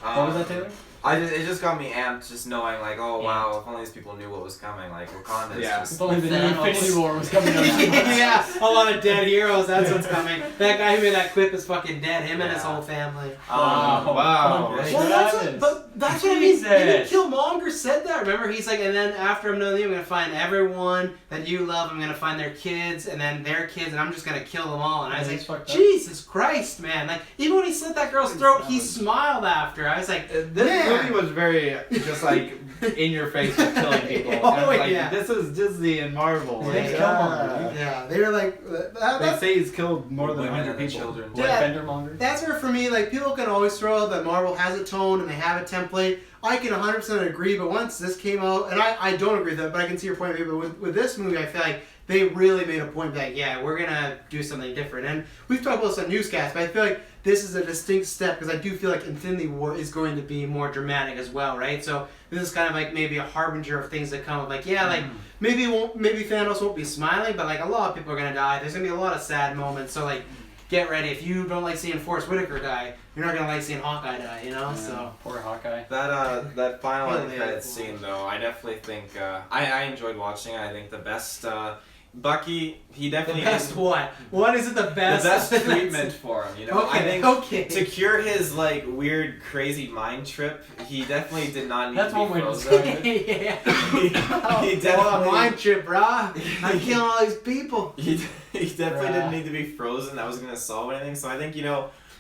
What was that, Taylor? It just got me amped just knowing like, oh wow, if only these people knew what was coming. Like Wakanda is Yeah. just If only the new Thanos. Infinity War was coming out. Yeah, a lot of dead heroes. That's what's coming. That guy who made that clip is fucking dead. Him and his Yeah. whole family. Wow. Okay. Well, that's what, Jesus. but that's what I mean. Even Jesus. Killmonger said that. Remember, he's like, and then after I'm done with you, I'm gonna find everyone that you love. I'm gonna find their kids, and then their kids, and I'm just gonna kill them all. And I was Yeah, like, he's fucked up. Jesus Christ, man! Like, even when he slit that girl's throat, he smiled after. I was like, This man. movie was very just like in your face with killing people. Oh, And, like, yeah. This is Disney and Marvel. Yeah. Like, Killmonger, Yeah, they were like, They that's say he's killed more than women 100 and the people. children. Like Yeah. Fendermonger. That's where, for me, like, people can always throw out that Marvel has a tone and they have a template. I can 100% agree, but once this came out, and I don't agree with that, but I can see your point of view, but with this movie, I feel like they really made a point that, yeah, we're going to do something different. And we've talked about this on Newscast, but I feel like this is a distinct step, because I do feel like Infinity War is going to be more dramatic as well, right? So this is kind of like maybe a harbinger of things that come of like, yeah, like, maybe Thanos won't be smiling, but like a lot of people are going to die. There's going to be a lot of sad moments, so like, get ready. If you don't like seeing Forrest Whitaker die, you're not gonna like seeing Hawkeye die, you know. So Poor Hawkeye. That final Yeah, end yeah. credits scene though, I definitely think I enjoyed watching it. I think the best Bucky, he the definitely best what? What is it? The the best? best treatment for him. You know, I Okay. think Okay. to cure his like weird, crazy mind trip, he definitely did not need That's to be one way to frozen. describe it. yeah. he Oh, definitely mind trip, brah. I'm killing all these people. he definitely Bruh. didn't need to be frozen. That wasn't gonna solve anything. So I think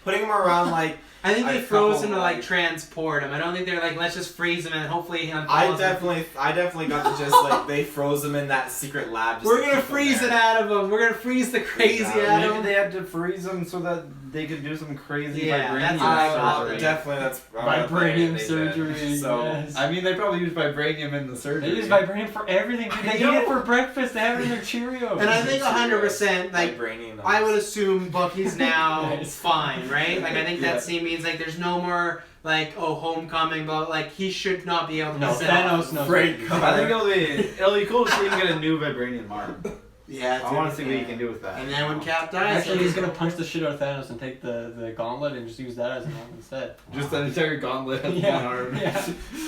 putting him around like. I think they A froze couple, him to like like- transport him. I don't think they're like, let's just freeze him and hopefully he unfolds. I definitely got to just like they froze him in that secret lab. Just We're to gonna keep him freeze it there. out of him. We're gonna freeze the crazy Yeah, out of Maybe him. they had to freeze them so that they could do some crazy Yeah, vibranium that's what I thought. surgery. Definitely, that's Vibranium they did. surgery. So yes. I mean, they probably used vibranium in the surgery. They use vibranium for everything. They eat it for breakfast. They have it in their Cheerios. And I think 100%, like, vibranium. I would assume Bucky's now Nice. fine, right? Like, I think Yeah. that scene means, like, there's no more, like, oh, homecoming, but, like, he should not be able to No, be sent off. Thanos knows. Freight what car. I think it'll be cool to see him get a new vibranium arm. Yeah, I want to see what he can do with that. And then when Cap dies, Actually, he's gonna punch the shit out of Thanos and take the gauntlet and just use that as an arm instead. Just an entire gauntlet of Yeah. one arm. Yeah.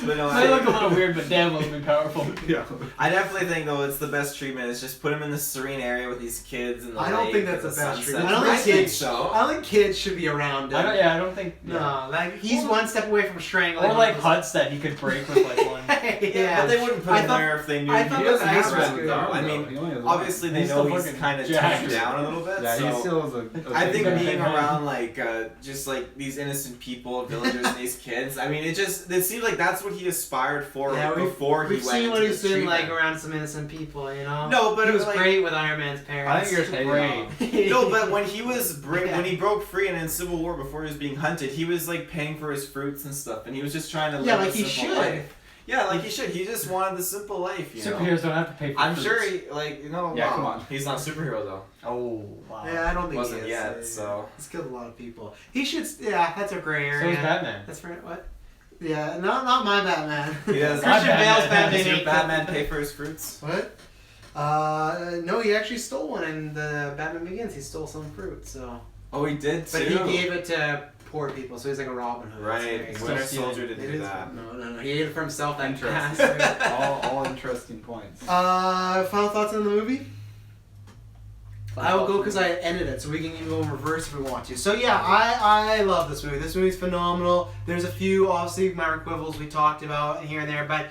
But no, They look a little weird, but damn, will be powerful. Yeah. I definitely think though it's the best treatment. Is just put him in the serene area with these kids and the I don't lake think and that's the best sunset. treatment. I don't think kids- so. I think kids should be around him. I don't think. No, like, he's one step away from strangling. Or like him. huts that he could break with like one. yeah. But they wouldn't put I him thought- there if they knew. I he thought He the doesn't ice have was a good. arm, I though. mean, He only has Obviously, they He's know still he's fucking kind of jacked. tuned down a little bit. Yeah, so he still is a I think Yeah. being around like just like these innocent people, villagers, and these kids. I mean, it seemed like that's what he aspired for Yeah, before he We've went seen into what he's this been like treatment. around some innocent people, you know? No, but he was like, great with Iron Man's parents. I think you're Great. great. No, but when he was Yeah. when he broke free and in Civil War before he was being hunted, he was like paying for his fruits and stuff, and he was just trying to live Yeah, like a he simple should. life. Yeah, like he should. He just wanted the simple life, you know. Superheroes don't have to pay for I'm fruits. sure he Yeah, wow. come on. He's not a superhero though. Oh wow. Yeah, I don't think Wasn't he is. yet, so. He's killed a lot of people. He should, yeah, that's a gray So area. is Batman. That's right, what? Yeah, not my Batman. He does. Christian My Bale's Batman. Batman. Does your ain't Batman pay for his fruits? What? No, he actually stole one in the Batman Begins. He stole some fruit, so. Oh, he did too. But he gave it to poor people, so he's like a Robin Hood. Right, So Winter Soldier didn't it do is- that. No. He ate it for himself. That Interesting. bastard. all interesting points. Final thoughts on the movie? I will go because I ended it, so we can even go in reverse if we want to. So yeah, I love this movie. This movie's phenomenal. There's a few, obviously, minor quibbles we talked about here and there, but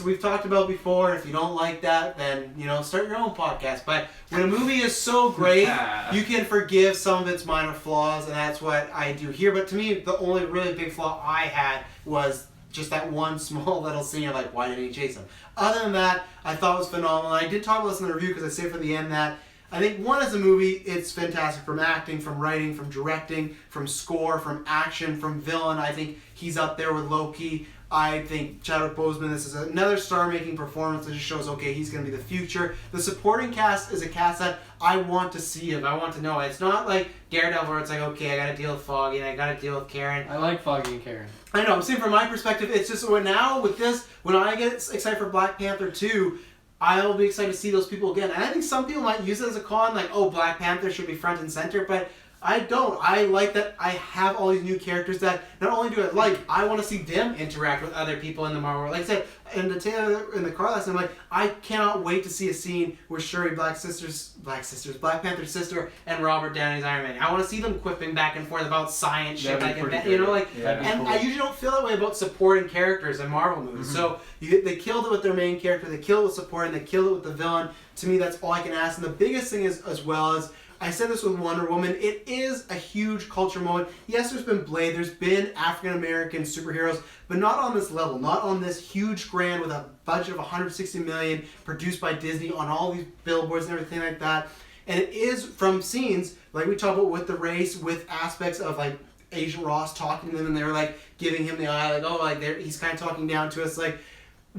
we've talked about before. If you don't like that, then start your own podcast. But when a movie is so great, you can forgive some of its minor flaws, and that's what I do here. But to me, the only really big flaw I had was just that one small little scene of like, why didn't he chase him? Other than that, I thought it was phenomenal. I did talk about this in the review because I say for the end that I think one, as a movie, it's fantastic from acting, from writing, from directing, from score, from action, from villain. I think he's up there with Loki. I think Chadwick Boseman, this is another star-making performance that just shows, okay, he's going to be the future. The supporting cast is a cast that I want to see him. I want to know. It's not like Daredevil where it's like, okay, I got to deal with Foggy and I got to deal with Karen. I like Foggy and Karen. I know. I'm saying from my perspective, it's just now with this, when I get excited for Black Panther 2, I'll be excited to see those people again. And I think some people might use it as a con, like, oh, Black Panther should be front and center, but I don't. I like that I have all these new characters that not only do I like, I want to see them interact with other people in the Marvel world. Like I said, in the car last night, I'm like, I cannot wait to see a scene with Shuri, Black Panther's sister, and Robert Downey's Iron Man. I want to see them quipping back and forth about science shit, That'd be like, pretty great. and cool. I usually don't feel that way about supporting characters in Marvel movies. So they killed it with their main character, they killed it with supporting, they killed it with the villain. To me, that's all I can ask. And the biggest thing is, as well as, I said this with Wonder Woman, it is a huge culture moment. Yes, there's been Blade, there's been African-American superheroes, but not on this level, not on this huge grand with a budget of $160 million, produced by Disney on all these billboards and everything like that. And it is from scenes, like we talk about with the race, with aspects of like Agent Ross talking to them and they're like giving him the eye, like, oh, like he's kind of talking down to us, like,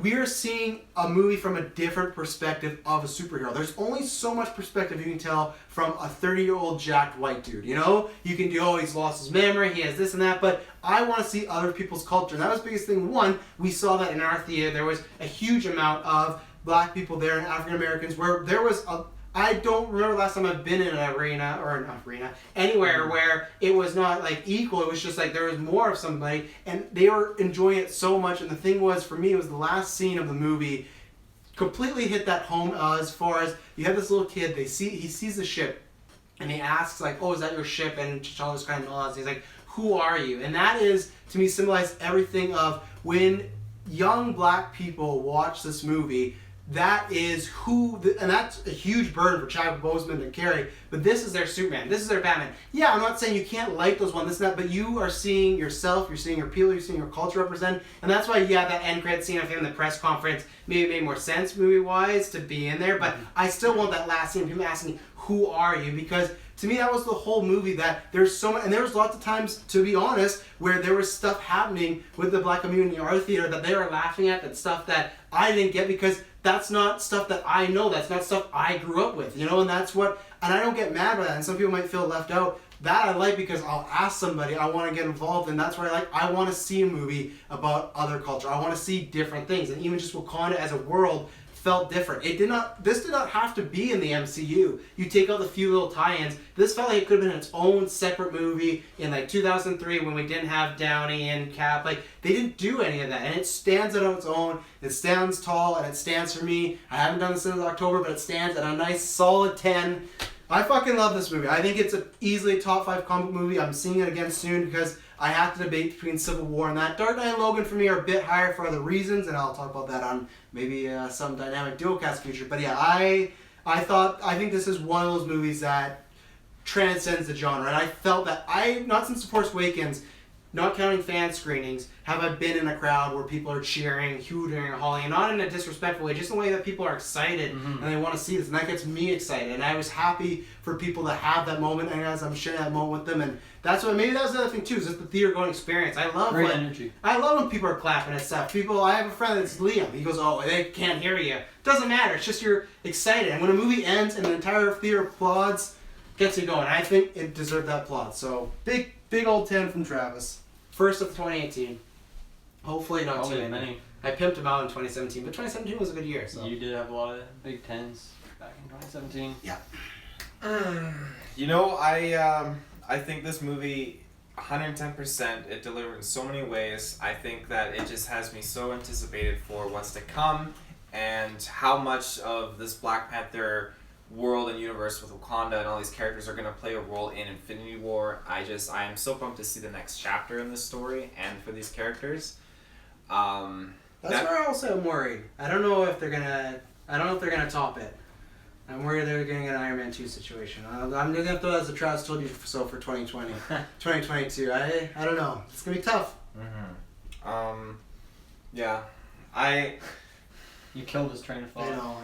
we are seeing a movie from a different perspective of a superhero. There's only so much perspective you can tell from a 30-year-old jacked white dude, You can do, oh, he's lost his memory, he has this and that, but I want to see other people's culture. And that was the biggest thing. One, we saw that in our theater. There was a huge amount of black people there and African Americans where there was I don't remember last time I've been in anywhere where it was not like equal. It was just like there was more of somebody, and they were enjoying it so much. And the thing was, for me, it was the last scene of the movie completely hit that home. As far as you have this little kid, he sees the ship, and he asks like, "Oh, is that your ship?" And T'Challa's kind of nods. He's like, "Who are you?" And that is, to me, symbolized everything of when young black people watch this movie. That is and that's a huge burden for Chadwick Boseman to carry, but this is their Superman, this is their Batman. Yeah, I'm not saying you can't like those ones, this and that, but you are seeing yourself, you're seeing your people, you're seeing your culture represented, and that's why, yeah, that end credit scene of him in the press conference maybe made more sense movie-wise to be in there, but I still want that last scene of him asking, who are you? Because to me, that was the whole movie, that there's so much, and there was lots of times, to be honest, where there was stuff happening with the black community in our theater that they were laughing at, that stuff that I didn't get, because that's not stuff that I know, that's not stuff I grew up with, and that's what, and I don't get mad by that, and some people might feel left out. That I like because I'll ask somebody, I want to get involved, and that's where I want to see a movie about other culture. I want to see different things, and even just Wakanda as a world felt different. This did not have to be in the MCU. You take out the few little tie-ins, this felt like it could have been its own separate movie in like 2003 when we didn't have Downey and Cap. Like, they didn't do any of that, and it stands on its own. It stands tall, and it stands for me. I haven't done this since October, but it stands at a nice solid 10. I fucking love this movie. I think it's easily a top 5 comic book movie. I'm seeing it again soon because I have to debate between Civil War and that. Dark Knight and Logan for me are a bit higher for other reasons, and I'll talk about that on maybe some dynamic duocast future. But yeah, I think this is one of those movies that transcends the genre, and I felt that not since The Force Awakens, not counting fan screenings, have I been in a crowd where people are cheering, hooting, or hauling, and not in a disrespectful way, just in a way that people are excited and they want to see this, and that gets me excited. And I was happy for people to have that moment, and as I'm sharing that moment with them, and that's what, maybe that was the other thing too, is just the theater going experience. I love Great energy. I love when people are clapping and stuff. I have a friend that's Liam. He goes, "Oh, they can't hear you." Doesn't matter. It's just you're excited, and when a movie ends and the entire theater applauds, gets you going. I think it deserved that applaud. So big old 10 from Travis. First of 2018. Hopefully not too many. I pimped him out in 2017, but 2017 was a good year. So you did have a lot of big 10s. back in 2017. You know, I think this movie 110%, it delivered in so many ways. I think that it just has me so anticipated for what's to come and how much of this Black Panther world and universe with Wakanda and all these characters are going to play a role in Infinity War. I am so pumped to see the next chapter in this story and for these characters. That's where I also am worried. I don't know if they're gonna top it. I'm worried they're getting an Iron Man 2 situation. I'm gonna throw that as a Travis told you so for 2020, 2022. I don't know. It's gonna be tough. Yeah, You killed his train of thought. I know.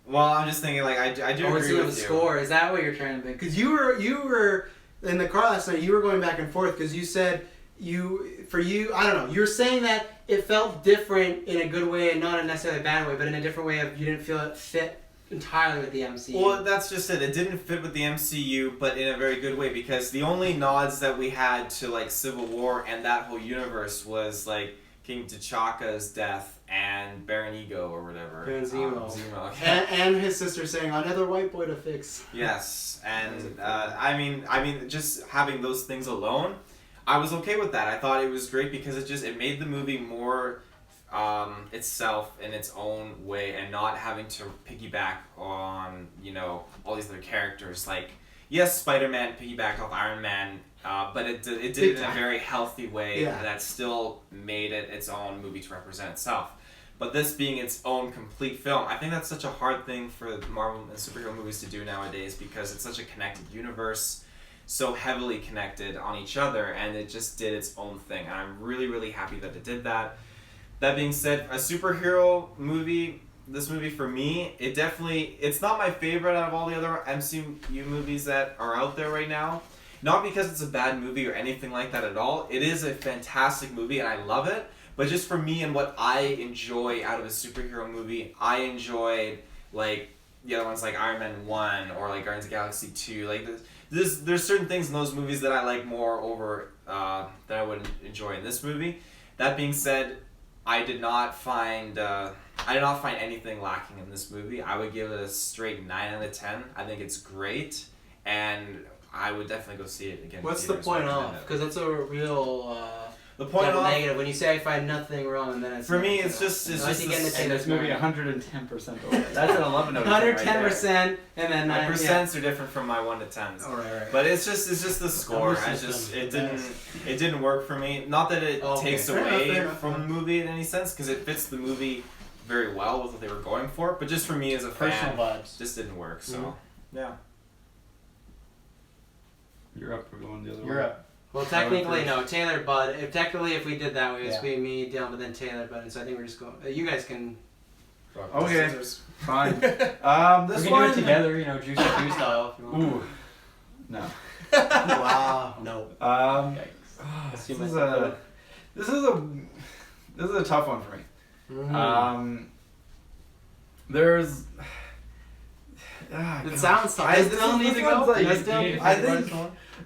well, I'm just thinking like I do agree with the you. score. Is that what you're trying to think? Because you were in the car last night. You were going back and forth because you said I don't know. You're saying that it felt different in a good way and not necessarily a bad way, but in a different way of you didn't feel it fit entirely with the MCU. Well, that's just it. It didn't fit with the MCU, but in a very good way, because the only nods that we had to like Civil War and that whole universe was like King T'Chaka's death and Baron Ego or whatever. Baron Zemo. Zemo. And his sister saying, "Another white boy to fix." Yes, and I mean, just having those things alone, I was okay with that. I thought it was great because it made the movie more itself in its own way and not having to piggyback on, all these other characters. Like, yes, Spider-Man piggybacked off Iron Man, but it did it in a very healthy way that still made it its own movie to represent itself. But this being its own complete film, I think that's such a hard thing for Marvel and superhero movies to do nowadays because it's such a connected universe, so heavily connected on each other, and it just did its own thing. And I'm really, really happy that it did that. That being said, a superhero movie, this movie for me, it's not my favorite out of all the other MCU movies that are out there right now. Not because it's a bad movie or anything like that at all. It is a fantastic movie and I love it. But just for me and what I enjoy out of a superhero movie, I enjoyed like the other ones like Iron Man 1 or like Guardians of the Galaxy 2. Like there's certain things in those movies that I like more over that I would enjoy in this movie. That being said, I did not find anything lacking in this movie. I would give it a straight 9 out of 10. I think it's great, and I would definitely go see it again. What's the point off? Because that's a real the point off negative. When you say I find nothing wrong, and then it's for me, it's just this movie 110% over. That's an 11 over 110%, and then my percents are different from my 1 to 10s. Oh, right. But it's just the score. It didn't work for me. Not that it takes away from the movie in any sense, because it fits the movie very well with what they were going for. But just for me as a fan, just didn't work. So yeah. You're up for going the other way. You're up. Well, technically, no. Taylor, Bud. If we did that, it would be me, Dylan, but then Taylor, Bud. And so I think we're just going. You guys can. Okay. Fine. We can do it together, Juice or Juice style. If you want. Ooh. No. Wow. No. This is a tough one for me. Mm-hmm. There's. It sounds tough. I still need to go.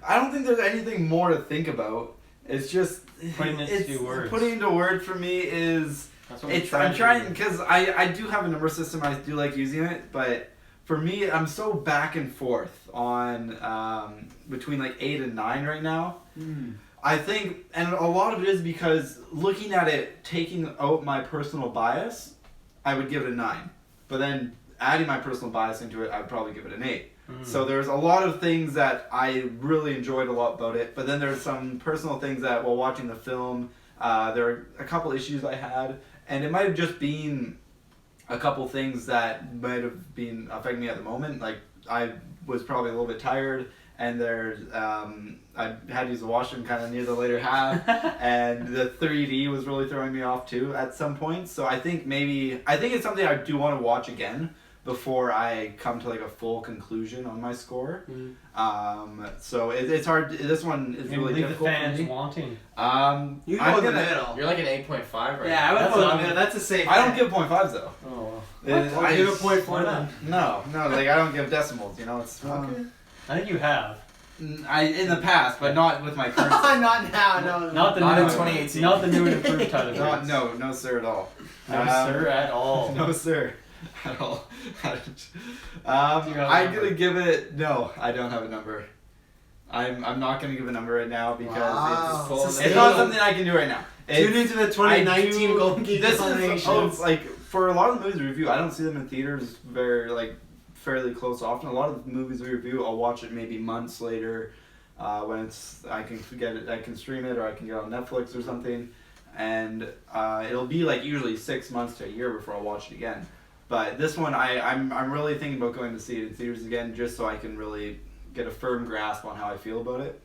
I don't think there's anything more to think about. It's just putting it into words. Putting into words for me is. I'm trying because I do have a number system. I do like using it, but for me, I'm so back and forth on between like 8 and 9 right now. I think, and a lot of it is because looking at it, taking out my personal bias, I would give it a 9. But then adding my personal bias into it, I'd probably give it an 8. So there's a lot of things that I really enjoyed a lot about it, but then there's some personal things that while watching the film, there are a couple issues I had, and it might have just been a couple things that might have been affecting me at the moment. Like I was probably a little bit tired, and there's I had to use the washroom kind of near the later half, and the 3D was really throwing me off too at some point. So I think it's something I do want to watch again before I come to like a full conclusion on my score. So it's hard. This one is really difficult. The fans wanting. You go in the middle. You're like an 8.5 right now. Yeah, I would go in the middle. That's a safe. I don't give 0.5s though. Oh. I give a 0.4 then. No, like I don't give decimals. It's okay. I think you have. In the past, but not with my current. Not now. No. Not in 2018. Not the new and improved Tyler. No, sir at all. No, sir, at all. No, sir. at all. Do you have a I'm number? gonna give it. No, I don't have a number. I'm not gonna give a number right now because Wow. it's not something I can do right now. Tune into the 2019 Golden Geek This is nominations. like for a lot of the movies we review. I don't see them in theaters fairly close often. A lot of the movies we review, I'll watch it maybe months later when I can stream it or I can get it on Netflix or something, and it'll be like usually 6 months to a year before I'll watch it again. But this one, I'm really thinking about going to see it in theaters again just so I can really get a firm grasp on how I feel about it.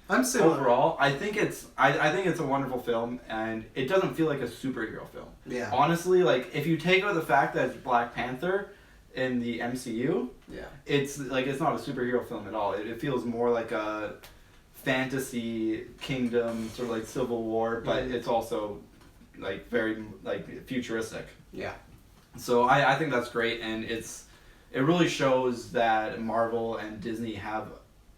I'm similar. Overall, I think it's a wonderful film, and it doesn't feel like a superhero film. Yeah. Honestly, like if you take out the fact that it's Black Panther in the MCU, Yeah. it's not a superhero film at all. It feels more like a fantasy kingdom, sort of like Civil War, but it's also like very like futuristic. Yeah. So I think that's great, and it really shows that Marvel and Disney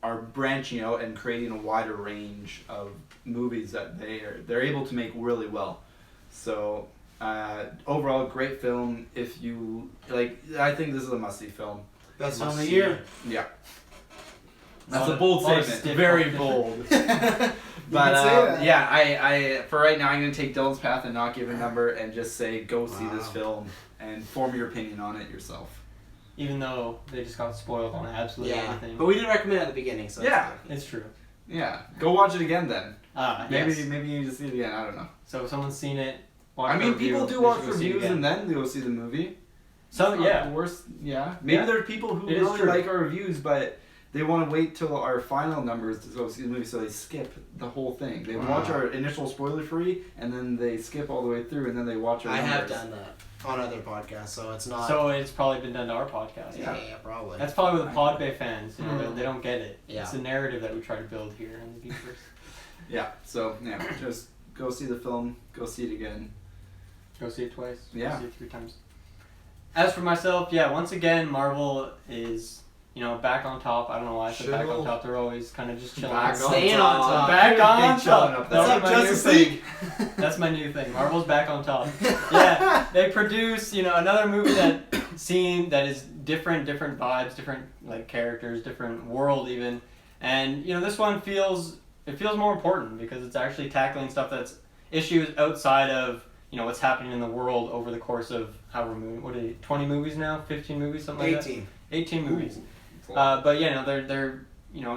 are branching out and creating a wider range of movies that they're able to make really well. So overall, great film. If you like, I think this is a must-see film. Best film of the Must-see. year. Yeah, that's Lot a bold of statement. stiff Very competition. bold. But can say that. yeah, I for right now I'm gonna take Dylan's path and not give a number and just say go see this Wow. film and form your opinion on it yourself. Even though they just got spoiled on absolutely Yeah. everything. But we did recommend it at the beginning, so Yeah. It's true. Yeah, go watch it again then. Maybe Yes. maybe you need to see it again. I don't know. So if someone's seen it, watch I the mean, review, people do they watch should go see it reviews again. and then they go see the movie. So It's not yeah, the worst. Yeah, maybe Yeah. there are people who It is really true. like our reviews, but they want to wait till our final numbers to go see the movie, so they skip the whole thing. They watch our initial spoiler free, and then they skip all the way through, and then they watch our I have numbers. done that on other podcasts, so it's not. so it's probably been done to our podcast. yeah, probably. That's probably with the Pod Bay fans. You know, they don't get it. Yeah. It's the narrative that we try to build here in the GeekVerse. Yeah, so yeah, just go see the film, go see it again. Go see it twice. Yeah. Go see it 3 times. As for myself, yeah, once again, Marvel is, back on top. I don't know why I said back on Chill. top. They're always kind of just chilling. Back on Staying on top. Back on chilling top. up there. What's up, my new Justice thing. League? That's my new thing. Marvel's back on top. Yeah, they produce, another movie that is different vibes, different like characters, different world even. And this one feels more important because it's actually tackling stuff that's issues outside of what's happening in the world over the course of however many, 20 movies now, 15 movies, something like that. 18 movies. But they're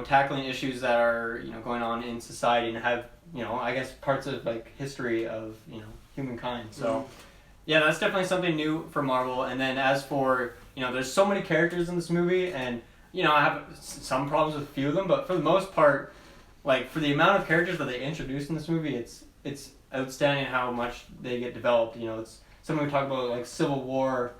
tackling issues that are going on in society and have I guess parts of like history of humankind. So yeah, that's definitely something new for Marvel. And then as for there's so many characters in this movie, and I have some problems with a few of them, but for the most part, like for the amount of characters that they introduced in this movie, it's outstanding how much they get developed. It's something we talk about like Civil War,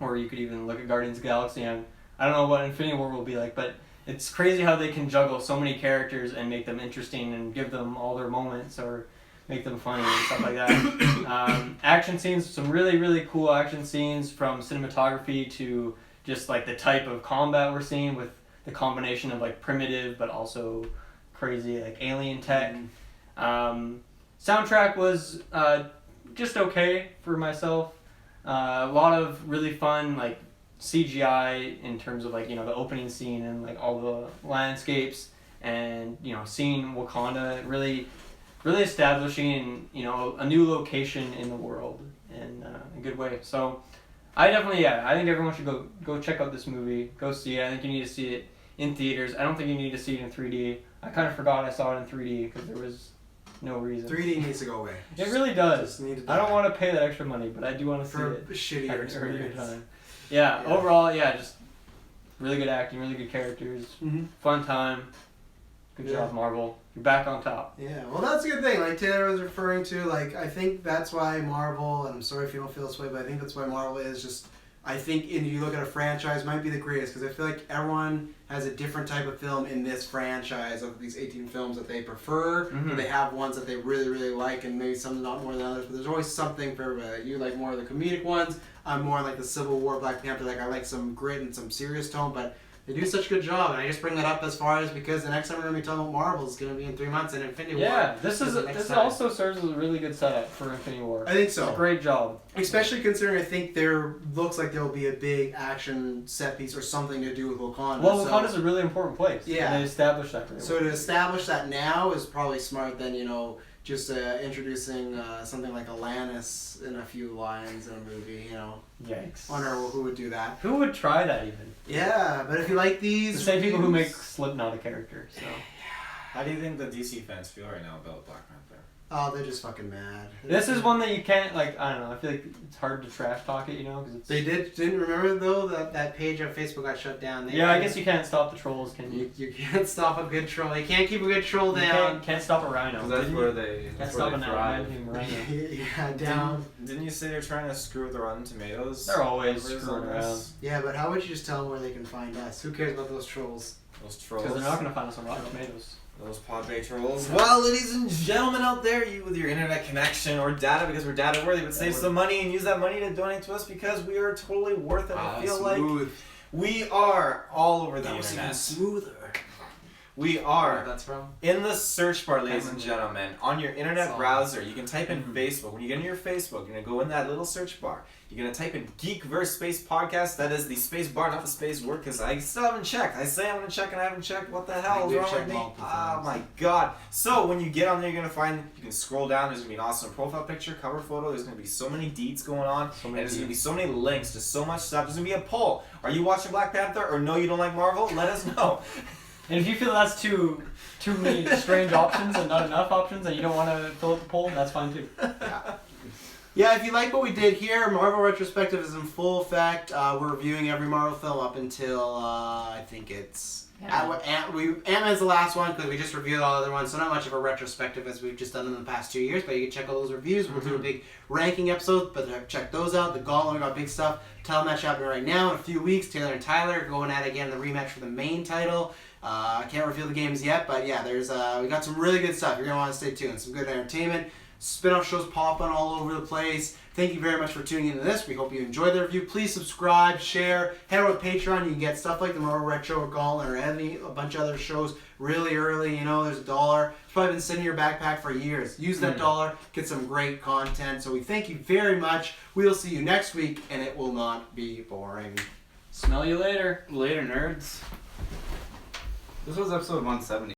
or you could even look at Guardians of the Galaxy, and I don't know what Infinity War will be like, but it's crazy how they can juggle so many characters and make them interesting and give them all their moments or make them funny and stuff like that. Action scenes, some really, really cool action scenes, from cinematography to just like the type of combat we're seeing with the combination of like primitive but also crazy like alien tech. Soundtrack was just okay for myself. A lot of really fun like CGI in terms of like the opening scene and like all the landscapes, and seeing Wakanda really establishing a new location in the world in a good way. So I think everyone should go check out this movie, go see it. I think you need to see it in theaters. I don't think you need to see it in 3D. I kind of forgot I saw it in 3D because there was no reason. 3D needs to go away. It really does. Just need to I don't die. want to pay that extra money, but I do want to see for it a shittier at an earlier experience. time. Yeah, Yeah. overall, just really good acting, really good characters, fun time. Good Yeah. job, Marvel. You're back on top. Yeah, well, that's a good thing. Like Taylor was referring to, like I think that's why Marvel, and I'm sorry if you don't feel this way, but I think that's why Marvel is just. I think if you look at a franchise, might be the greatest because I feel like everyone has a different type of film in this franchise of these 18 films that they prefer. They have ones that they really, really like, and maybe some not more than others. But there's always something for everybody. You like more of the comedic ones. I'm more like the Civil War, Black Panther. Like I like some grit and some serious tone, but They do such a good job, and I just bring that up as far as because the next time we're going to be talking about Marvel is going to be in 3 months, and Infinity War. Yeah, this time. also serves as a really good setup for Infinity War. I think It's so. a great job. Especially considering I think there looks like there will be a big action set piece or something to do with Wakanda. Well, so, Wakanda's a really important place. Yeah. And they established that really so well. to establish that now is probably smart than, just introducing something like Alanis in a few lines in a movie, Yikes. Wonder who would do that. Who would try that even? Yeah, but if you like The these same people who make reviews- Slipknot a character. So How do you think the DC fans feel right now about Black Panther? Oh, they're just fucking mad. this is one that you can't I don't know. I feel like it's hard to trash talk it, because it's. They didn't remember though that page on Facebook got shut down. Yeah, I guess you can't stop the trolls, can you? You can't stop a good troll. You can't keep a good troll You down. can't stop a rhino. 'Cause that's Didn't where you? they Can't that's stop where an they thrive. adamantium rhino. Yeah, down. Didn't you say they're trying to screw with the Rotten Tomatoes? They're always numbers screwing on around. this? Yeah, but how would you just tell them where they can find us? Who cares about those trolls? Those trolls. Because they're not going to find us on Rotten Tomatoes. Those Podbay trolls. Well, ladies and gentlemen out there, you with your internet connection or data, because we're data worthy, but save some money and use that money to donate to us because we are totally worth it. I feel like we are all over the internet. Smoother. We Where are that's from? in the search bar, ladies and gentlemen, on your internet Solid. browser. You can type in Facebook. When you get into your Facebook, you're gonna go in that little search bar. You're gonna type in GeekVerse space podcast. That is the space bar, not the space word, because I still haven't checked. I say I'm gonna check and I haven't checked. What the hell is do wrong check with me? multiple Oh times. my god! So when you get on there, you're gonna find you can scroll down. There's gonna be an awesome profile picture, cover photo. There's gonna be so many deets going on, So and many there's gonna be deets. so many links to so much stuff. There's gonna be a poll. Are you watching Black Panther or no? You don't like Marvel? Let us know. And if you feel that's too many strange options and not enough options and you don't want to fill out the poll, that's fine too. Yeah, if you like what we did here, Marvel Retrospective is in full effect. We're reviewing every Marvel film up until I think it's Ant-Man's the last one because we just reviewed all the other ones, so not much of a retrospective as we've just done in the past 2 years. But you can check all those reviews. We'll do a big ranking episode, but check those out. The Gauntlet, we got big stuff. Title match happening right now in a few weeks. Taylor and Tyler going at it again in the rematch for the main title. I can't reveal the games yet, but yeah, there's we got some really good stuff. You're gonna want to stay tuned. Some good entertainment. Spin-off shows popping all over the place. Thank you very much for tuning into this. We hope you enjoyed the review. Please subscribe, share, head over to Patreon. You can get stuff like the Marvel Retro or Gauntlet or a bunch of other shows really early. There's $1. It's probably been sitting in your backpack for years. Use that $1, get some great content. So we thank you very much. We'll see you next week, and it will not be boring. Smell you later. Later, nerds. This was episode 170.